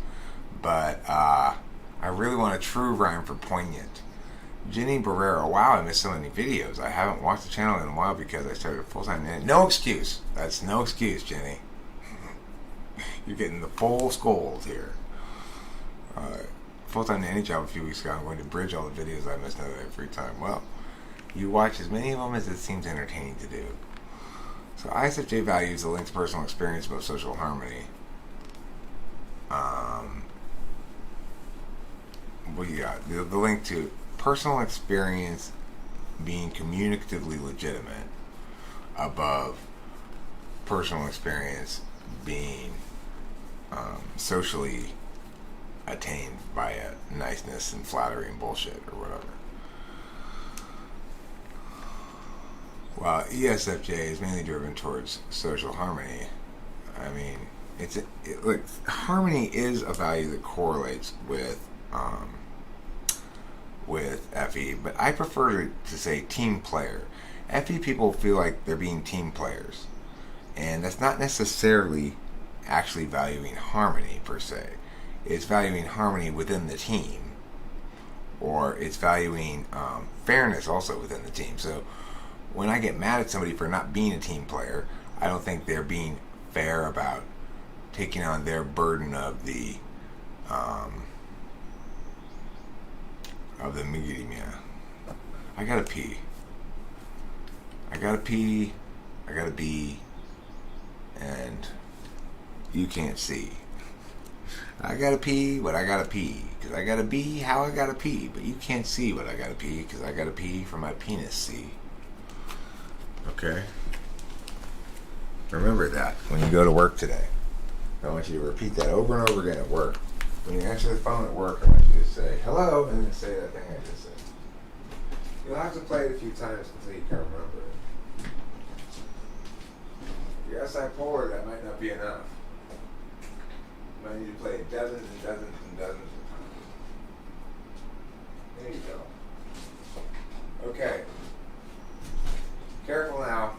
But I really want a true rhyme for poignant. Jenny Barrera. Wow, I missed so many videos. I haven't watched the channel in a while because I started full-time. No excuse. That's no excuse, Jenny. You're getting the full scold here. Full-time nanny job a few weeks ago. I'm going to bridge all the videos I missed out of their free time. Well, you watch as many of them as it seems entertaining to do. So ISFJ values the link to personal experience about social harmony. What you got? The link to personal experience being communicatively legitimate above personal experience being socially attained via niceness and flattery and bullshit or whatever. While ESFJ is mainly driven towards social harmony, I mean, look, harmony is a value that correlates with FE, but I prefer to say team player. FE people feel like they're being team players, and that's not necessarily actually valuing harmony per se. It's valuing harmony within the team, or it's valuing fairness also within the team. So when I get mad at somebody for not being a team player, I don't think they're being fair about taking on their burden of the media. I gotta pee. I gotta pee. And you can't see. I gotta pee what I gotta pee, because I gotta be how I gotta pee, but you can't see what I gotta pee, because I gotta pee for my penis, see? Okay? Remember that when you go to work today. I want you to repeat that over and over again at work. When you answer the phone at work, I want you to say, hello, and then say that thing I just said. You'll have to play it a few times until you can remember it. If you're SI polar, that might not be enough. You might need to play it dozens and dozens and dozens of times. There you go. Okay. Careful now.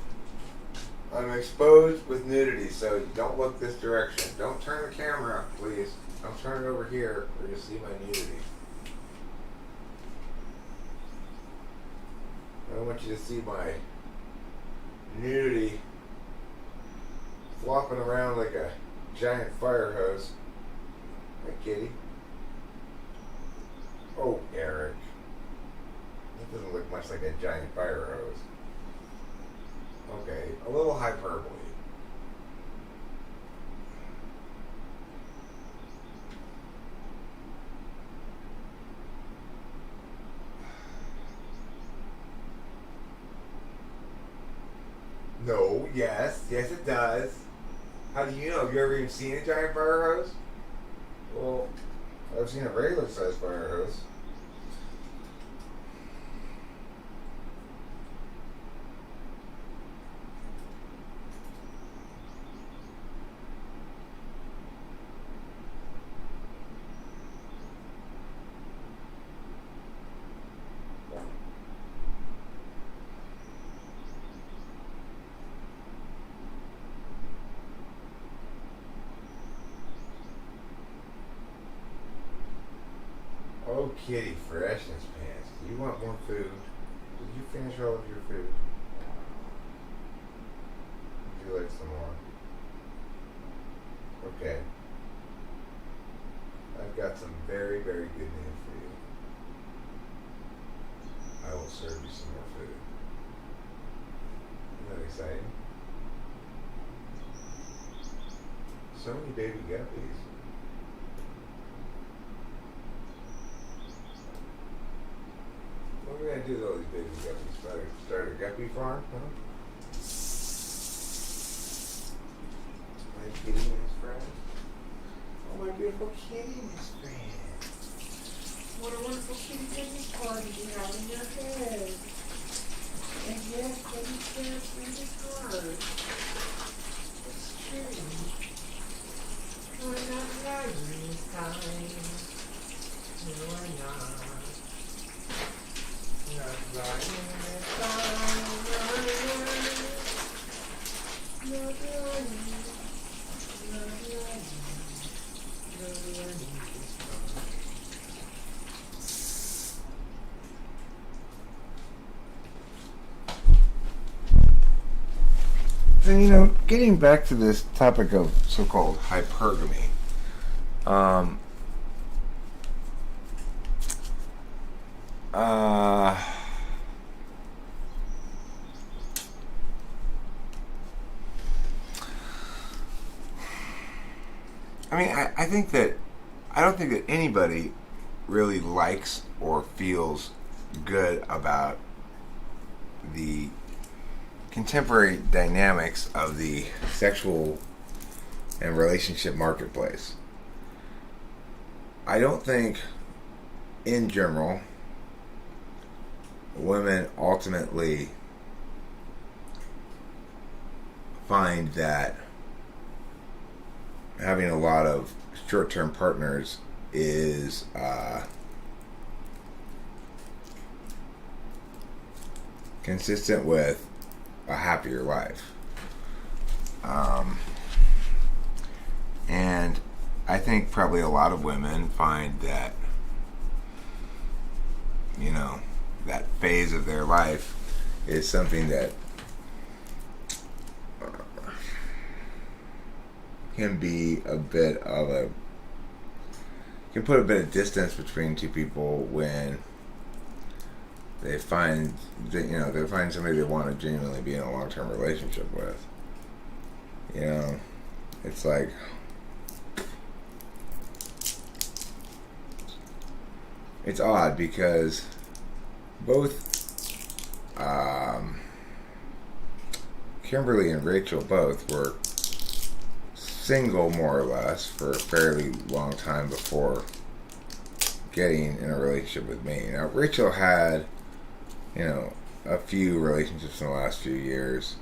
I'm exposed with nudity, so don't look this direction. Don't turn the camera, please. Don't turn it over here, or you'll see my nudity. I don't want you to see my nudity flopping around like a giant fire hose. Hi, kitty. Oh, Eric. That doesn't look much like a giant fire hose. Okay, a little hyperbole. No, yes it does. How do you know? Have you ever even seen a giant fire hose? Well, I've seen a regular sized fire hose. Oh, kitty, freshness pants. Do you want more food? Did you finish all of your food? Would you like some more? Okay. I've got some very, very good news for you. I will serve you some more food. Isn't that exciting? So many baby guppies. What are we gonna do with all these baby guppies? Start a guppy farm? Huh? My kitty and his friend. Oh, my beautiful kitty and his friend. What a wonderful kitty Christmas party you have in your head. And yes, baby cares for his heart. It's true. We're not lying this time. No, we're not. And getting back to this topic of so-called hypergamy, I don't think that anybody really likes or feels good about the contemporary dynamics of the sexual and relationship marketplace. I don't think, in general, women ultimately find that having a lot of short-term partners is consistent with a happier life. And I think probably a lot of women find that, that phase of their life is something that can be can put a bit of distance between two people when they find that, they find somebody they want to genuinely be in a long-term relationship with. It's like, it's odd because both Kimberly and Rachel both were single more or less for a fairly long time before getting in a relationship with me. Now, Rachel had, a few relationships in the last few years.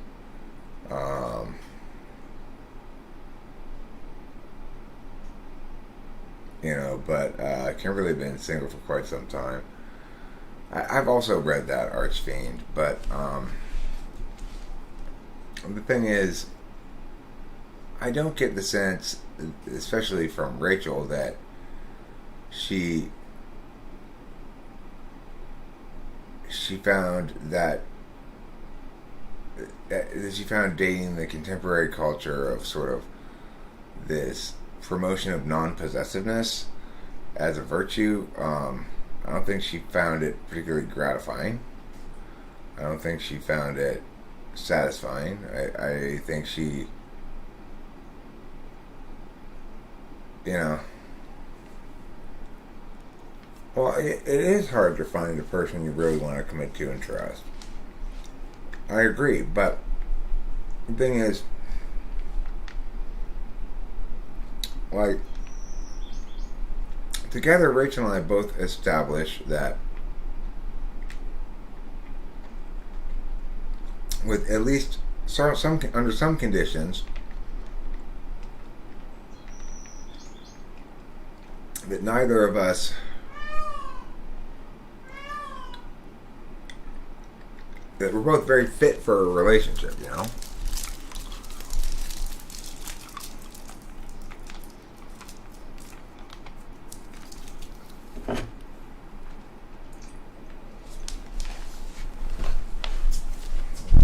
But Kimberly had been single for quite some time. I've also read that Archfiend, but the thing is, I don't get the sense, especially from Rachel, that she found that that she found dating the contemporary culture of sort of this promotion of non-possessiveness as a virtue. I don't think she found it particularly gratifying. I don't think she found it satisfying. I think she, well, it is hard to find a person you really want to commit to and trust. I agree, but the thing is, like, together, Rachel and I both established that with at least some under some conditions, that neither of us that we're both very fit for a relationship,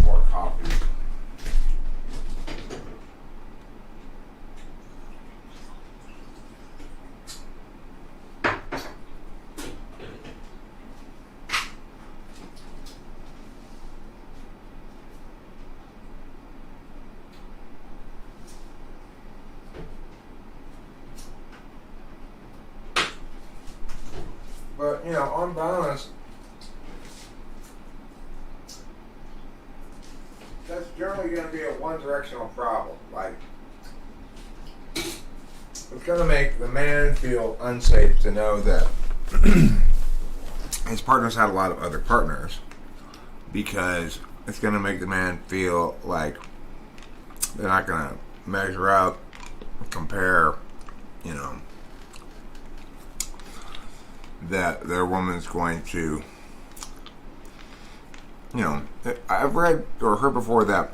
More coffee. But, on balance, that's generally going to be a one-directional problem. Like, it's going to make the man feel unsafe to know that his partner's had a lot of other partners, because it's going to make the man feel like they're not going to measure up, compare, that their woman's going to, I've read or heard before that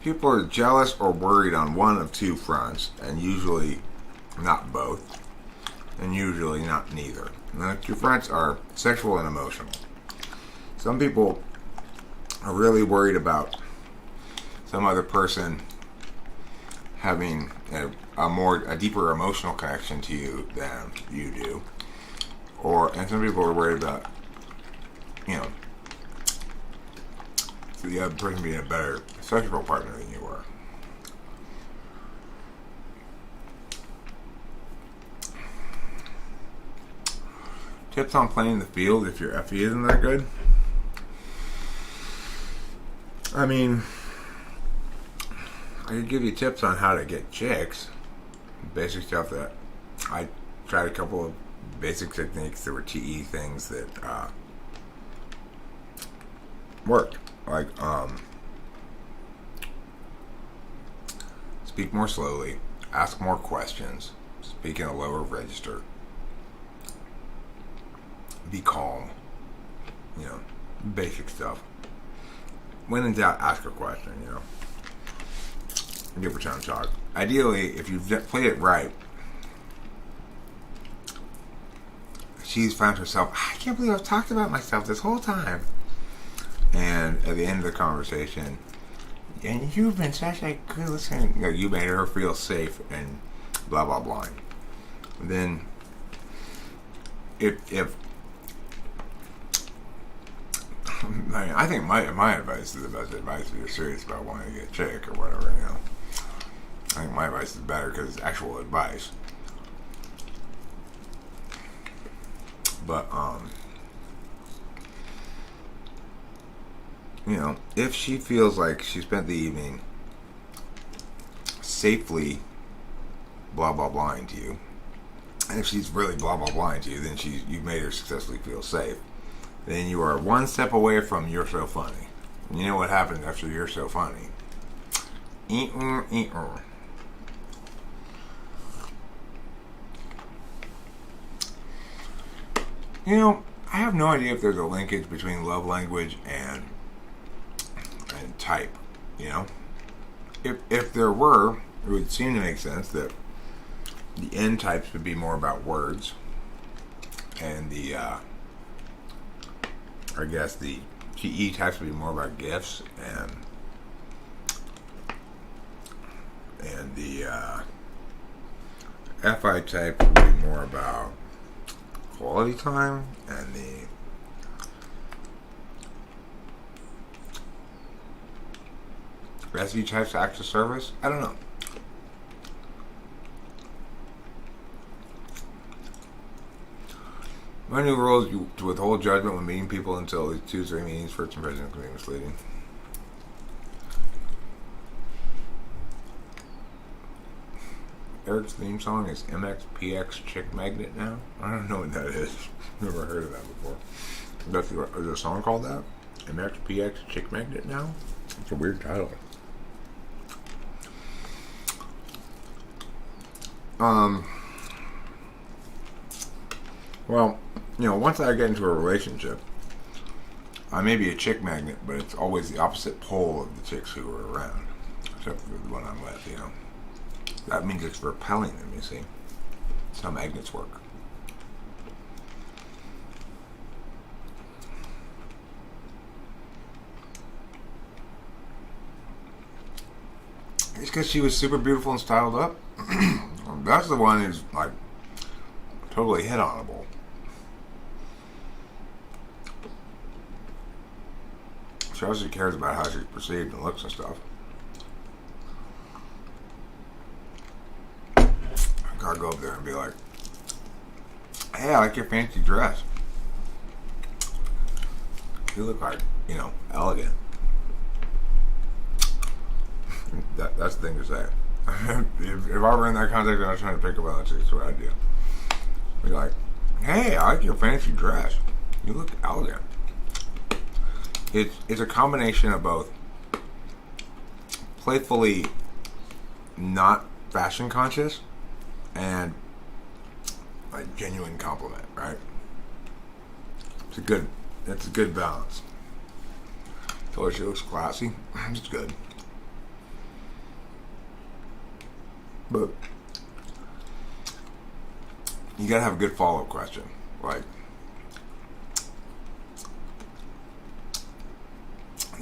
people are jealous or worried on one of two fronts, and usually not both, and usually not neither. And the two fronts are sexual and emotional. Some people are really worried about some other person having a deeper emotional connection to you than you do, and some people are worried about, the other person being a better sexual partner than you are. Tips on playing the field if your FE isn't that good. I mean, I could give you tips on how to get chicks. Basic stuff that I tried a couple of basic techniques that were TE things that worked. Like, speak more slowly, ask more questions, speak in a lower register, be calm, basic stuff. When in doubt, ask a question, Give her time to talk. Ideally, if you've played it right, she's found herself, I can't believe I've talked about myself this whole time. And at the end of the conversation, and you've been such a good listener, you made her feel safe and blah, blah, blah. And then, I think my advice is the best advice if you're serious about wanting to get a chick or whatever, I think my advice is better because it's actual advice. But, if she feels like she spent the evening safely blah, blah, blahing to you, and if she's really blah, blah, blahing to you, then you've made her successfully feel safe. Then you are one step away from You're So Funny. And you know what happens after You're So Funny? I have no idea if there's a linkage between love language and type. If there were, it would seem to make sense that the N types would be more about words, and the I guess the E types would be more about gifts, and the FI type would be more about quality time, and the SE types acts of service. I don't know. My new rule is to withhold judgment when meeting people until at least 2 or 3 meetings for its impression can be misleading. Eric's theme song is MXPX Chick Magnet now. I don't know what that is. Never heard of that before. Is there a song called that? MXPX Chick Magnet now? It's a weird title. Well, once I get into a relationship, I may be a chick magnet, but it's always the opposite pole of the chicks who are around. Except for the one I'm with, That means it's repelling them, you see. That's how magnets work. It's because she was super beautiful and styled up. That's the one who's, like, totally hit-onable. She obviously cares about how she's perceived and looks and stuff. I gotta go up there and be like, hey, I like your fancy dress. You look like, elegant. That's the thing to say. if I were in that context and I was trying to pick up on that chick, that's what I'd do. Be like, hey, I like your fancy dress. You look elegant. It's a combination of both playfully not fashion conscious and a genuine compliment, right? It's a good balance. Tell her she looks classy. It's good. But you gotta have a good follow-up question. Like,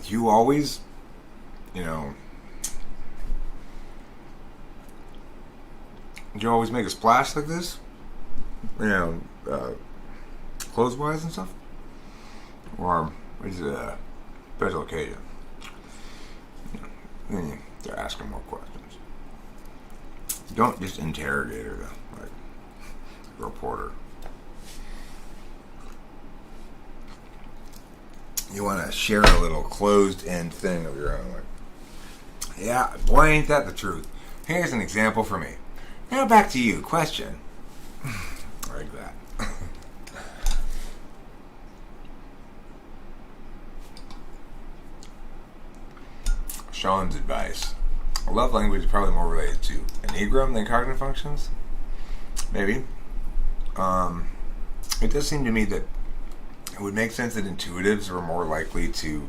you always, do you always make a splash like this? Clothes-wise and stuff? Or is it a special occasion? Then you have to ask her more questions. Don't just interrogate her, like a reporter. You want to share a little closed-end thing of your own. Like, yeah, boy, ain't that the truth. Here's an example for me. Now back to you. Question. Like that. Sean's advice. Love language is probably more related to enneagram than cognitive functions. Maybe. It does seem to me that it would make sense that intuitives were more likely to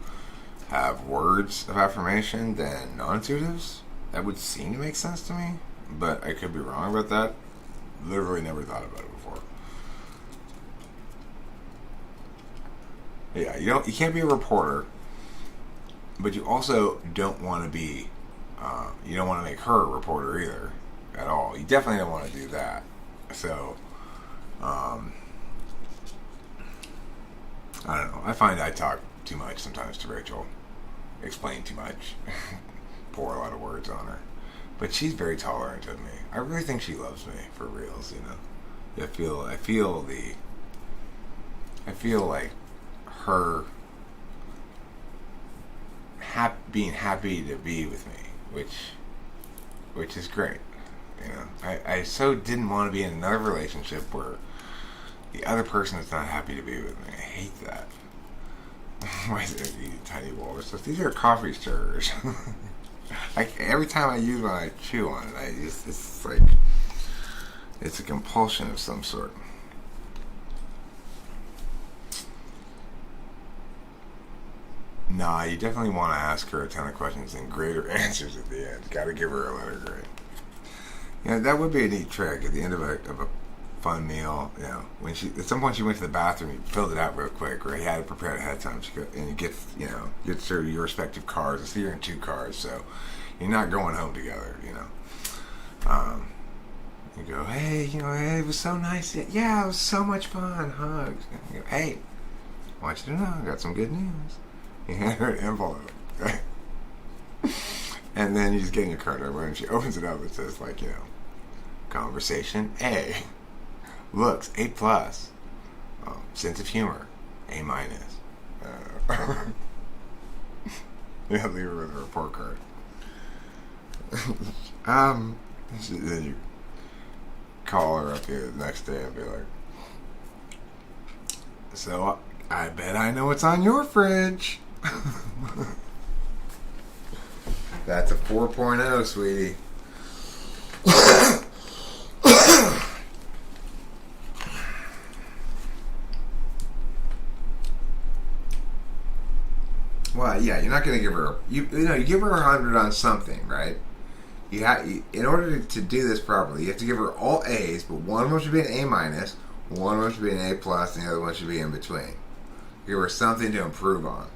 have words of affirmation than non-intuitives. That would seem to make sense to me, but I could be wrong about that. Literally never thought about it before. Yeah, you can't be a reporter, but you also don't want to be. You don't want to make her a reporter either, at all. You definitely don't want to do that. So, I don't know. I find I talk too much sometimes to Rachel. Explain too much. Pour a lot of words on her. But she's very tolerant of me. I really think she loves me, for reals, I feel like her being happy to be with me, which is great. I so didn't want to be in another relationship where the other person is not happy to be with me. I hate that. Why is it these tiny walrus? These are coffee stirrers. Like every time I use one, I chew on it. It's like it's a compulsion of some sort. Nah, you definitely want to ask her a ton of questions and greater answers at the end. Got to give her a letter grade. That would be a neat trick at the end of a fun meal. You know, when she at some point she went to the bathroom, he filled it out real quick, or he had it prepared ahead of time. She go, and you get through your respective cars. I see you're in 2 cars, so you're not going home together. You know, you go, hey, hey, it was so nice. Yeah, it was so much fun. Hugs. You go, hey, I want you to know, I got some good news. You hand her an envelope. And then you just get in your car over, and she opens it up. It says, like, conversation A, looks A+, sense of humor A-. Yeah, leave her with a report card. Then you call her up here the next day and be like, so I bet I know what's on your fridge. That's a 4.0, sweetie. Well, yeah, you're not going to give her you give her 100 on something, right? In order to do this properly, you have to give her all A's, but one of them should be an A-, one of them should be an A+, and the other one should be in between. Give her something to improve on.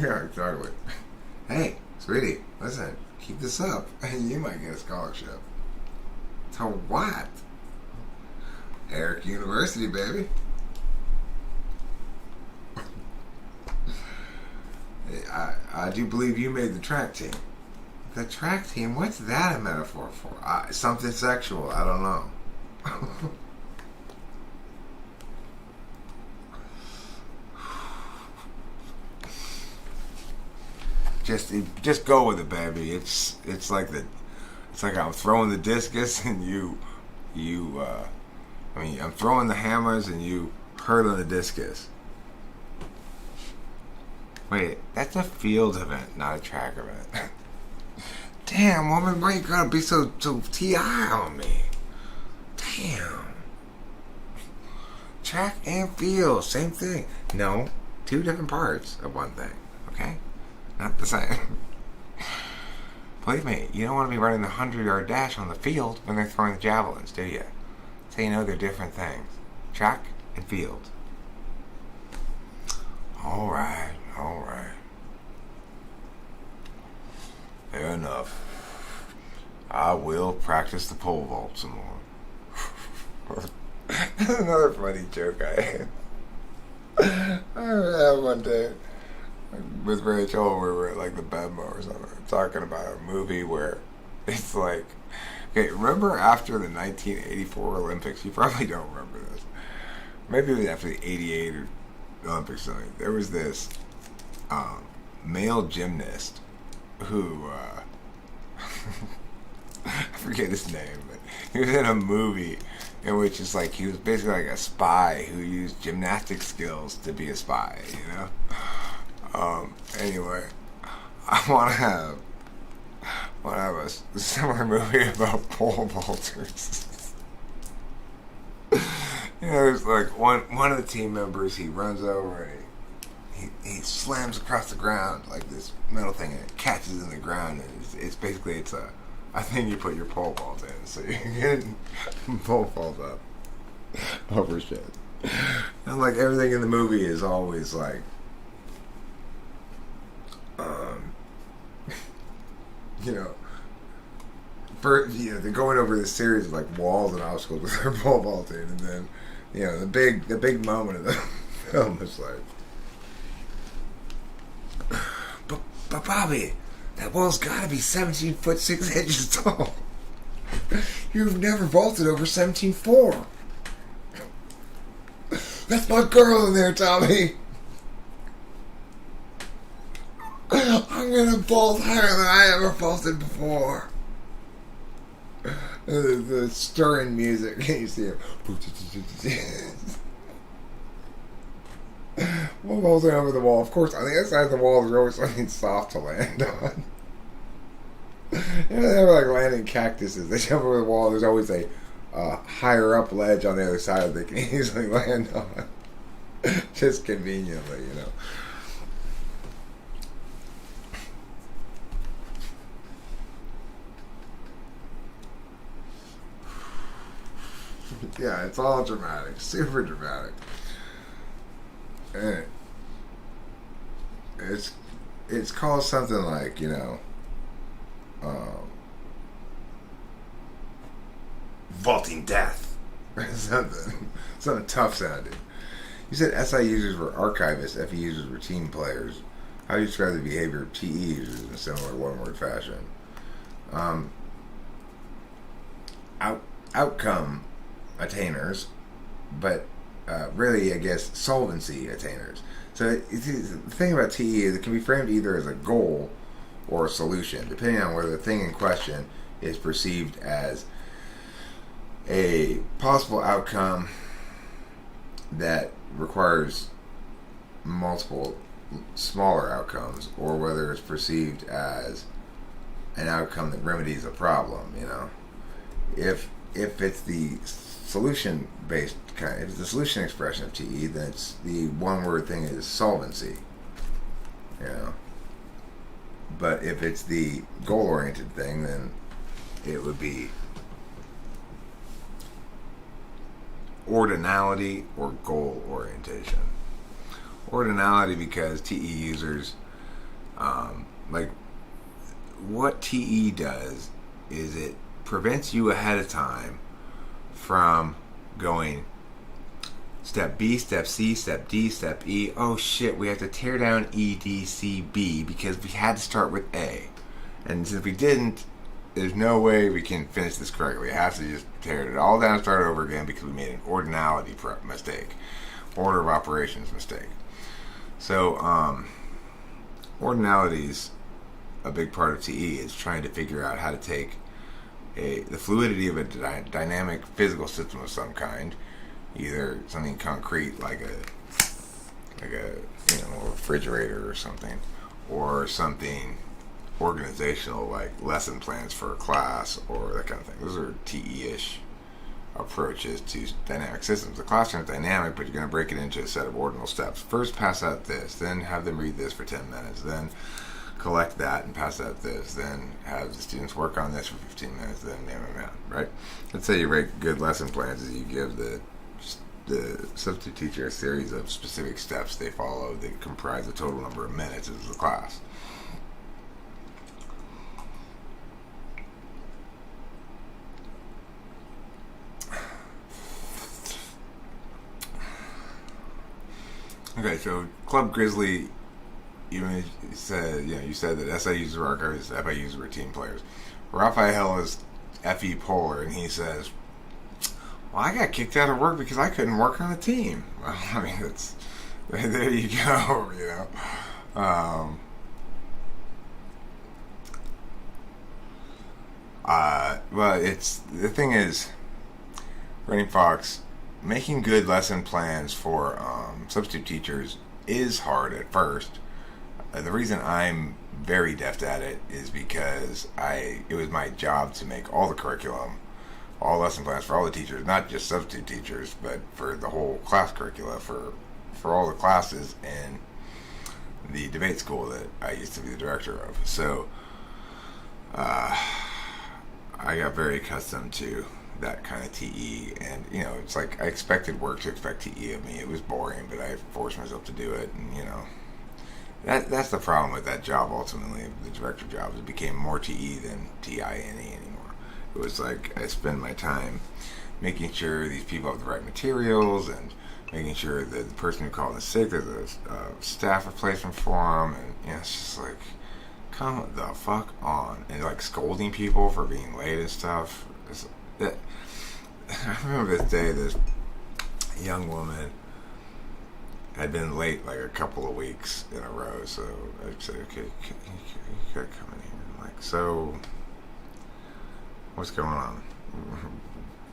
Yeah, exactly. Hey, sweetie, listen, keep this up, and you might get a scholarship. To what? Eric University, baby. I do believe you made the track team. The track team? What's that a metaphor for? Something sexual. I don't know. Just go with it, baby. It's like I'm throwing the discus and I'm throwing the hammers and you hurling the discus. Wait, that's a field event, not a track event. Damn, woman, why you gotta be so TI on me? Damn. Track and field, same thing. No, 2 different parts of one thing, okay? Not the same. Believe me, you don't want to be running the 100-yard dash on the field when they're throwing the javelins, do you? So you know they're different things. Track and field. Alright. Fair enough. I will practice the pole vault some more. That's another funny joke I had. I had one day with Rachel, we were at like the Bevmo or something, talking about a movie where it's like, okay, remember after the 1984 Olympics? You probably don't remember this. Maybe it was after the 88 Olympics or something. There was this male gymnast who, I forget his name, but he was in a movie in which it's like he was basically like a spy who used gymnastic skills to be a spy, Anyway, I want to have a similar movie about pole vaulters. There's like one of the team members, he runs over and he slams across the ground like this metal thing, and it catches in the ground, and it's basically a thing you put your pole vault in, so you can pole vault up over shit. And like everything in the movie is always like, they're going over this series of like walls and obstacles with their pole vaulting, and then the big moment of the film is like, but Bobby, that wall's got to be 17 foot 6 inches tall. You've never vaulted over 17.4. That's my girl in there, Tommy. I'm gonna vault higher than I ever vaulted before. The stirring music, you see it. We're vaulting over the wall. Of course, on the other side of the wall, there's always something soft to land on. They have like landing cactuses. They jump over the wall. There's always a higher up ledge on the other side that they can easily land on. Just conveniently, you know. Yeah, it's all dramatic, super dramatic. And it's called something like, you know, vaulting death or something tough sounding. You said SI users were archivists, FE users were team players. How do you describe the behavior of TE users in a similar one-word fashion? Outcome attainers, but really, I guess, solvency attainers. So the thing about TE is it can be framed either as a goal or a solution, depending on whether the thing in question is perceived as a possible outcome that requires multiple smaller outcomes, or whether it's perceived as an outcome that remedies a problem. You know, if it's the solution based kind, if it's the solution expression of TE, then it's the one word thing is solvency. You know, but if it's the goal oriented thing, then it would be ordinality or goal orientation. Ordinality because TE users, like, what TE does is it prevents you ahead of time from going step B, step C, step D, step E. Oh shit, we have to tear down E, D, C, B because we had to start with A. And since we didn't, there's no way we can finish this correctly. We have to just tear it all down and start over again because we made an ordinality mistake. Order of operations mistake. So, ordinality's a big part of TE. It's trying to figure out how to take the fluidity of a dynamic physical system of some kind, either something concrete like a refrigerator or something, or something organizational like lesson plans for a class or that kind of thing. Those are TE-ish approaches to dynamic systems. The classroom is dynamic, but you're going to break it into a set of ordinal steps. First, pass out this, then have them read this for 10 minutes, then collect that and pass out this, then have the students work on this for 15 minutes, then right? Let's say you write good lesson plans as you give the substitute teacher a series of specific steps they follow that comprise the total number of minutes of the class. Okay, so Club Grizzly, you said that SI users were archivists, FI users were team players. Raphael is FE Polar, and he says, "Well, I got kicked out of work because I couldn't work on a team." Well, I mean, that's there you go, you know. Well, it's the thing is, Running Fox. Making good lesson plans for substitute teachers is hard at first. The reason I'm very deft at it is because it was my job to make all the curriculum, all lesson plans for all the teachers, not just substitute teachers, but for the whole class curricula, for all the classes in the debate school that I used to be the director of. So I got very accustomed to that kind of TE, and you know, it's like I expected work to expect TE of me. It was boring, but I forced myself to do it, and you know, that's the problem with that job. Ultimately, the director job, it became more TE than TINE anymore. It was like I spend my time making sure these people have the right materials, and making sure that the person who called in sick, there's a staff replacement for them, and you know, it's just like, come the fuck on, and like scolding people for being late and stuff. I remember this day, this young woman had been late like a couple of weeks in a row, so I said, "Okay, you gotta come in here." I'm like, "So, what's going on?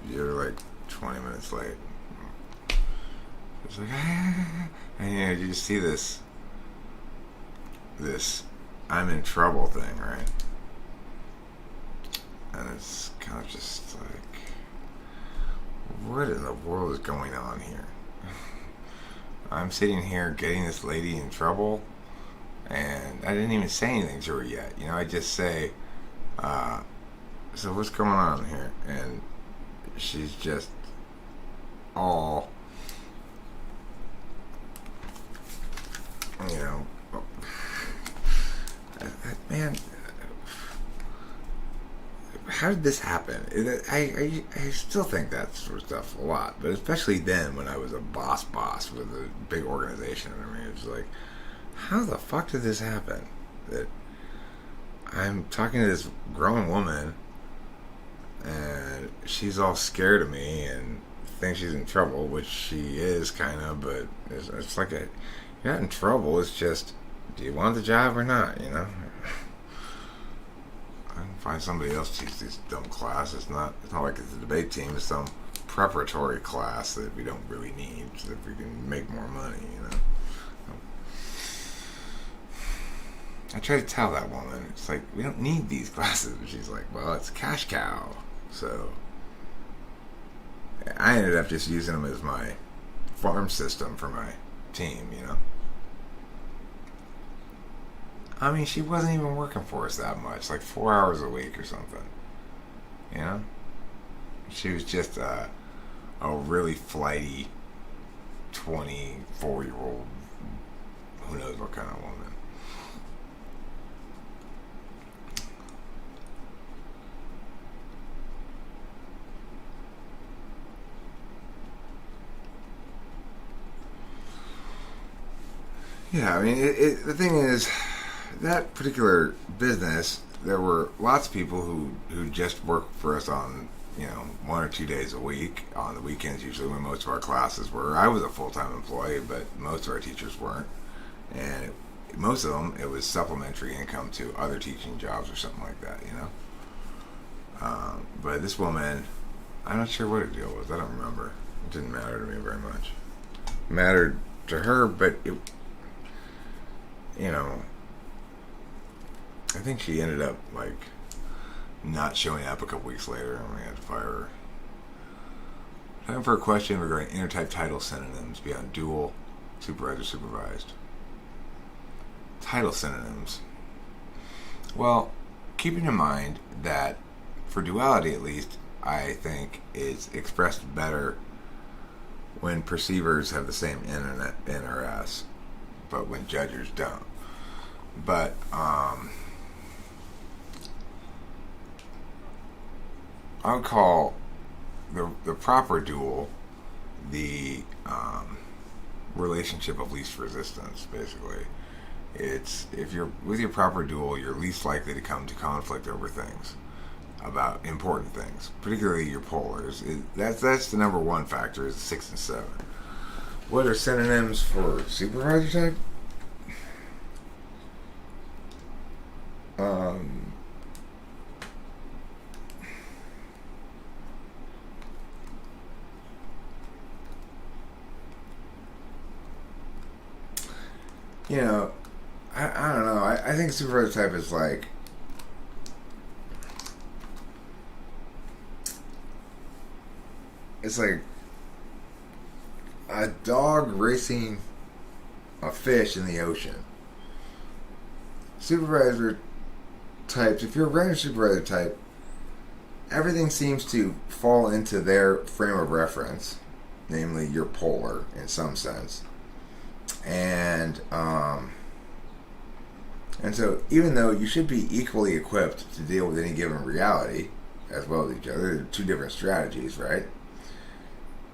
You're like 20 minutes late." It's like, and you know, you just see this I'm in trouble thing, right? And it's kind of just like, what in the world is going on here? I'm sitting here getting this lady in trouble, and I didn't even say anything to her yet. I just say, so what's going on here? And she's just all, man, how did this happen? I still think that sort of stuff a lot, but especially then when I was a boss with a big organization. I mean, it's like, how the fuck did this happen? That I'm talking to this grown woman, and she's all scared of me and thinks she's in trouble, which she is kind of, but it's like you're not in trouble. It's just, do you want the job or not? I can find somebody else to teach these dumb classes. It's not like it's a debate team. It's some preparatory class that we don't really need so that we can make more money. I try to tell that woman, it's like, we don't need these classes. But she's like, well, it's cash cow. So I ended up just using them as my farm system for my team. I mean, she wasn't even working for us that much, like 4 hours a week or something. She was just a really flighty 24-year-old, who knows what kind of woman. Yeah, I mean, the thing is, that particular business, there were lots of people who just worked for us on, 1 or 2 days a week, on the weekends usually when most of our classes were. I was a full-time employee, but most of our teachers weren't. And most of them, it was supplementary income to other teaching jobs or something like that, But this woman, I'm not sure what her deal was. I don't remember. It didn't matter to me very much. It mattered to her, but I think she ended up not showing up a couple weeks later, and we had to fire her. Time for a question regarding intertype title synonyms beyond dual, supervisor, supervised. Title synonyms. Well, keeping in mind that for duality at least, I think it's expressed better when perceivers have the same N or S, but when judgers don't. But I would call the proper dual the relationship of least resistance. Basically, it's if you're with your proper dual, you're least likely to come to conflict over things, about important things, particularly your polars. That's the number one factor, is 6 and 7. What are synonyms for supervisor type? I don't know. I think supervisor type is like, it's like a dog racing a fish in the ocean. Supervisor types, if you're a random supervisor type, everything seems to fall into their frame of reference, namely your polar in some sense. And so even though you should be equally equipped to deal with any given reality as well as each other, they're two different strategies, right?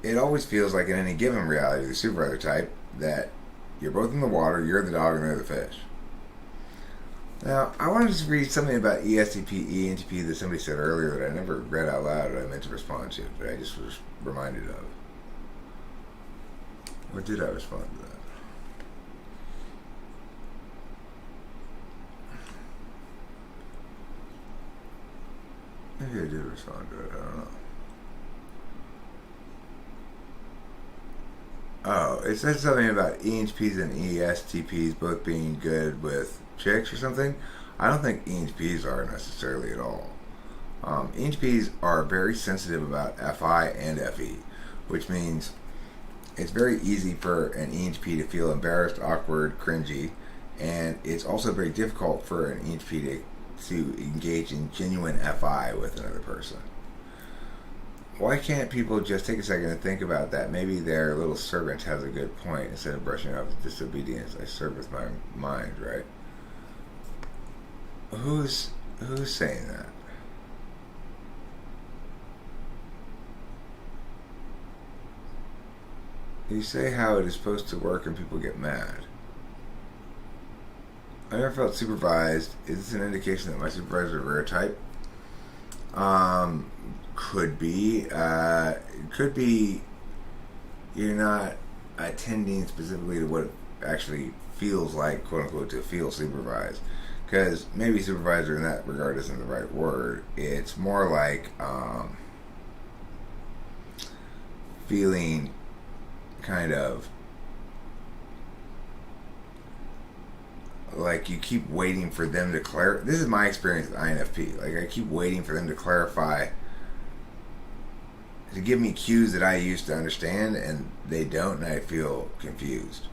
It always feels like in any given reality, the supervisor type, that you're both in the water, you're the dog and they're the fish. Now, I wanted to read something about ESTP, ENTP that somebody said earlier that I never read out loud that I meant to respond to, but I just was reminded of. Or did I respond to that? Maybe I did respond to it, I don't know. Oh, it said something about ENTPs and ESTPs both being good with chicks or something. I don't think ENTPs are necessarily at all. ENTPs are very sensitive about FI and FE, which means it's very easy for an ENTP to feel embarrassed, awkward, cringy, and it's also very difficult for an ENTP to engage in genuine FI with another person. Why can't people just take a second and think about that? Maybe their little servant has a good point. Instead of brushing off disobedience, I serve with my mind, right? Who's saying that? You say how it is supposed to work and people get mad. I never felt supervised. Is this an indication that my supervisor is a rare type? Could be. Could be you're not attending specifically to what it actually feels like, quote unquote, to feel supervised. Because maybe supervisor in that regard isn't the right word. It's more like feeling kind of like you keep waiting for them to clarify. This is my experience with INFP. Like, I keep waiting for them to clarify, to give me cues that I used to understand, and they don't, and I feel confused.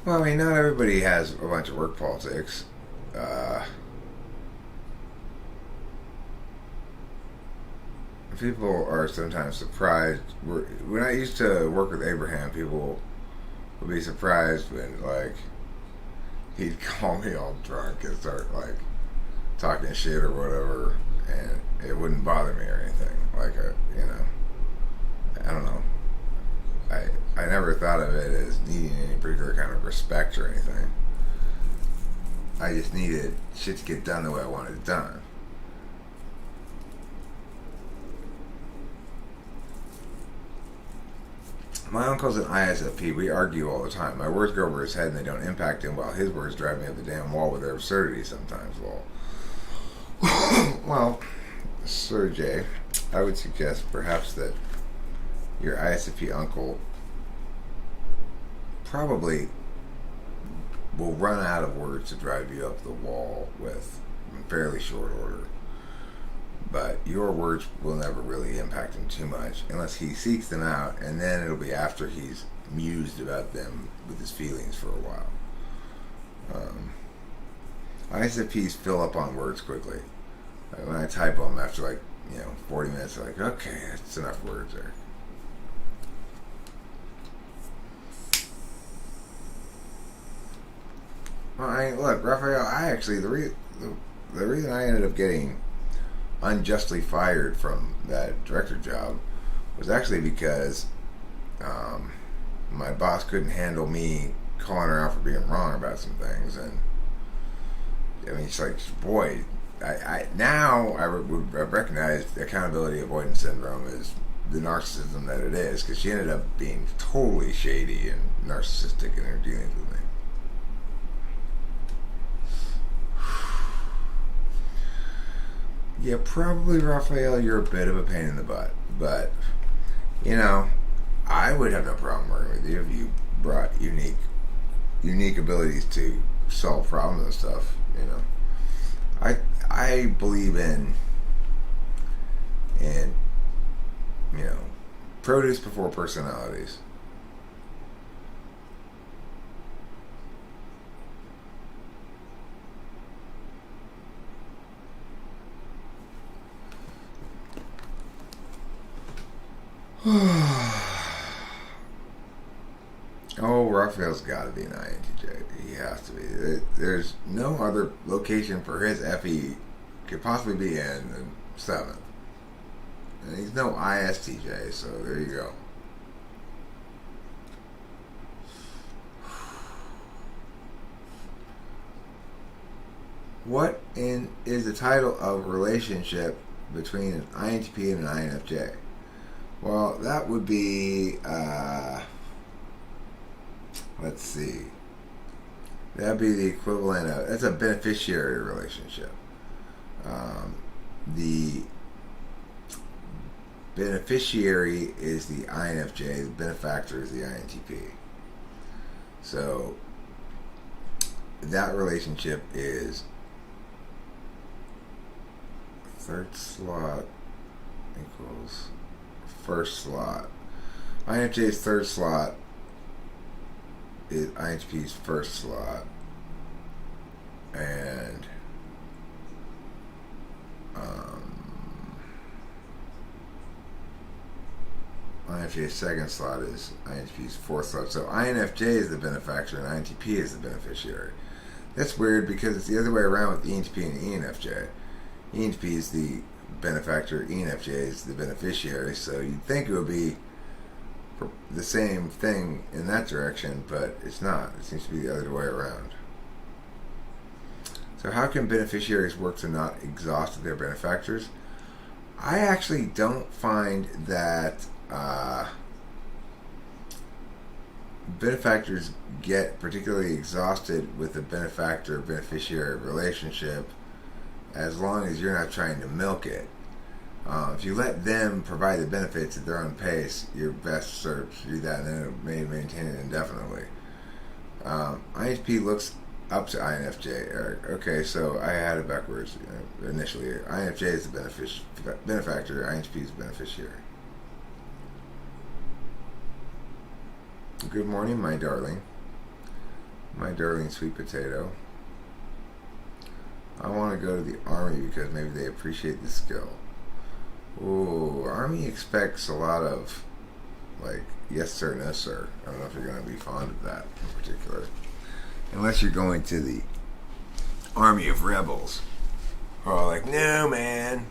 Well, I mean, not everybody has a bunch of work politics. People are sometimes surprised. When I used to work with Abraham, people would be surprised when, like, he'd call me all drunk and start, like, talking shit or whatever, and it wouldn't bother me or anything. Like, you know, I don't know. I never thought of it as needing any particular kind of respect or anything. I just needed shit to get done the way I wanted it done. My uncle's an ISFP. We argue all the time. My words go over his head and they don't impact him, while his words drive me up the damn wall with their absurdity sometimes. Well, Sir J, I would suggest perhaps that your ISFP uncle probably will run out of words to drive you up the wall with in fairly short order. But your words will never really impact him too much unless he seeks them out, and then it'll be after he's mused about them with his feelings for a while. ISFPs fill up on words quickly. When I type them after 40 minutes, I'm like, okay, that's enough words there. Well, look, Raphael, the reason I ended up getting unjustly fired from that director job was actually because my boss couldn't handle me calling her out for being wrong about some things. And I mean, it's like, boy, I would recognize accountability avoidance syndrome as the narcissism that it is, because she ended up being totally shady and narcissistic in her dealings with me. Yeah, probably, Raphael, you're a bit of a pain in the butt. But, I would have no problem working with you if you brought unique abilities to solve problems and stuff, I believe in produce before personalities. Oh, Raphael's got to be an INTJ. He has to be. There's no other location for his FE could possibly be in than 7th. And he's no ISTJ, so there you go. What is the title of a relationship between an INTP and an INFJ? Well, that would be, let's see. That'd be the equivalent of, that's a beneficiary relationship. The beneficiary is the INFJ, the benefactor is the INTP. So that relationship is third slot equals first slot. INFJ's third slot is INTP's first slot, and INFJ's second slot is INTP's fourth slot. So INFJ is the benefactor and INTP is the beneficiary. That's weird because it's the other way around with ENTP and ENFJ. ENTP is the benefactor, ENFJ is the beneficiary, so you'd think it would be the same thing in that direction, but it's not. It seems to be the other way around. So how can beneficiaries work to not exhaust their benefactors? I actually don't find that benefactors get particularly exhausted with the benefactor-beneficiary relationship as long as you're not trying to milk it. If you let them provide the benefits at their own pace, you're best served to do that, and then it may maintain it indefinitely. INFP looks up to INFJ. Okay, so I had it backwards initially. INFJ is the benefactor, INFP is the beneficiary. Good morning, my darling. My darling sweet potato. I want to go to the Army because maybe they appreciate the skill. Ooh, Army expects a lot of, like, yes sir, no sir. I don't know if you're going to be fond of that in particular. Unless you're going to the Army of Rebels. Who are like, no man,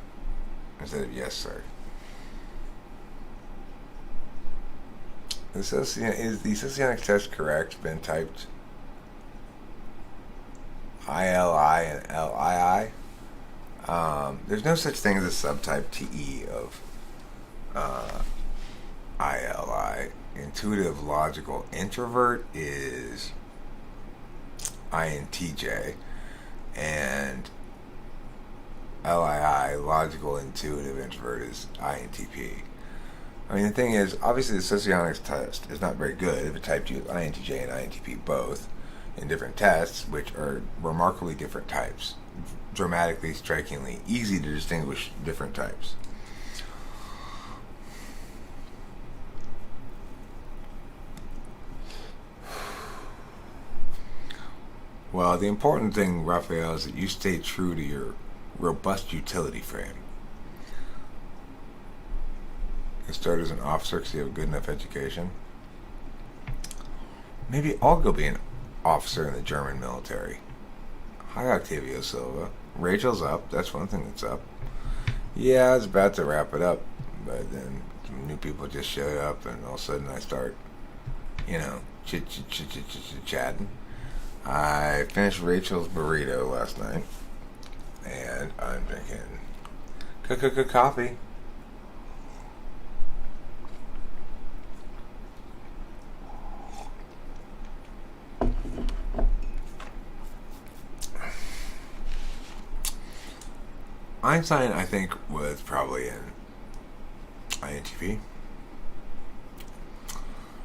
instead of yes sir. Is the socionic test correct? Been typed ILI and LII. There's no such thing as a subtype TE of ILI. Intuitive logical introvert is INTJ, and LII, logical intuitive introvert, is INTP. I mean, the thing is, obviously the socionics test is not very good if it typed you INTJ and INTP both in different tests, which are remarkably different types. Dramatically, strikingly easy to distinguish different types. Well, the important thing, Raphael, is that you stay true to your robust utility frame. You start as an officer because you have a good enough education. Maybe I'll go be an officer in the German military. Hi, Octavio Silva. Rachel's up. That's one thing that's up. Yeah, I was about to wrap it up, but then some new people just showed up, and all of a sudden I start, chatting. I finished Rachel's burrito last night, and I'm drinking coffee. Einstein, I think, was probably in INTP.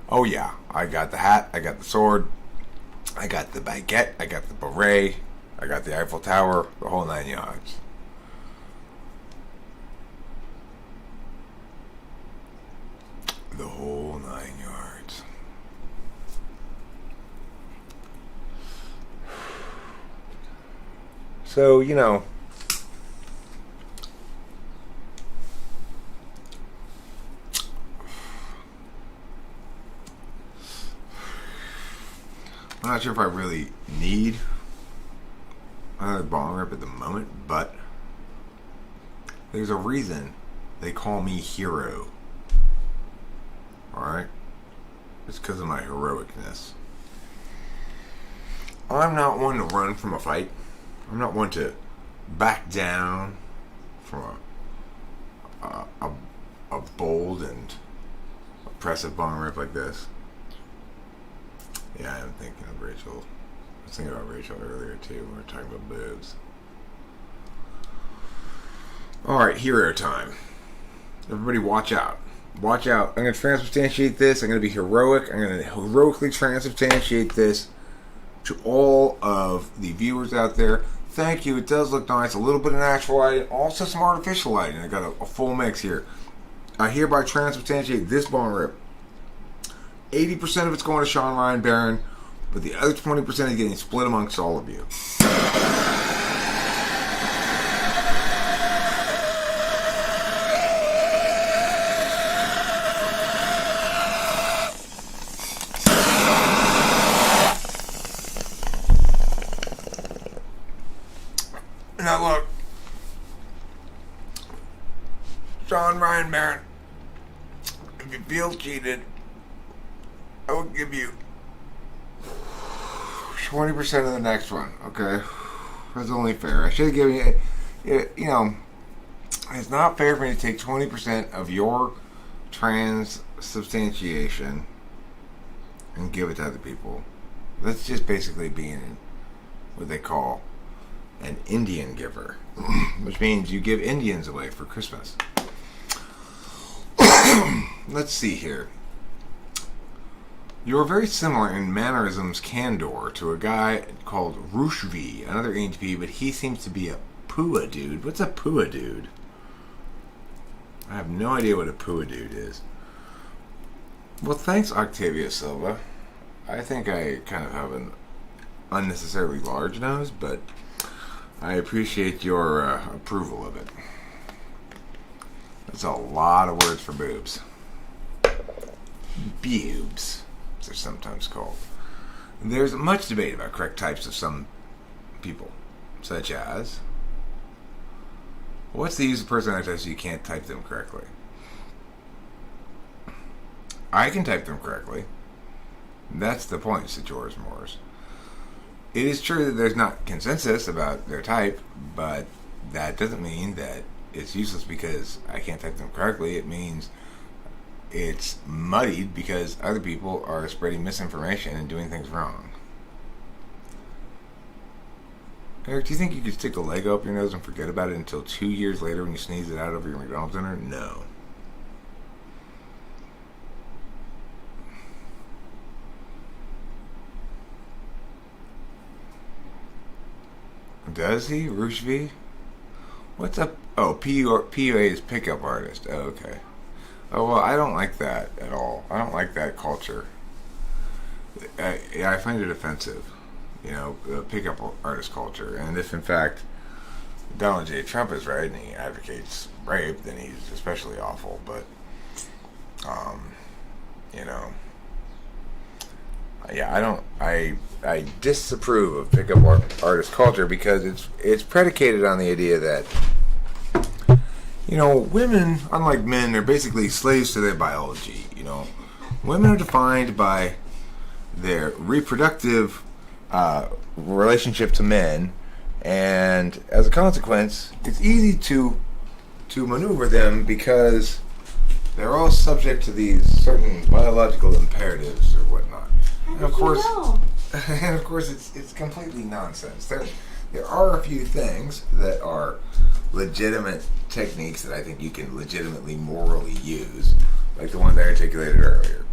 Oh yeah, I got the hat, I got the sword, I got the baguette, I got the beret, I got the Eiffel Tower, the whole 9 yards. The whole 9 yards. So, I'm not sure if I really need another bong rip at the moment, but there's a reason they call me hero. Alright? It's because of my heroicness. I'm not one to run from a fight. I'm not one to back down from a bold and oppressive bong rip like this. Yeah, I'm thinking of Rachel. I was thinking about Rachel earlier too when we were talking about boobs. Alright, hero time. Everybody watch out. watch out. I'm going to transubstantiate this. I'm going to be heroic. I'm going to heroically transubstantiate this to all of the viewers out there. Thank you. It does look nice. A little bit of natural lighting, also some artificial lighting. I got a full mix here. I hereby transubstantiate this bone rib. 80% of it's going to Sean Ryan Barron, but the other 20% is getting split amongst all of you. Now look, Sean Ryan Barron, if you feel cheated, I will give you 20% of the next one, okay? That's only fair. I should have given you, you know, it's not fair for me to take 20% of your transubstantiation and give it to other people. That's just basically being what they call an Indian giver, which means you give Indians away for Christmas. Let's see here. You're very similar in mannerisms candor to a guy called Rushvi, another ANTP, but he seems to be a Pua dude. What's a Pua dude? I have no idea what a Pua dude is. Well, thanks, Octavia Silva. I think I kind of have an unnecessarily large nose, but I appreciate your approval of it. That's a lot of words for boobs. Boobs, as they're sometimes called. There's much debate about correct types of some people, such as, what's the use of personality types so you can't type them correctly? I can type them correctly. That's the point, said George Morris. It is true that there's not consensus about their type, but that doesn't mean that it's useless because I can't type them correctly. It means it's muddied because other people are spreading misinformation and doing things wrong. Eric, do you think you could stick a Lego up your nose and forget about it until 2 years later when you sneeze it out over your McDonald's dinner? No. Does he? Rushvi? What's up? Oh, PUA is pickup artist. Oh, okay. Oh, well, I don't like that at all. I don't like that culture. I find it offensive, you know, the pickup artist culture. And if, in fact, Donald J. Trump is right and he advocates rape, then he's especially awful. But, you know, yeah, I disapprove of pickup artist culture because it's predicated on the idea that, you know, women, unlike men, are basically slaves to their biology. You know, women are defined by their reproductive relationship to men, and as a consequence, it's easy to maneuver them because they're all subject to these certain biological imperatives or whatnot. And of course, it's completely nonsense. There are a few things that are legitimate techniques that I think you can legitimately morally use, like the one that I articulated earlier.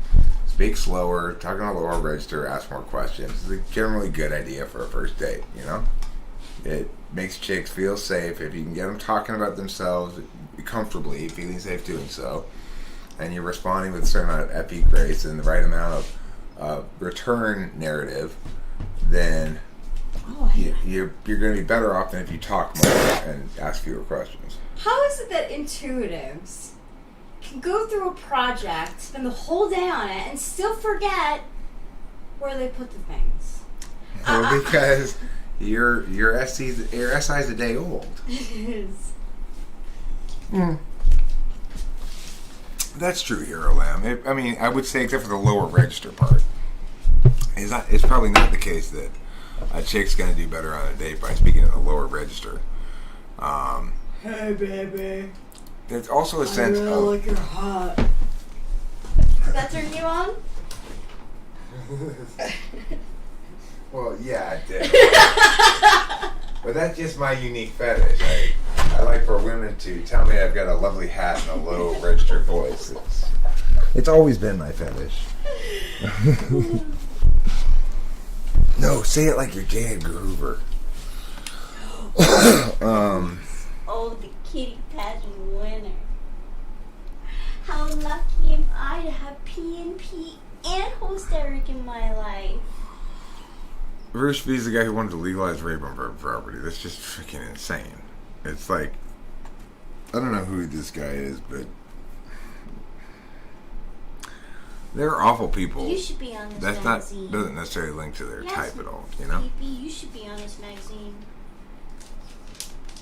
Speak slower, talk on a lower register, ask more questions. It's a generally good idea for a first date, you know? It makes chicks feel safe if you can get them talking about themselves comfortably, feeling safe doing so, and you're responding with a certain amount of epi grace and the right amount of return narrative, then you're going to be better off than if you talk more and ask fewer questions. How is it that intuitives can go through a project, spend the whole day on it, and still forget where they put the things? Well, because your SI's a day old. It is. That's true, Hero Lamb. I mean, I would say, except for the lower register part, it's probably not the case that a chick's going to do better on a date by speaking in the lower register. Hey, baby. There's also a sense I really of... like your hot. Does that turn you on? Well, yeah, it did. But that's just my unique fetish. I like for women to tell me I've got a lovely hat and a low registered voice. It's always been my fetish. No, say it like you're J. Edgar Hoover. Oh, the kitty pageant winner. How lucky am I to have PNP and host Eric in my life? Bruce B's the guy who wanted to legalize rape on private property. That's just freaking insane. It's like, I don't know who this guy is, but they're awful people. You should be on this That's magazine. doesn't necessarily link to their Yes, type at all, you know? PP, you should be on this magazine.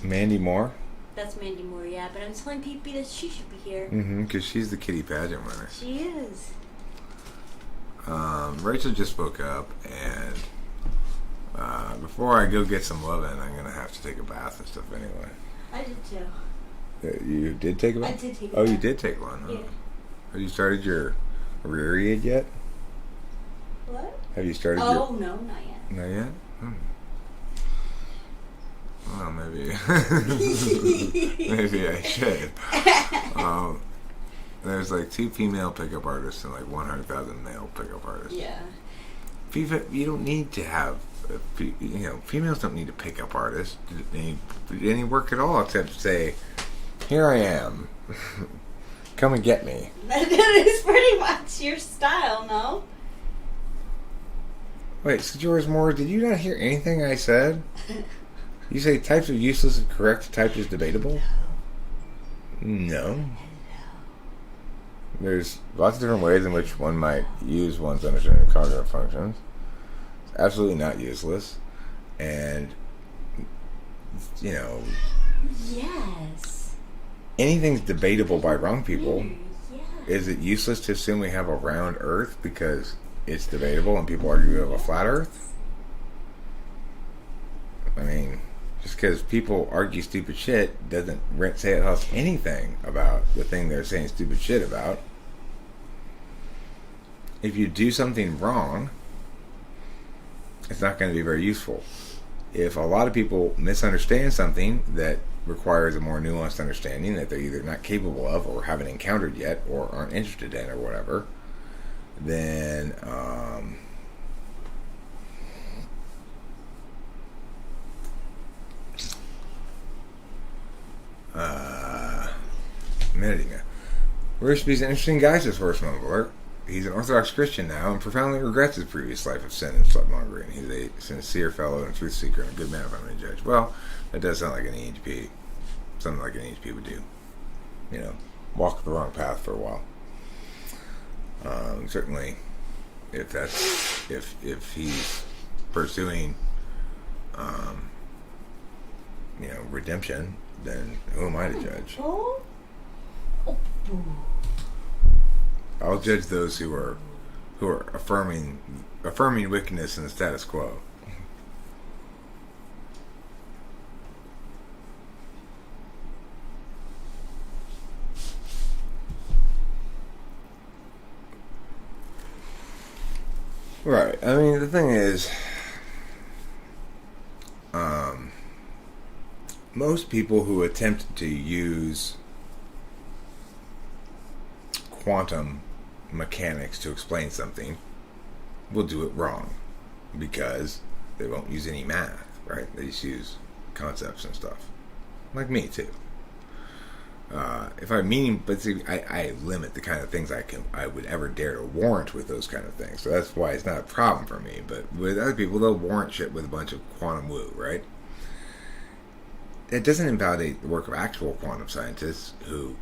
Mandy Moore? That's Mandy Moore, yeah, but I'm telling PP that she should be here. Mm-hmm, because she's the kitty pageant winner. She is. Rachel just spoke up, and before I go get some lovin', I'm going to have to take a bath and stuff anyway. I did too. You did take a bath? I did take a Oh, bath. you did take one, huh? Yeah. Have you started your period yet? What? Have you started your... Oh, no, not yet. Not yet? Well, maybe. Maybe I should. There's like 2 female pickup artists and like 100,000 male pickup artists. Yeah. You don't need to have, females don't need to pick up artists. Any work at all except say, here I am. Come and get me. That is pretty much your style, no? Wait, so George Moore, did you not hear anything I said? You say types are useless and correct, type is debatable? No. There's lots of different ways in which one might use one's understanding of cognitive functions. It's absolutely not useless. And, Yes. anything's debatable by wrong people. Yeah. Is it useless to assume we have a round earth because it's debatable and people argue we have a flat earth? I mean, just because people argue stupid shit doesn't say it helps anything about the thing they're saying stupid shit about. If you do something wrong, it's not going to be very useful. If a lot of people misunderstand something that requires a more nuanced understanding that they're either not capable of or haven't encountered yet or aren't interested in or whatever, then a minute ago. Rushby's an interesting guy, says First Mumbler. He's an Orthodox Christian now and profoundly regrets his previous life of sin and slut-mongering. He's a sincere fellow and a truth seeker and a good man, if I'm going to judge. Well, that does sound like an EHP. Something like an EHP would do. Walk the wrong path for a while. Certainly, if he's pursuing, redemption, then who am I to judge? Oh. I'll judge those who are affirming wickedness in the status quo. Right. I mean, the thing is, most people who attempt to use quantum mechanics to explain something will do it wrong because they won't use any math, right? They just use concepts and stuff. Like me, too. If I'm meaning, but see, I limit the kind of things I would ever dare to warrant with those kind of things. So that's why it's not a problem for me. But with other people, they'll warrant shit with a bunch of quantum woo, right? It doesn't invalidate the work of actual quantum scientists who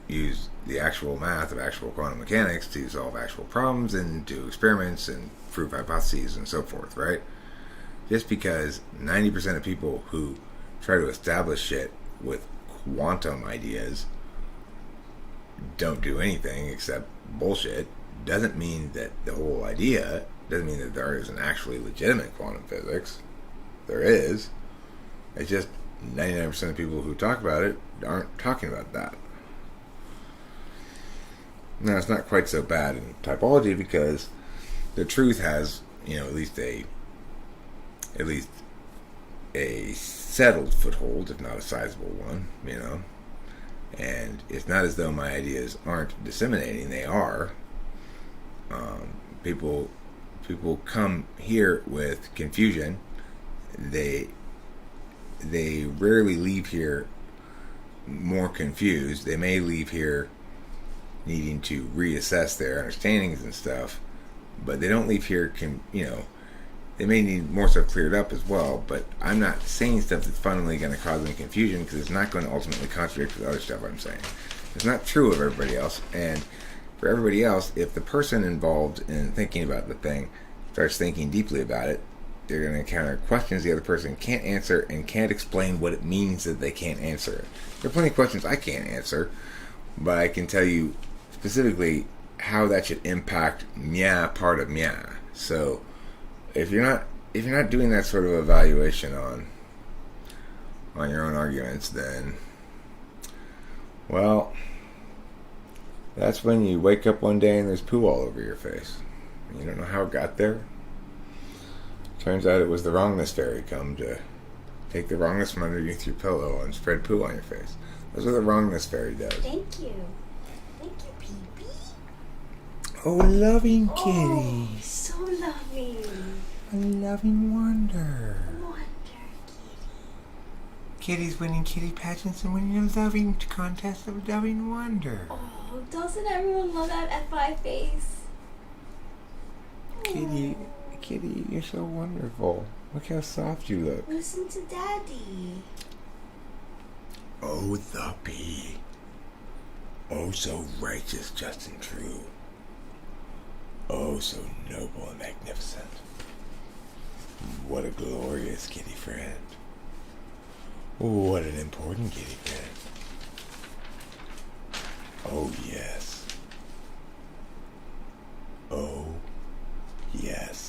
use the actual math of actual quantum mechanics to solve actual problems and do experiments and prove hypotheses and so forth, right? Just because 90% of people who try to establish shit with quantum ideas don't do anything except bullshit doesn't mean that the whole idea doesn't mean that there isn't actually legitimate quantum physics. There is. It's just 99% of people who talk about it aren't talking about that. Now, it's not quite so bad in typology because the truth has, at least a settled foothold, if not a sizable one, And it's not as though my ideas aren't disseminating; they are. People come here with confusion. They rarely leave here more confused. They may leave here needing to reassess their understandings and stuff, but they don't leave here they may need more stuff cleared up as well, but I'm not saying stuff that's fundamentally going to cause them confusion because it's not going to ultimately contradict the other stuff I'm saying. It's not true of everybody else, and for everybody else, if the person involved in thinking about the thing starts thinking deeply about it, they're going to encounter questions the other person can't answer and can't explain what it means that they can't answer it. There are plenty of questions I can't answer, but I can tell you specifically how that should impact part of So if you're not doing that sort of evaluation on your own arguments, then well, that's when you wake up one day and there's poo all over your face. You don't know how it got there. Turns out it was the wrongness fairy come to take the wrongness from underneath your pillow and spread poo on your face. That's what the wrongness fairy does. Thank you. Thank you, baby. Oh, loving kitty. Oh, so loving. A loving wonder. Wonder kitty. Kitty's winning kitty pageants and winning a loving contest of loving wonder. Oh, doesn't everyone love that F5 face? Kitty, you're so wonderful. Look how soft you look. Listen to Daddy. Oh, the bee. Oh, so righteous, just and true. Oh, so noble and magnificent. What a glorious kitty friend. What an important kitty friend. Oh, yes. Oh, yes.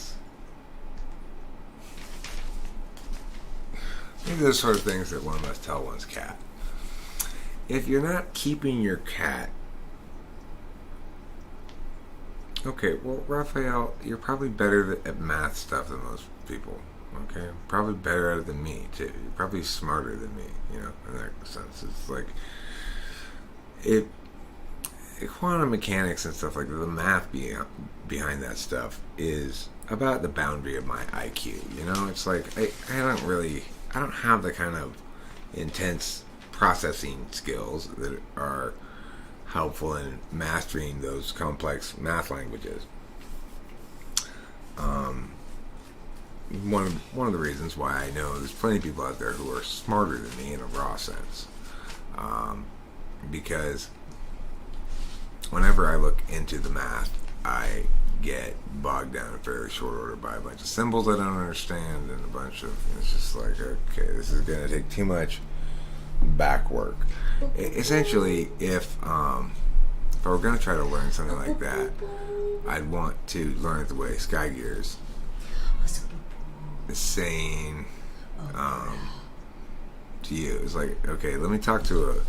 These are the sort of things that one must tell one's cat. If you're not keeping your cat... Okay, well, Raphael, you're probably better at math stuff than most people. Okay? Probably better at it than me, too. You're probably smarter than me, in that sense. It's like... Quantum mechanics and stuff like that, the math behind that stuff is about the boundary of my IQ. It's like, I don't have the kind of intense processing skills that are helpful in mastering those complex math languages. One of the reasons why I know there's plenty of people out there who are smarter than me in a raw sense, because whenever I look into the math, I get bogged down in very short order by a bunch of symbols I don't understand and a bunch of, it's just like, okay, this is going to take too much back work. Essentially, if I were going to try to learn something like that, I'd want to learn it the way Sky Gears is saying to you. It's like, okay, let me talk to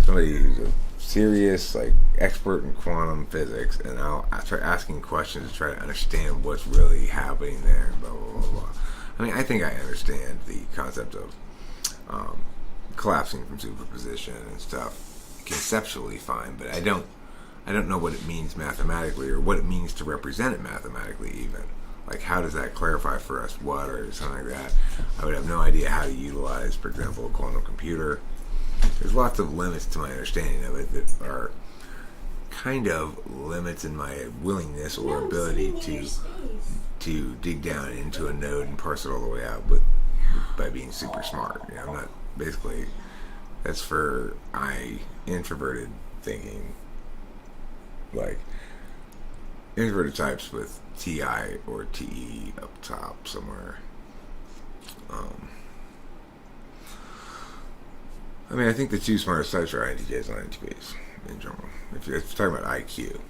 somebody who's a serious expert in quantum physics, and I'll try asking questions to try to understand what's really happening there, blah blah blah blah. I mean, I think I understand the concept of collapsing from superposition and stuff conceptually fine, but I don't know what it means mathematically, or what it means to represent it mathematically even. Like, how does that clarify for us what, or something like that? I would have no idea how to utilize, for example, a quantum computer. There's lots of limits to my understanding of it that are kind of limits in my willingness or ability to dig down into a node and parse it all the way out by being super smart. I'm not, basically, that's for introverted thinking, like introverted types with TI or TE up top somewhere. I mean, I think the two smartest types are INTJs and INTPs in general. If you're talking about IQ.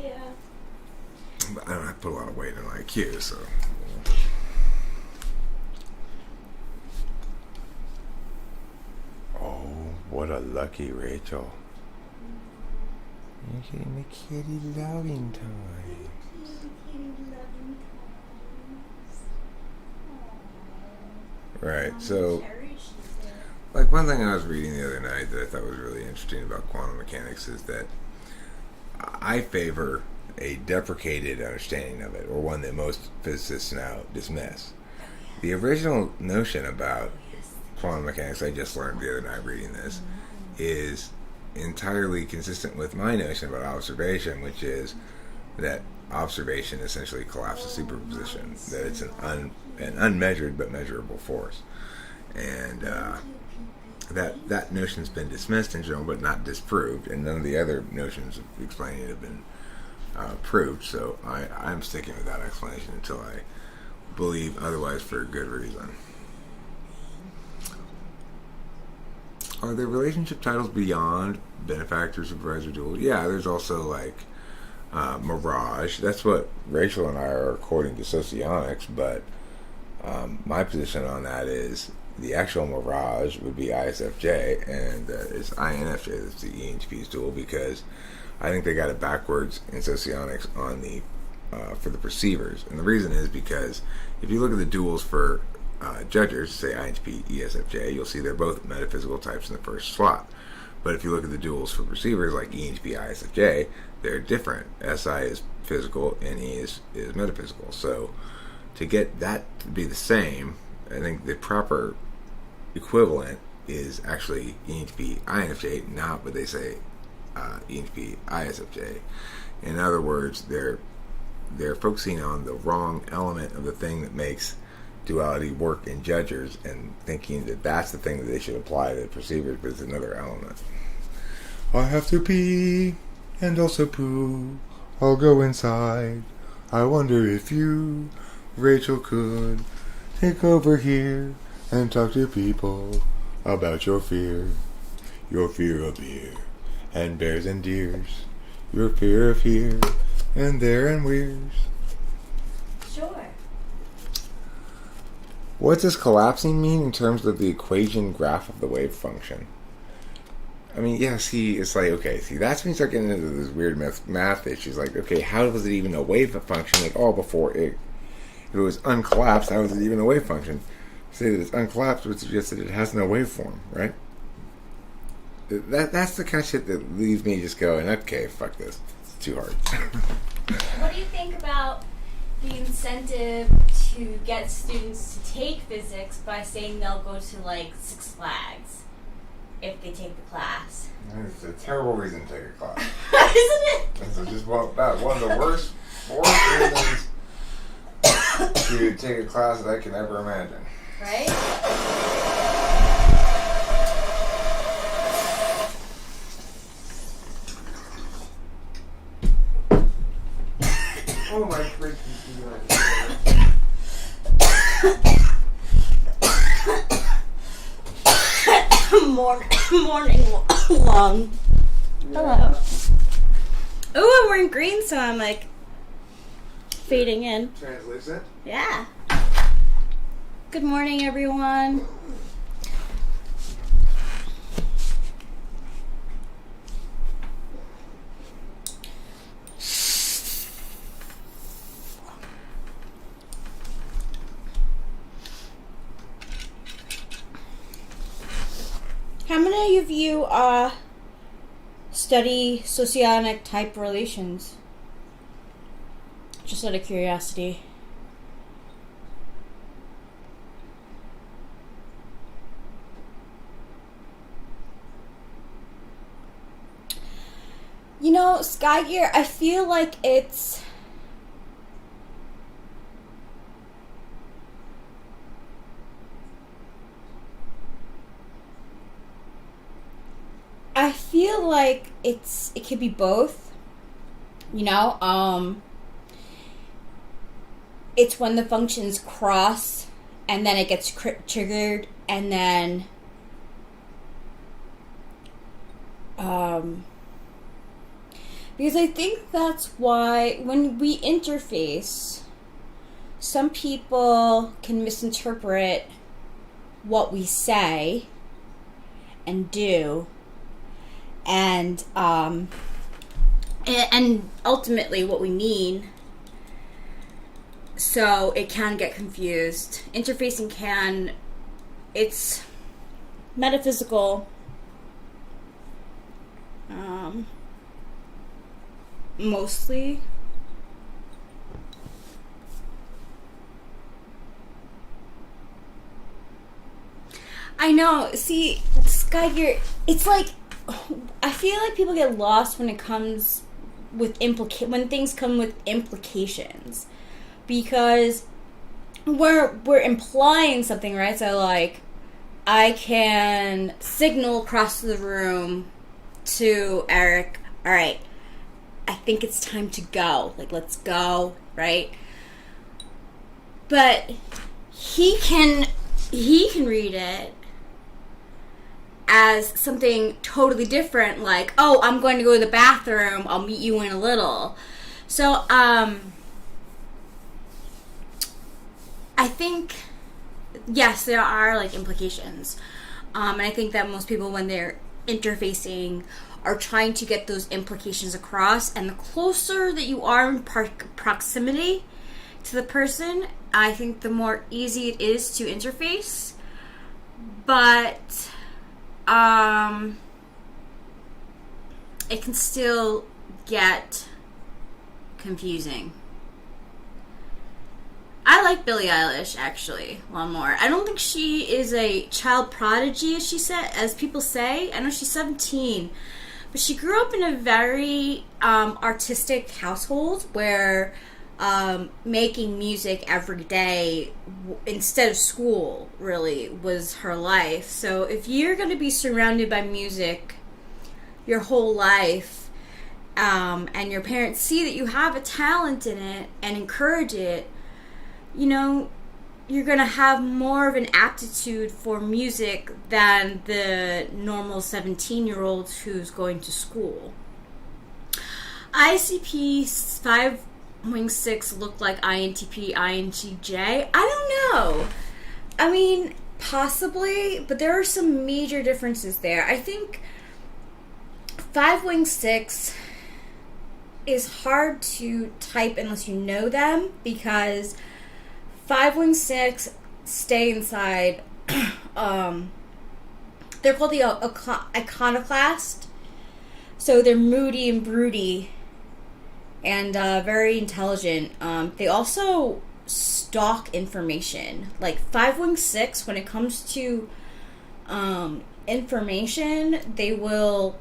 Yeah. But I don't have to put a lot of weight on IQ, so. Oh, what a lucky Rachel. You're getting the kitty loving time. Right. So, cherished is it? like, one thing I was reading the other night that I thought was really interesting about quantum mechanics is that I favor a deprecated understanding of it, or one that most physicists now dismiss. The original notion about quantum mechanics I just learned the other night reading this is entirely consistent with my notion about observation, which is that observation essentially collapses superposition, that it's an unmeasured but measurable force. And that notion's been dismissed in general but not disproved, and none of the other notions of explaining it have been proved. So I'm sticking with that explanation until I believe otherwise for good reason. Are there relationship titles beyond benefactor, supervisor, dual? Yeah, there's also like mirage. That's what Rachel and I are according to socionics, but my position on that is the actual mirage would be ISFJ, and it's INFJ that's the ENTP's dual, because I think they got it backwards in socionics on the for the perceivers. And the reason is because if you look at the duals for judges, say INTP, ESFJ, you'll see they're both metaphysical types in the first slot. But if you look at the duals for perceivers like ENTP, ISFJ, they're different. SI is physical and E is metaphysical. So to get that to be the same, I think the proper equivalent is actually ENTP, INFJ, not what they say ENTP, ISFJ. In other words, they're focusing on the wrong element of the thing that makes duality work in judgers, and thinking that that's the thing that they should apply to perceivers, but it's another element. I have to pee and also poo. I'll go inside. I wonder if you, Rachel, could take over here and talk to people about your fear of beer and bears and deers, your fear of here and there and weirs. Sure. What does collapsing mean in terms of the equation graph of the wave function? I mean, yeah, see, it's like, okay, see, that's when you start getting into this weird math issues. Like, okay, how was it even a wave function at all before it? If it was uncollapsed, how was it even a wave function? Say that it's uncollapsed would suggest that it has no waveform, right? That's the kind of shit that leaves me just going, okay, fuck this. It's too hard. What do you think about the incentive to get students to take physics by saying they'll go to like Six Flags if they take the class? It's a terrible reason to take a class. Isn't it? It's just one of the worst reasons to take a class that I can ever imagine. Right? Oh my freaking Morning long. Hello. Oh, I'm wearing green, so I'm like fading in. Translucent? Yeah. Good morning, everyone. How many of you study socionic type relations? Just out of curiosity. You know, Sky Gear, I feel like it's... I feel like it could be both, you know, it's when the functions cross and then it gets triggered, and then because I think that's why when we interface, some people can misinterpret what we say and do. And ultimately what we mean, so it can get confused. Interfacing can it's metaphysical. Mostly. I know. See, Sky, it's like, I feel like people get lost when it comes with when things come with implications, because we're implying something, right? So like, I can signal across the room to Eric, all right, I think it's time to go. Like, let's go, right? But he can read it as something totally different, like, oh, I'm going to go to the bathroom, I'll meet you in a little. So, I think, yes, there are, like, implications. And I think that most people, when they're interfacing, are trying to get those implications across. And the closer that you are in proximity to the person, I think the more easy it is to interface. But it can still get confusing. I like Billie Eilish, actually, a lot more. I don't think she is a child prodigy, as people say. I know she's 17, but she grew up in a very artistic household where making music every day instead of school really was her life. So if you're going to be surrounded by music your whole life, and your parents see that you have a talent in it and encourage it, you know, you're going to have more of an aptitude for music than the normal 17-year-old who's going to school. ICP 5.6 look like INTP, INTJ? I don't know. I mean, possibly, but there are some major differences there. I think 5.6 is hard to type unless you know them, because 5.6 stay inside. They're called the iconoclast. So they're moody and broody and very intelligent. They also stalk information. Like 5.6, when it comes to information, they will,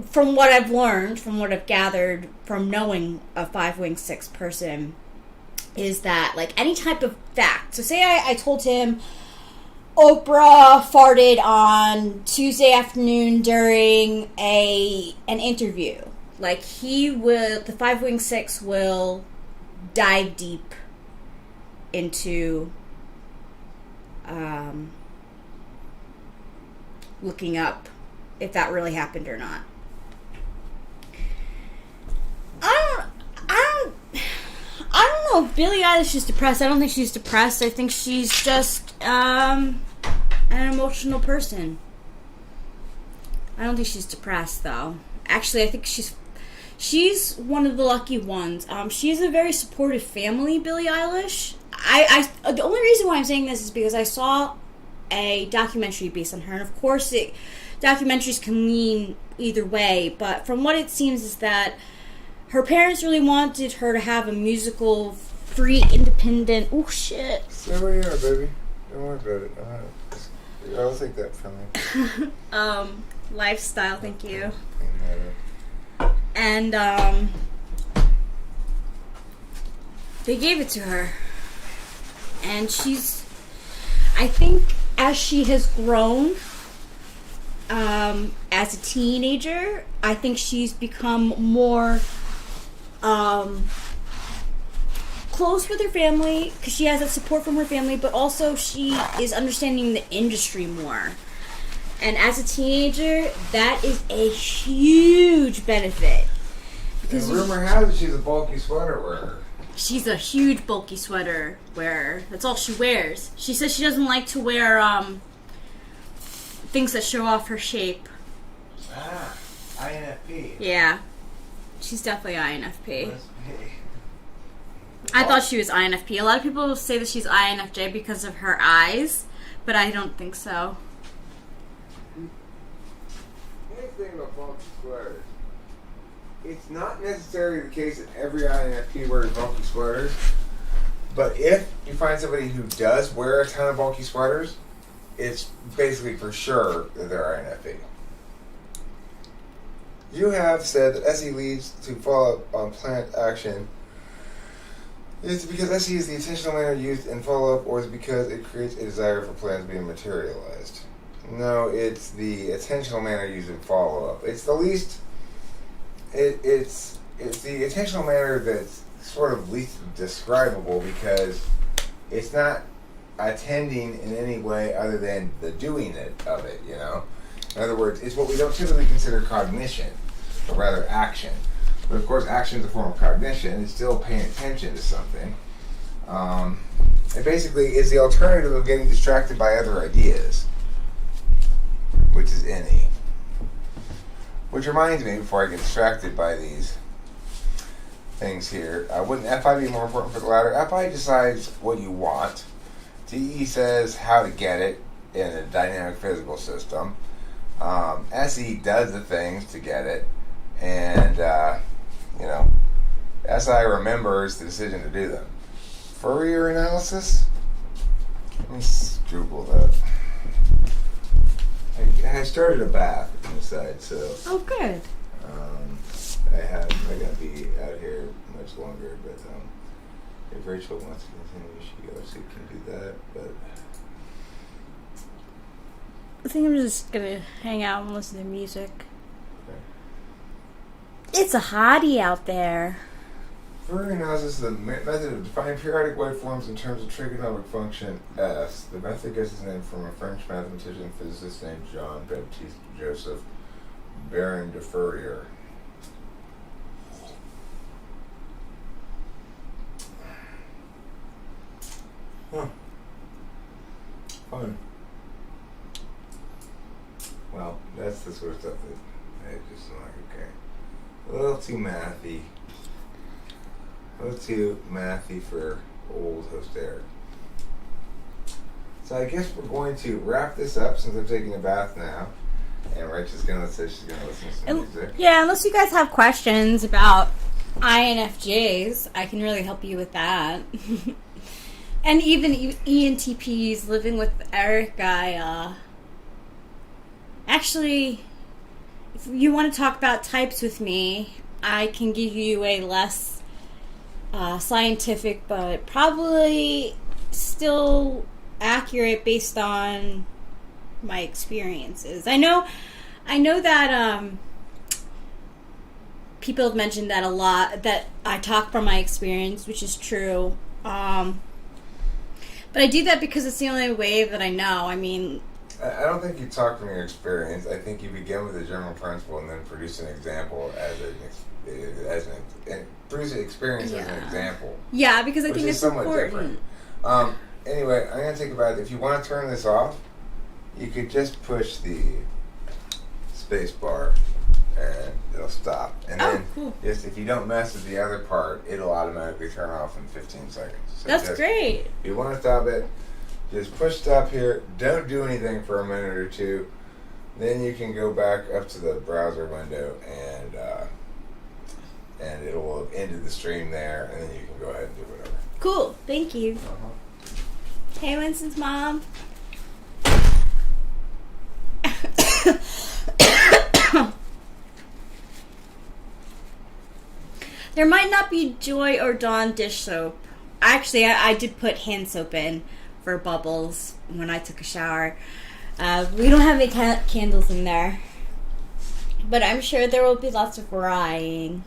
from what I've learned, from what I've gathered from knowing a 5.6 person, is that, like, any type of fact. So say I told him Oprah farted on Tuesday afternoon during an interview. Like, the 5.6 will dive deep into looking up if that really happened or not. I don't know if Billie Eilish is depressed. I don't think she's depressed. I think she's just an emotional person. I don't think she's depressed, though. Actually, I think she's one of the lucky ones. She has a very supportive family, Billie Eilish. The only reason why I'm saying this is because I saw a documentary based on her, and of course, documentaries can lean either way. But from what it seems is that her parents really wanted her to have a musical, free, independent. Oh shit! Stay where you are, baby. Don't worry about it. I'll take that from you. Lifestyle. Thank you. And they gave it to her, and I think, as she has grown, as a teenager, I think she's become more close with her family, because she has that support from her family, but also she is understanding the industry more. And as a teenager, that is a huge benefit. Because rumor has it she's a bulky sweater wearer. She's a huge bulky sweater wearer. That's all she wears. She says she doesn't like to wear things that show off her shape. Ah, INFP. Yeah. She's definitely INFP. I thought she was INFP. A lot of people say that she's INFJ because of her eyes, but I don't think so. Here's the thing about bulky sweaters. It's not necessarily the case that every INFP wears bulky sweaters, but if you find somebody who does wear a ton of bulky sweaters, it's basically for sure that they're INFP. You have said that SE leads to follow-up on planned action. Is it because SE is the intentional manner used in follow-up, or is it because it creates a desire for plans being materialized? No, it's the intentional manner used in follow-up. It's the least... It's the intentional manner that's sort of least describable because it's not attending in any way other than the doing of it, you know? In other words, it's what we don't typically consider cognition, but rather action. But of course, action is a form of cognition. It's still paying attention to something. It basically is the alternative of getting distracted by other ideas, which is any. Which reminds me, before I get distracted by these things here, wouldn't FI be more important for the latter? FI decides what you want. TE says how to get it in a dynamic physical system. SE does the things to get it. And, SI remembers the decision to do them. Fourier analysis? Let me Google that. I started a bath inside, so... Oh, good. I gotta be out here much longer, but if Rachel wants to continue, she obviously can do that, but... I think I'm just gonna hang out and listen to music. Okay. It's a hottie out there. Fourier analysis is the method of defining periodic waveforms in terms of trigonometric function S. The method gets its name from a French mathematician and physicist named Jean-Baptiste Joseph Baron de Fourier. Huh. Fun. Well, that's the sort of stuff that I just like, okay. A little too mathy. A little too mathy for old host Eric. So I guess we're going to wrap this up since I'm taking a bath now. And Rachel's gonna say she's gonna listen to some music. Yeah, unless you guys have questions about INFJs, I can really help you with that. And even ENTPs, living with Eric, actually, if you want to talk about types with me, I can give you a less scientific, but probably still accurate based on my experiences. I know that people have mentioned that a lot, that I talk from my experience, which is true. But I do that because it's the only way that I know. I mean, I don't think you talk from your experience. I think you begin with a general principle and then produce an example produce an experience as an example. Yeah, because I think it's important. Anyway, I'm going to take a bath. If you want to turn this off, you could just push the space bar and it'll stop. And then cool. Just if you don't mess with the other part, it'll automatically turn off in 15 seconds. So that's great. If you want to stop it, just push stop here. Don't do anything for a minute or two. Then you can go back up to the browser window and it will have ended the stream there, and then you can go ahead and do whatever. Cool. Thank you. Hey, Winston's mom. There might not be Joy or Dawn dish soap. Actually, I did put hand soap in for bubbles when I took a shower. We don't have any candles in there. But I'm sure there will be lots of varying.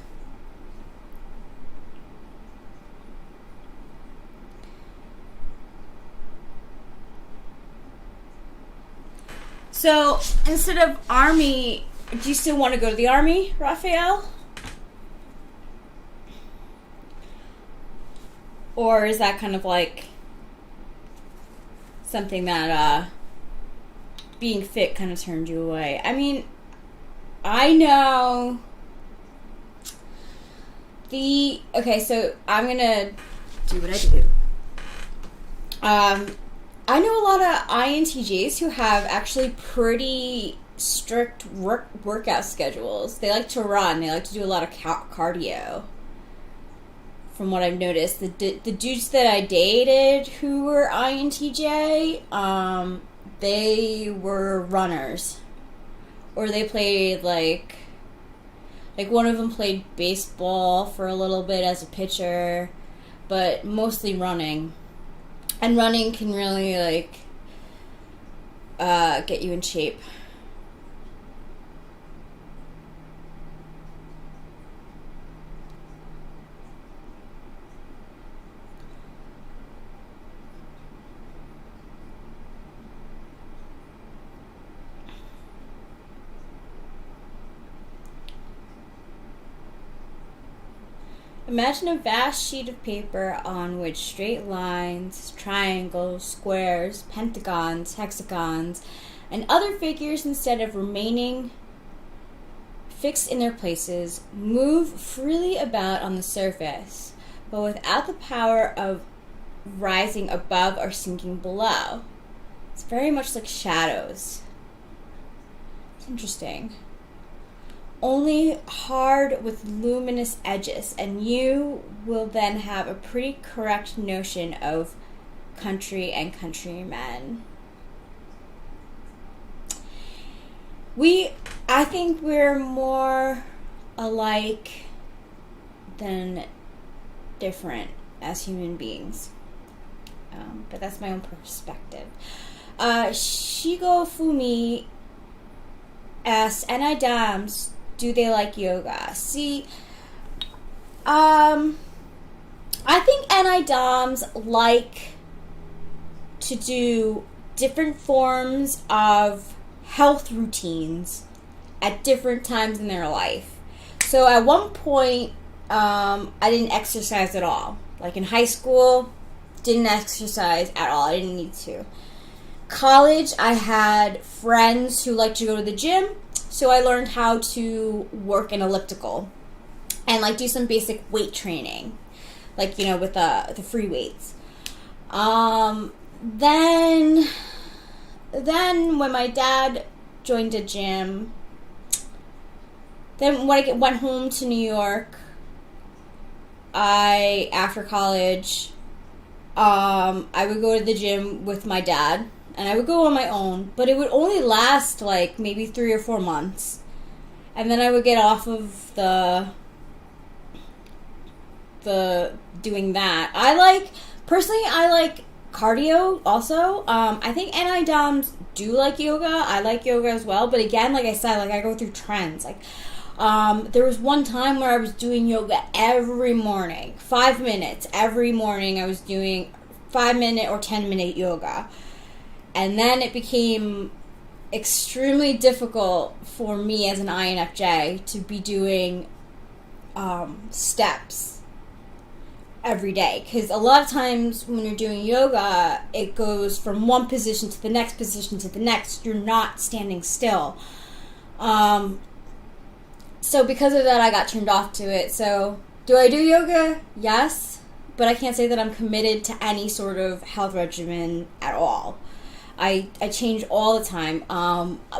So, instead of army, do you still want to go to the army, Raphael? Or is that kind of like something that being fit kind of turned you away? I mean, I know okay, so I'm gonna do what I do. I know a lot of INTJs who have actually pretty strict workout schedules. They like to run. They like to do a lot of cardio. From what I've noticed, the dudes that I dated who were INTJ, they were runners, or they played like one of them played baseball for a little bit as a pitcher, but mostly running. And running can really like get you in shape. Imagine a vast sheet of paper on which straight lines, triangles, squares, pentagons, hexagons, and other figures, instead of remaining fixed in their places, move freely about on the surface, but without the power of rising above or sinking below. It's very much like shadows. It's interesting. Only hard with luminous edges, and you will then have a pretty correct notion of country and countrymen. I think we're more alike than different as human beings. But that's my own perspective. Shigo Fumi asks, N.I. Dams, do they like yoga? See, I think N.I. Doms like to do different forms of health routines at different times in their life. So at one point, I didn't exercise at all. Like in high school, didn't exercise at all. I didn't need to. College, I had friends who liked to go to the gym. So I learned how to work an elliptical and like do some basic weight training, like, you know, with the free weights. Then when my dad joined a gym, then when I went home to New York, after college, I would go to the gym with my dad. And I would go on my own, but it would only last like maybe 3 or 4 months. And then I would get off of the doing that. I like cardio also. I think NI Doms do like yoga. I like yoga as well. But again, like I said, like I go through trends. Like there was one time where I was doing yoga every morning. 5 minutes every morning I was doing 5-minute or 10-minute yoga. And then it became extremely difficult for me as an INFJ to be doing steps every day. Because a lot of times when you're doing yoga, it goes from one position to the next position to the next. You're not standing still. So because of that, I got turned off to it. So do I do yoga? Yes. But I can't say that I'm committed to any sort of health regimen at all. I change all the time.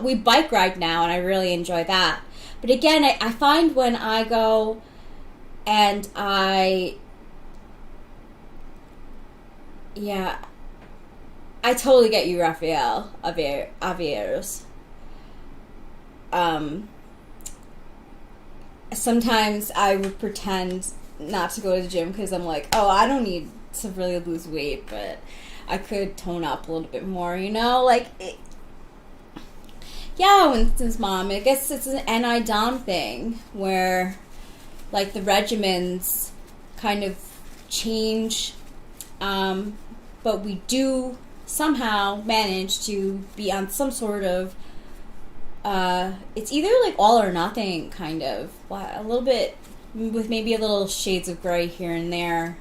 We bike ride now, and I really enjoy that. But again, I find when I go and I totally get you, Rafael Avieros. Sometimes I would pretend not to go to the gym because I'm like, oh, I don't need to really lose weight, but I could tone up a little bit more, you know? Like, Winston's mom, I guess it's an NI Dom thing where, like, the regimens kind of change, but we do somehow manage to be on some sort of, it's either, like, all or nothing, kind of. A little bit, with maybe a little shades of gray here and there.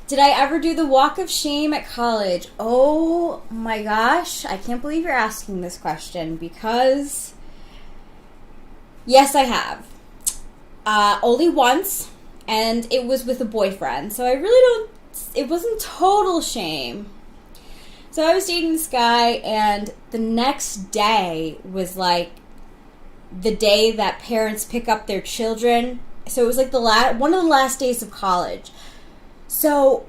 Did I ever do the walk of shame at college? Oh my gosh, I can't believe you're asking this question because yes, I have. Only once, and it was with a boyfriend. So I really don't it wasn't total shame. So I was dating this guy, and the next day was like the day that parents pick up their children. So it was like one of the last days of college. So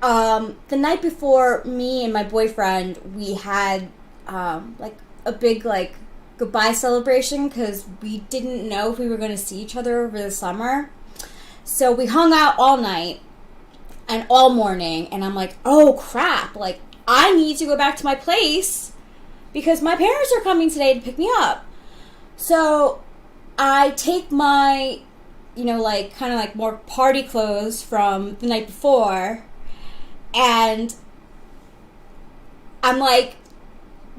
the night before, me and my boyfriend, we had like a big like goodbye celebration because we didn't know if we were going to see each other over the summer. So we hung out all night and all morning, and I'm like, oh crap, like I need to go back to my place because my parents are coming today to pick me up. So I take my, like kind of like more party clothes from the night before, and I'm like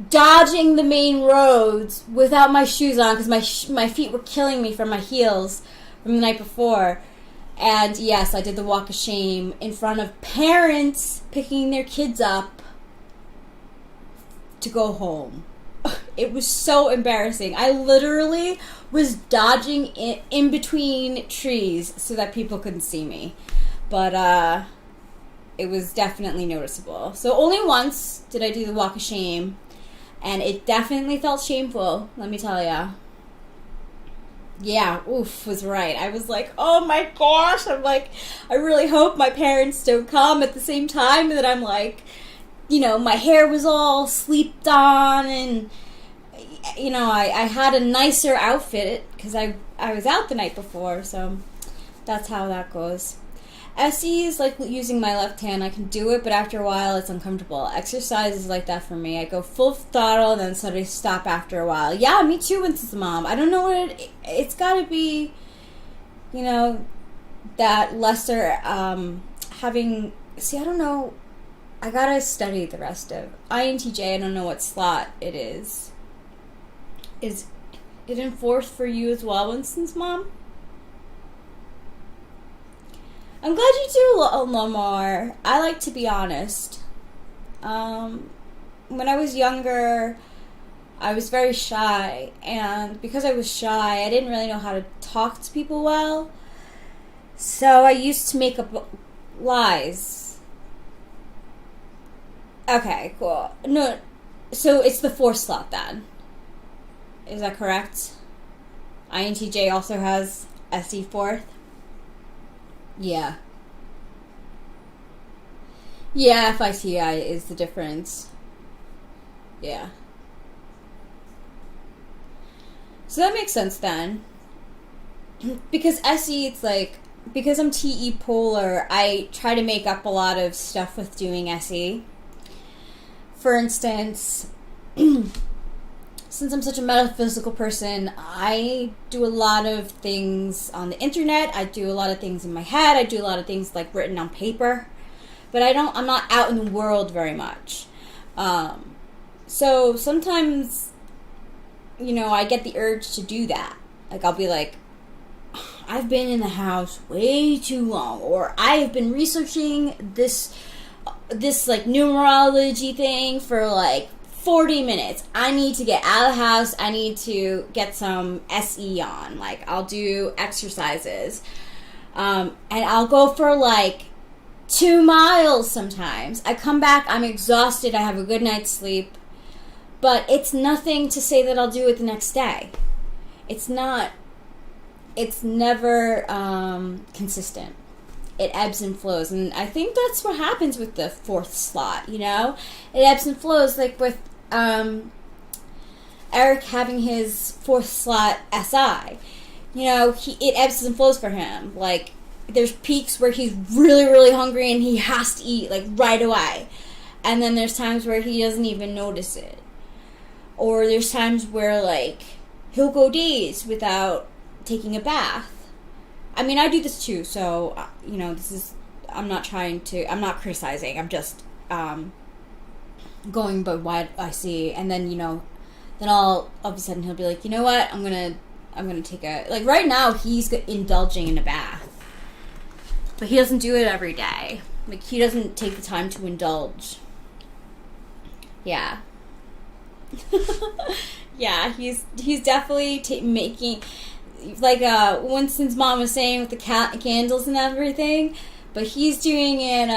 dodging the main roads without my shoes on because my feet were killing me from my heels from the night before. And yes, I did the walk of shame in front of parents picking their kids up to go home. It was so embarrassing. I literally was dodging in between trees so that people couldn't see me. But it was definitely noticeable. So only once did I do the walk of shame, and it definitely felt shameful, let me tell ya. Yeah, oof, was right. I was like, oh my gosh, I'm like, I really hope my parents don't come at the same time that I'm like, my hair was all sleeped on, and, I had a nicer outfit because I was out the night before, so that's how that goes. SE is like using my left hand. I can do it, but after a while it's uncomfortable. Exercise is like that for me. I go full throttle, then suddenly stop after a while. Yeah, me too, Winston's mom. I don't know what it's gotta be, that lesser, having, I don't know, I gotta study the rest of INTJ. I don't know what slot it is. Is it enforced for you as well, Winston's mom? I'm glad you do a little more. I like to be honest. When I was younger, I was very shy, and because I was shy, I didn't really know how to talk to people well. So I used to make up lies. Okay, cool. No, so it's the fourth slot then. Is that correct? INTJ also has SE fourth? Yeah. Yeah, FITI is the difference. Yeah. So that makes sense then. Because SE, it's like, because I'm TE polar, I try to make up a lot of stuff with doing SE. For instance, since I'm such a metaphysical person, I do a lot of things on the internet. I do a lot of things in my head. I do a lot of things like written on paper. But I'm not out in the world very much. So sometimes, I get the urge to do that. Like, I'll be like, I've been in the house way too long, or I have been researching this like numerology thing for like 40 minutes. I need to get out of the house. I need to get some SE on. Like, I'll do exercises. And I'll go for like 2 miles sometimes. I come back, I'm exhausted, I have a good night's sleep. But it's nothing to say that I'll do it the next day. It's never consistent. It ebbs and flows. And I think that's what happens with the fourth slot, It ebbs and flows, like with Eric having his fourth slot SI. It ebbs and flows for him. Like, there's peaks where he's really, really hungry and he has to eat, like, right away. And then there's times where he doesn't even notice it. Or there's times where, like, he'll go days without taking a bath. I mean, I do this too, so, I'm not criticizing, I'm just, going by what I see, and then, then all of a sudden he'll be like, you know what, I'm gonna take like, right now, he's indulging in a bath. But he doesn't do it every day. Like, he doesn't take the time to indulge. Yeah. Yeah, he's definitely making, like Winston's mom was saying with the candles and everything. But he's doing it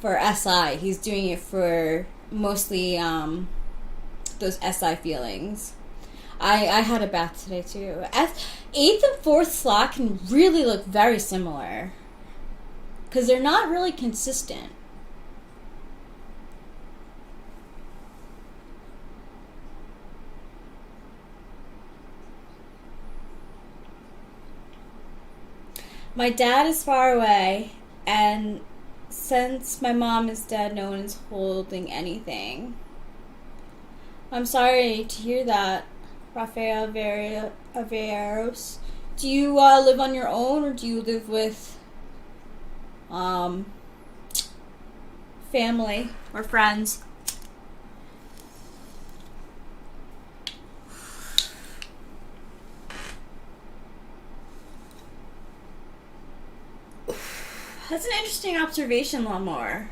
for SI. He's doing it for mostly those SI feelings. I had a bath today too. 8th and 4th slot can really look very similar because they're not really consistent. My dad is far away, and since my mom is dead, no one is holding anything. I'm sorry to hear that, Rafael Averos. Do you live on your own, or do you live with family or friends? That's an interesting observation, Lawnmower.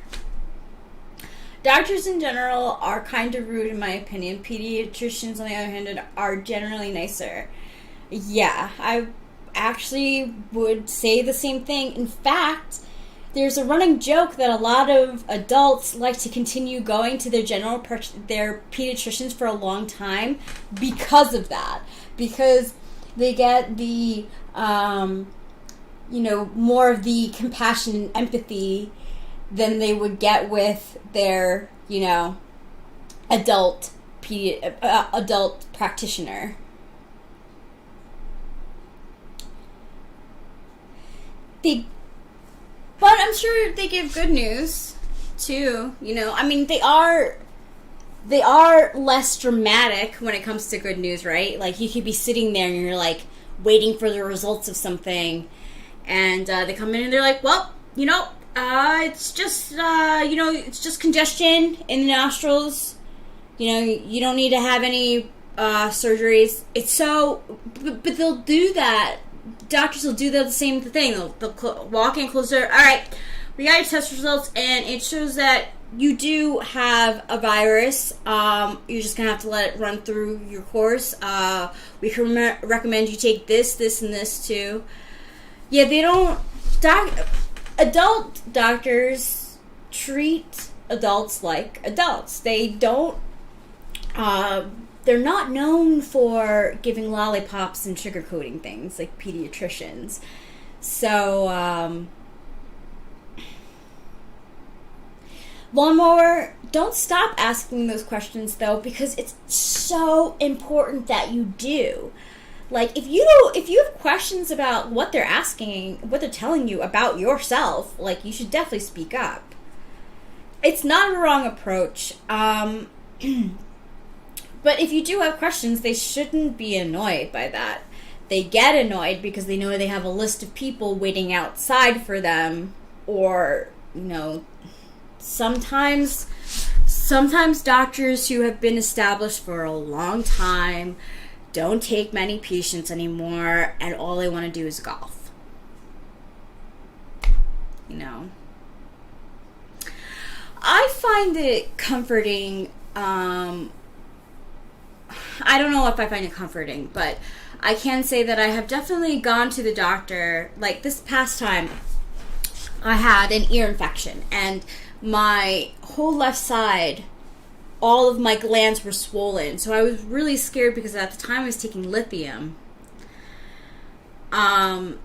Doctors in general are kind of rude, in my opinion. Pediatricians, on the other hand, are generally nicer. Yeah, I actually would say the same thing. In fact, there's a running joke that a lot of adults like to continue going to their their pediatricians for a long time because of that. Because they get the more of the compassion and empathy than they would get with their, adult practitioner. But I'm sure they give good news too. They are less dramatic when it comes to good news, right? Like, you could be sitting there and you're like waiting for the results of something. And they come in and they're like, well, it's just, it's just congestion in the nostrils. You don't need to have any surgeries. But they'll do that. Doctors will do the same thing. They'll walk in closer. All right, we got your test results, and it shows that you do have a virus. You're just going to have to let it run through your course. We can recommend you take this, and this too. Yeah, they don't... Adult doctors treat adults like adults. They don't... they're not known for giving lollipops and sugarcoating things like pediatricians. So, Lawnmower, don't stop asking those questions, though, because it's so important that you do. Like, if you have questions about what they're asking, what they're telling you about yourself, like, you should definitely speak up. It's not a wrong approach. But if you do have questions, they shouldn't be annoyed by that. They get annoyed because they know they have a list of people waiting outside for them, or, sometimes doctors who have been established for a long time don't take many patients anymore, and all they want to do is golf. I find it comforting. I don't know if I find it comforting, but I can say that I have definitely gone to the doctor. Like, this past time, I had an ear infection, and my whole left side, all of my glands were swollen. So I was really scared because at the time I was taking lithium. And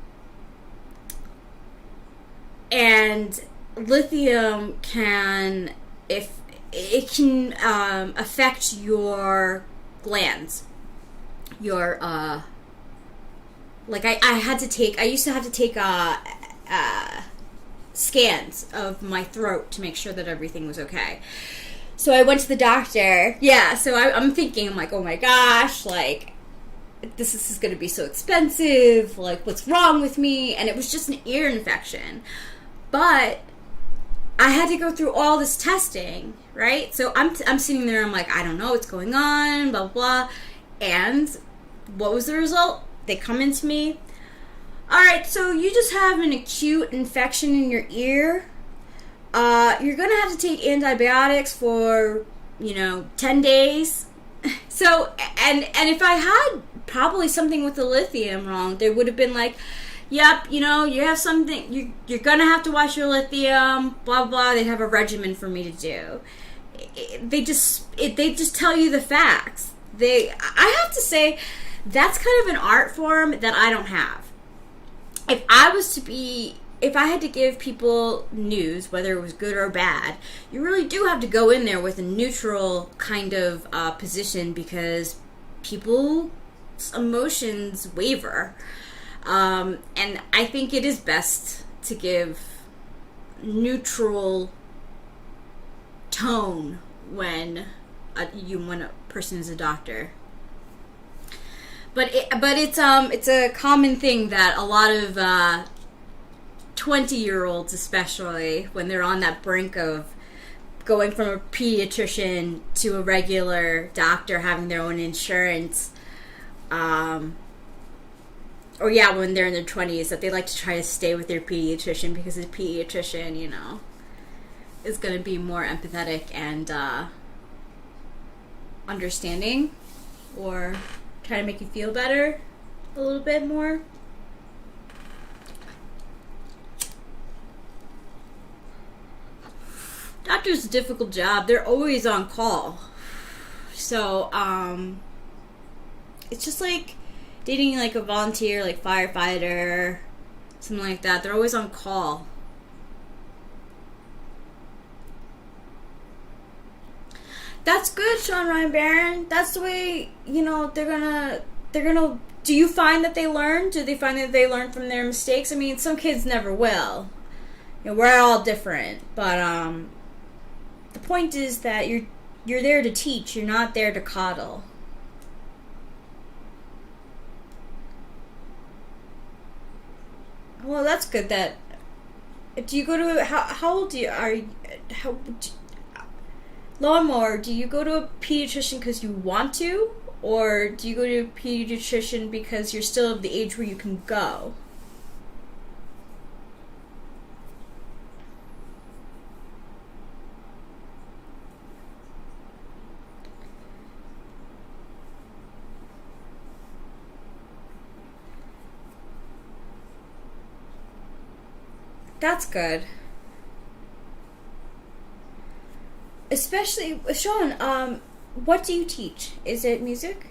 lithium can affect your glands. Your I used to have to take scans of my throat to make sure that everything was okay. So I went to the doctor. Yeah, so I'm thinking, I'm like, oh my gosh, like, this is going to be so expensive. Like, what's wrong with me? And it was just an ear infection. But I had to go through all this testing, right? So I'm sitting there, I'm like, I don't know what's going on, blah, blah, blah. And what was the result? They come into me. All right, so you just have an acute infection in your ear. You're going to have to take antibiotics for, 10 days. So, and if I had probably something with the lithium wrong, they would have been like, yep, you know, you have something, you're gonna have to watch your lithium, blah, blah, they have a regimen for me to do. They just tell you the facts. I have to say, that's kind of an art form that I don't have. If I had to give people news, whether it was good or bad, you really do have to go in there with a neutral kind of position, because people's emotions waver. And I think it is best to give neutral tone when a person is a doctor. But it's a common thing that a lot of 20-year-olds, especially when they're on that brink of going from a pediatrician to a regular doctor, having their own insurance, when they're in their 20s, that they like to try to stay with their pediatrician because the pediatrician, you know, is going to be more empathetic and understanding, or try to make you feel better a little bit more. Doctor's a difficult job. They're always on call. So, it's just like dating like a volunteer, like firefighter, something like that. They're always on call. That's good, Sean Ryan Barron. That's the way, you know, they're gonna, do you find that they learn? Do they find that they learn from their mistakes? I mean, some kids never will. You know, we're all different. But, the point is that you're there to teach. You're not there to coddle. Well, that's good. That, do you go to, how old Lawnmower, do you go to a pediatrician because you want to? Or do you go to a pediatrician because you're still of the age where you can go? That's good. Especially, Sean, what do you teach? Is it music?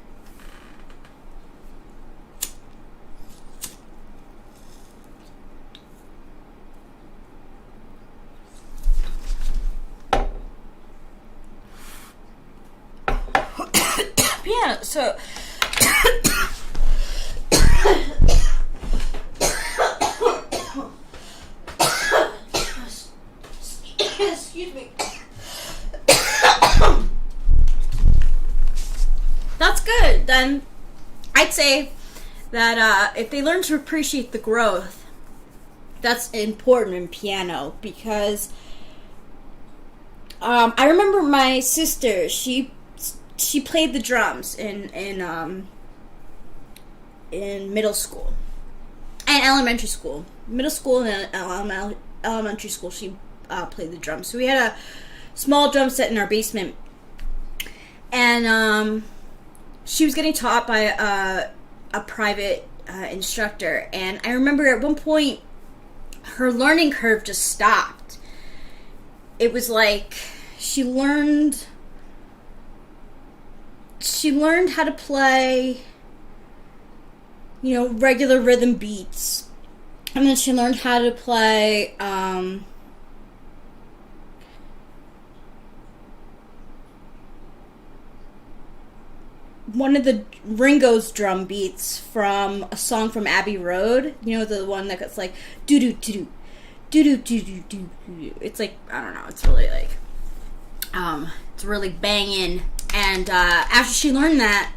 Piano. So, excuse me. That's good. Then I'd say that if they learn to appreciate the growth, that's important in piano, because I remember my sister, she played the drums in middle school and elementary school. Middle school and elementary school, she played the drums. So we had a small drum set in our basement, and she was getting taught by a private instructor. And I remember at one point her learning curve just stopped. It was like she learned how to play, you know, regular rhythm beats, and then she learned how to play one of the Ringo's drum beats from a song from Abbey Road. You know, the one that gets like doo doo doo doo doo doo doo doo doo. It's like, I don't know. It's really like it's really banging. And after she learned that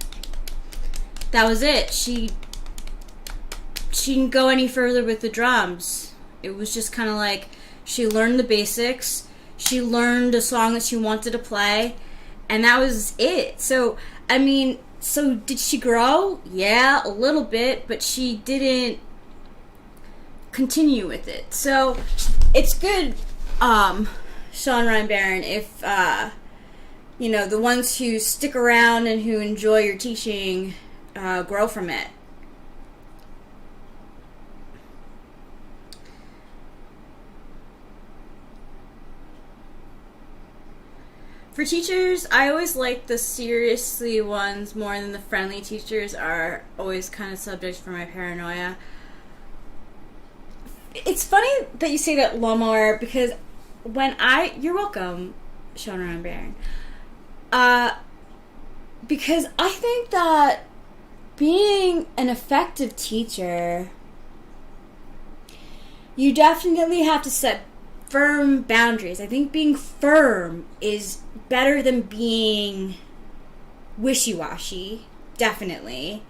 was it. She didn't go any further with the drums. It was just kind of like she learned the basics. She learned a song that she wanted to play, and that was it. So, I mean, so did she grow? Yeah, a little bit, but she didn't continue with it. So, it's good, Sean Ryan Barron, if, you know, the ones who stick around and who enjoy your teaching grow from it. For teachers, I always like the seriously ones more than the friendly teachers are always kind of subject for my paranoia. It's funny that you say that, Lawnmower, because you're welcome, Shona and Baron. Because I think that being an effective teacher, you definitely have to set firm boundaries. I think being firm is better than being wishy-washy, definitely.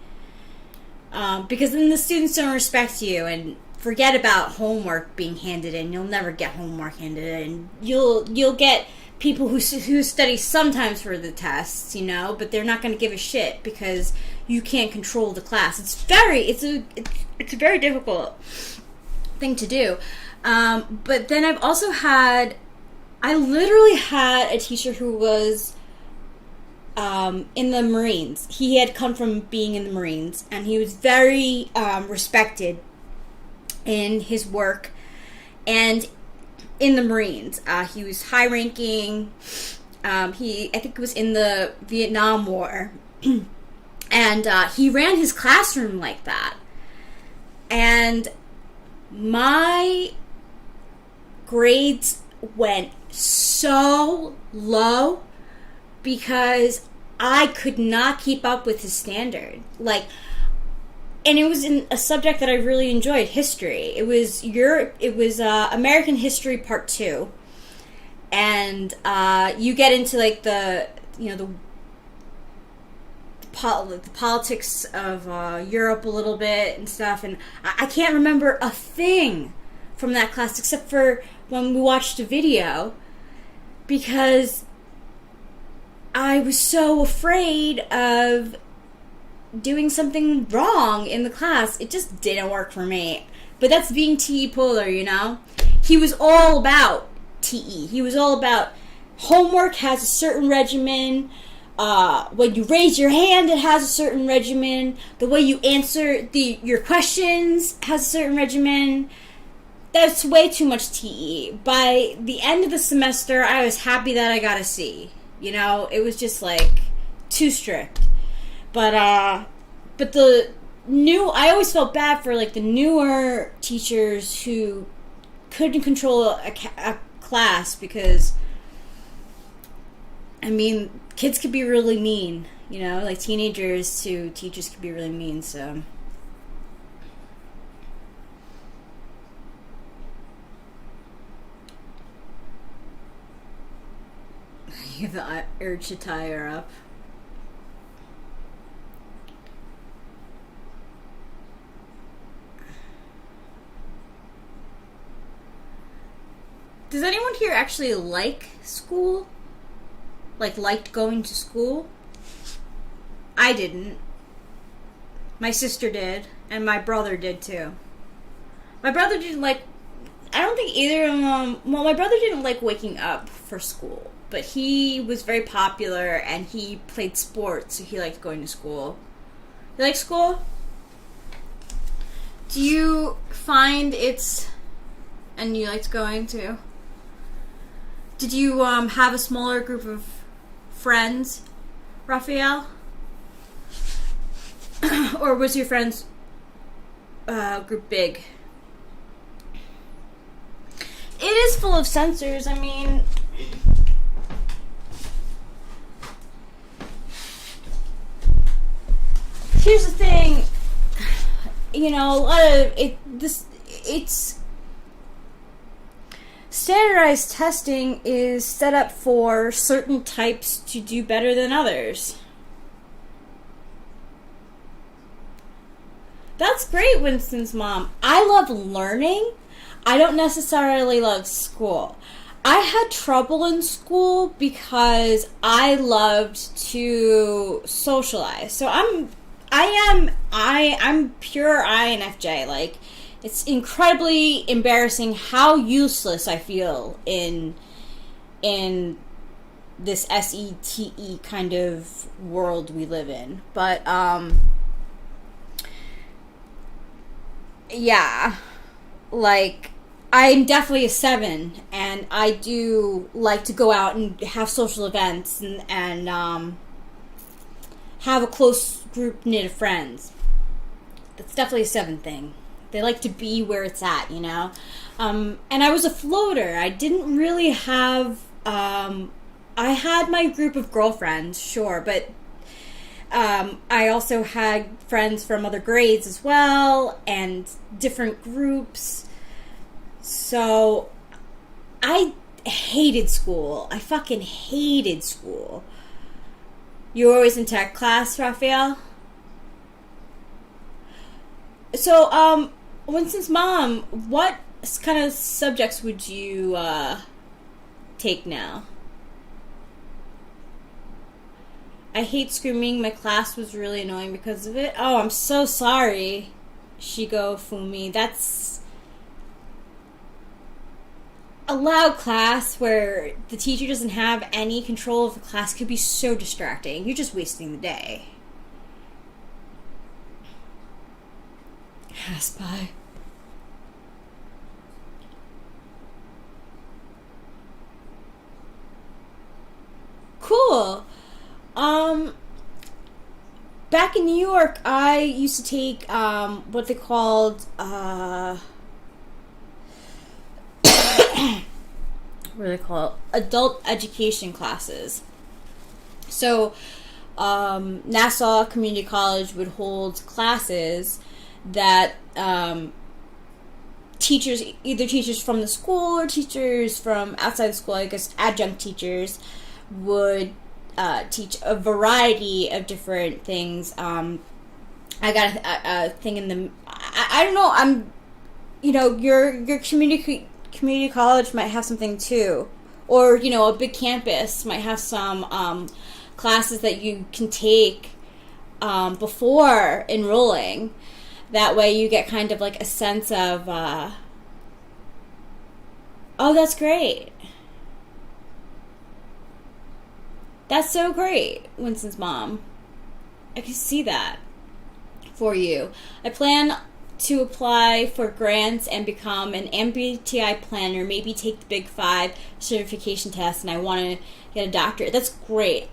Because then the students don't respect you, and forget about homework being handed in. You'll never get homework handed in. You'll get people who study sometimes for the tests, but they're not going to give a shit because you can't control the class. It's a very difficult thing to do. But then I literally had a teacher who was in the Marines. He had come from being in the Marines, and he was very respected in his work and in the Marines. He was high ranking. I think it was in the Vietnam War. And he ran his classroom like that. And my grades went so low because I could not keep up with his standard. And it was in a subject that I really enjoyed, history. It was American History Part 2. And you get into the politics of Europe a little bit and stuff, and I can't remember a thing from that class except for when we watched a video, because I was so afraid of doing something wrong in the class. It just didn't work for me. But that's being TE Polar, He was all about TE. He was all about homework has a certain regimen. When you raise your hand, it has a certain regimen. The way you answer your questions has a certain regimen. That's way too much TE. By the end of the semester, I was happy that I got a C. It was just too strict. But I always felt bad for the newer teachers who couldn't control a class, because kids could be really mean, teenagers to teachers could be really mean, so. You have the urge to tie her up. Does anyone here actually like school? Liked going to school? I didn't. My sister did, and my brother did too. My brother didn't I don't think either of them, my brother didn't like waking up for school, but he was very popular, and he played sports, so he liked going to school. You like school? Do you find and you liked going to? Did you have a smaller group of friends, Raphael? Or was your friends group big? It is full of censors. Here's the thing. A lot of it's standardized testing is set up for certain types to do better than others. That's great, Winston's mom. I love learning. I don't necessarily love school. I had trouble in school because I loved to socialize. So I'm pure INFJ. It's incredibly embarrassing how useless I feel in this SETE kind of world we live in. But yeah, I'm definitely a 7, and I do like to go out and have social events and have a close group knit of friends. That's definitely a 7 thing. They like to be where it's at, you know? And I was a floater. I didn't really have... I had my group of girlfriends, sure, but I also had friends from other grades as well, and different groups. So I hated school. I fucking hated school. You were always in tech class, Raphael? So, Winston's mom, what kind of subjects would you take now? I hate screaming. My class was really annoying because of it. Oh, I'm so sorry, Shigo Fumi. That's a loud class where the teacher doesn't have any control of the class could be so distracting. You're just wasting the day. Spy. Cool. Back in New York, I used to take what they called what do they call it? Adult education classes. So, Nassau Community College would hold classes that teachers, either teachers from the school or teachers from outside the school, I guess adjunct teachers, would teach a variety of different things. I got a thing in the... I don't know, your community college might have something too. Or, a big campus might have some classes that you can take before enrolling. That way you get kind of like a sense of, oh, that's great. That's so great, Winston's mom. I can see that for you. I plan to apply for grants and become an MBTI planner, maybe take the Big 5 certification test, and I want to get a doctorate. That's great.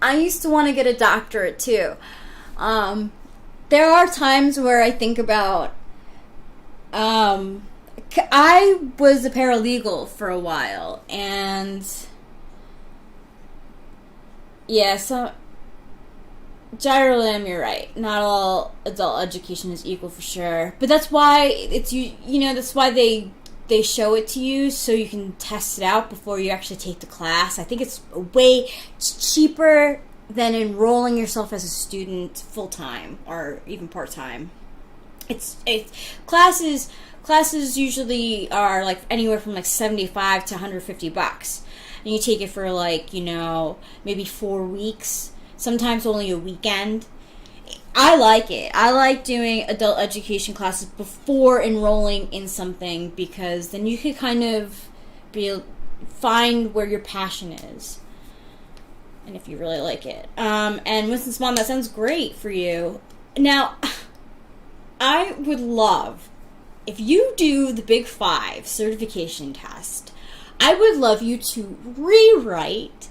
I used to want to get a doctorate too. There are times where I think about, I was a paralegal for a while, and yeah, so Gyrolam, you're right. Not all adult education is equal for sure. But that's why it's that's why they show it to you so you can test it out before you actually take the class. I think it's way cheaper than enrolling yourself as a student full time or even part time. It's classes usually are like anywhere from like $75 to $150. And you take it for like, maybe 4 weeks, sometimes only a weekend. I like it. I like doing adult education classes before enrolling in something because then you can kind of find where your passion is. And if you really like it. And Winston's mom, that sounds great for you. Now, I would love, if you do the Big 5 certification test, I would love you to rewrite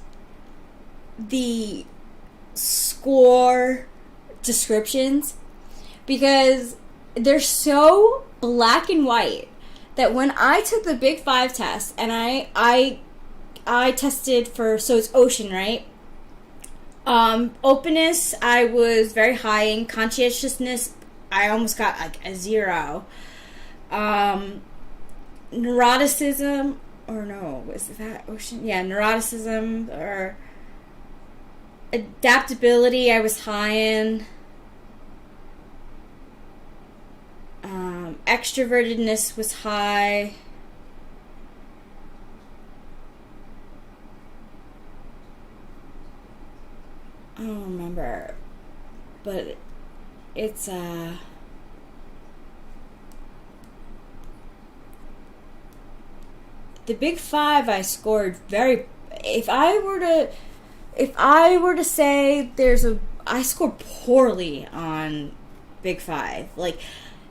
the score descriptions because they're so black and white that when I took the Big 5 test and I tested for, so it's ocean, right? Openness, I was very high in. Conscientiousness, I almost got like a 0. Neuroticism, or no, was that ocean? Yeah, neuroticism or adaptability, I was high in. Extrovertedness was high. I don't remember, but it's the Big 5 I scored very. If I were to say I scored poorly on Big 5. Like,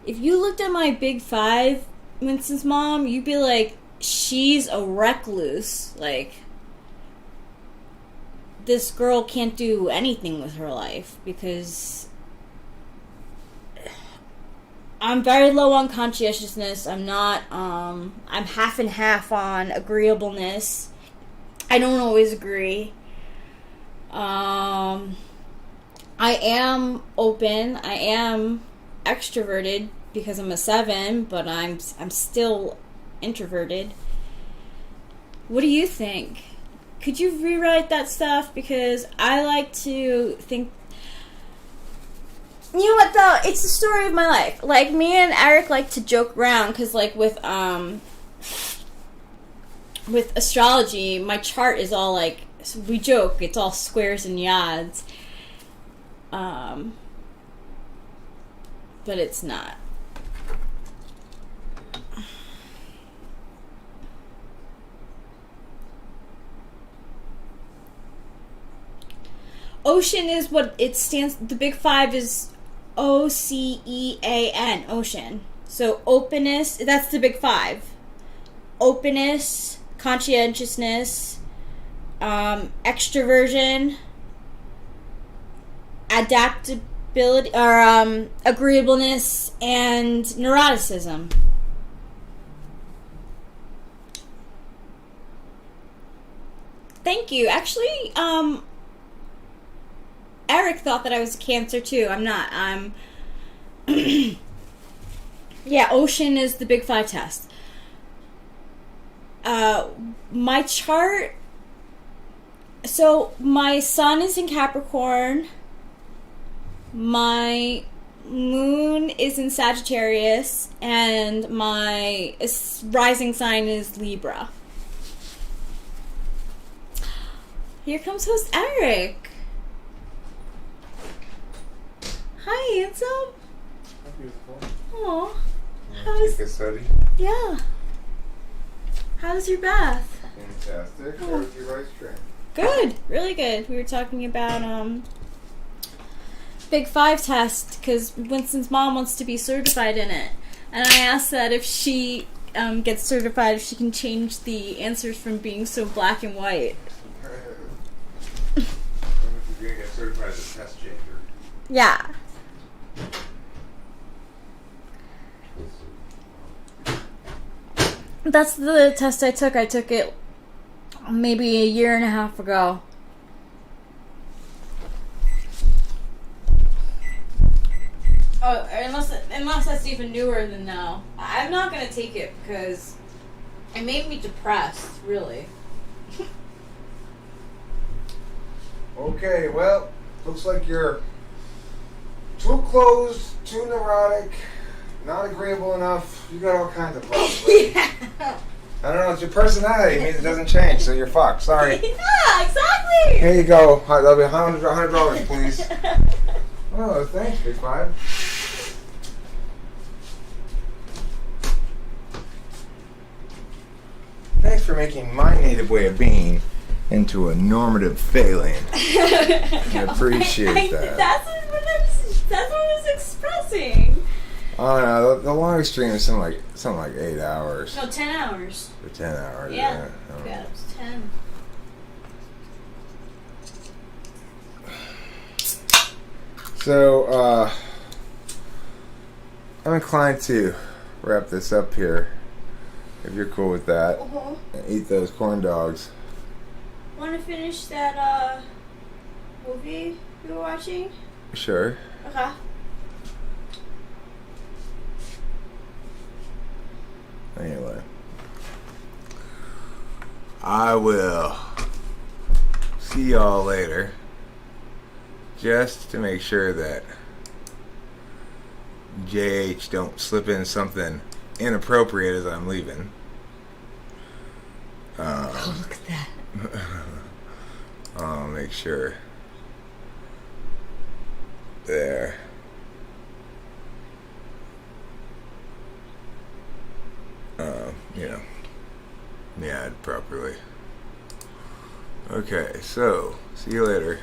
if you looked at my Big 5 Winston's mom, you'd be like, she's a recluse. Like, this girl can't do anything with her life because I'm very low on conscientiousness. I'm not, I'm half and half on agreeableness. I don't always agree. I am open. I am extroverted because I'm a 7, but I'm still introverted. What do you think? Could you rewrite that stuff? Because I like to think. You know what though? It's the story of my life. Like, me and Eric like to joke around because, like, with astrology, my chart is all like, we joke, it's all squares and yads. But it's not. Ocean is what it stands. The big 5 is OCEAN, ocean. So openness, that's the big 5. Openness, conscientiousness, extroversion, adaptability, or agreeableness, and neuroticism. Thank you. Actually, Eric thought that I was a Cancer too. I'm not. I'm. Yeah, ocean is the big 5 test. My chart. So my sun is in Capricorn. My moon is in Sagittarius, and my rising sign is Libra. Here comes host Eric. Hi, handsome. How beautiful. Aw. Take a study. Yeah. How's your bath? Fantastic. Oh. How was your right stream? Good. Really good. We were talking about, Big 5 test, because Winston's mom wants to be certified in it. And I asked that if she gets certified, if she can change the answers from being so black and white. You're going to get certified as a test changer. Yeah. That's the test I took. I took it maybe a year and a half ago. Oh, unless that's even newer than now. I'm not gonna take it because it made me depressed, really. Okay, well, looks like you're too closed, too neurotic, not agreeable enough. You got all kinds of problems. Yeah. I don't know, it's your personality. It means it doesn't change, so you're fucked. Sorry. Yeah, exactly. Here you go. That'll be $100, please. Oh, thanks, Big 5. Thanks for making my native way of being into a normative failing. I appreciate that. That's what I was expressing. Oh no, the long stream is something like 8 hours. No, 10 hours. Or 10 hours. Yeah. Oh. Yeah, it was 10. So, I'm inclined to wrap this up here, if you're cool with that. Uh-huh. And eat those corn dogs. Want to finish that movie you were watching? Sure. Okay. Anyway, I will see y'all later. Just to make sure that JH don't slip in something inappropriate as I'm leaving. Oh, look at that. I'll make sure. There. Yeah, properly. Okay, so, see you later.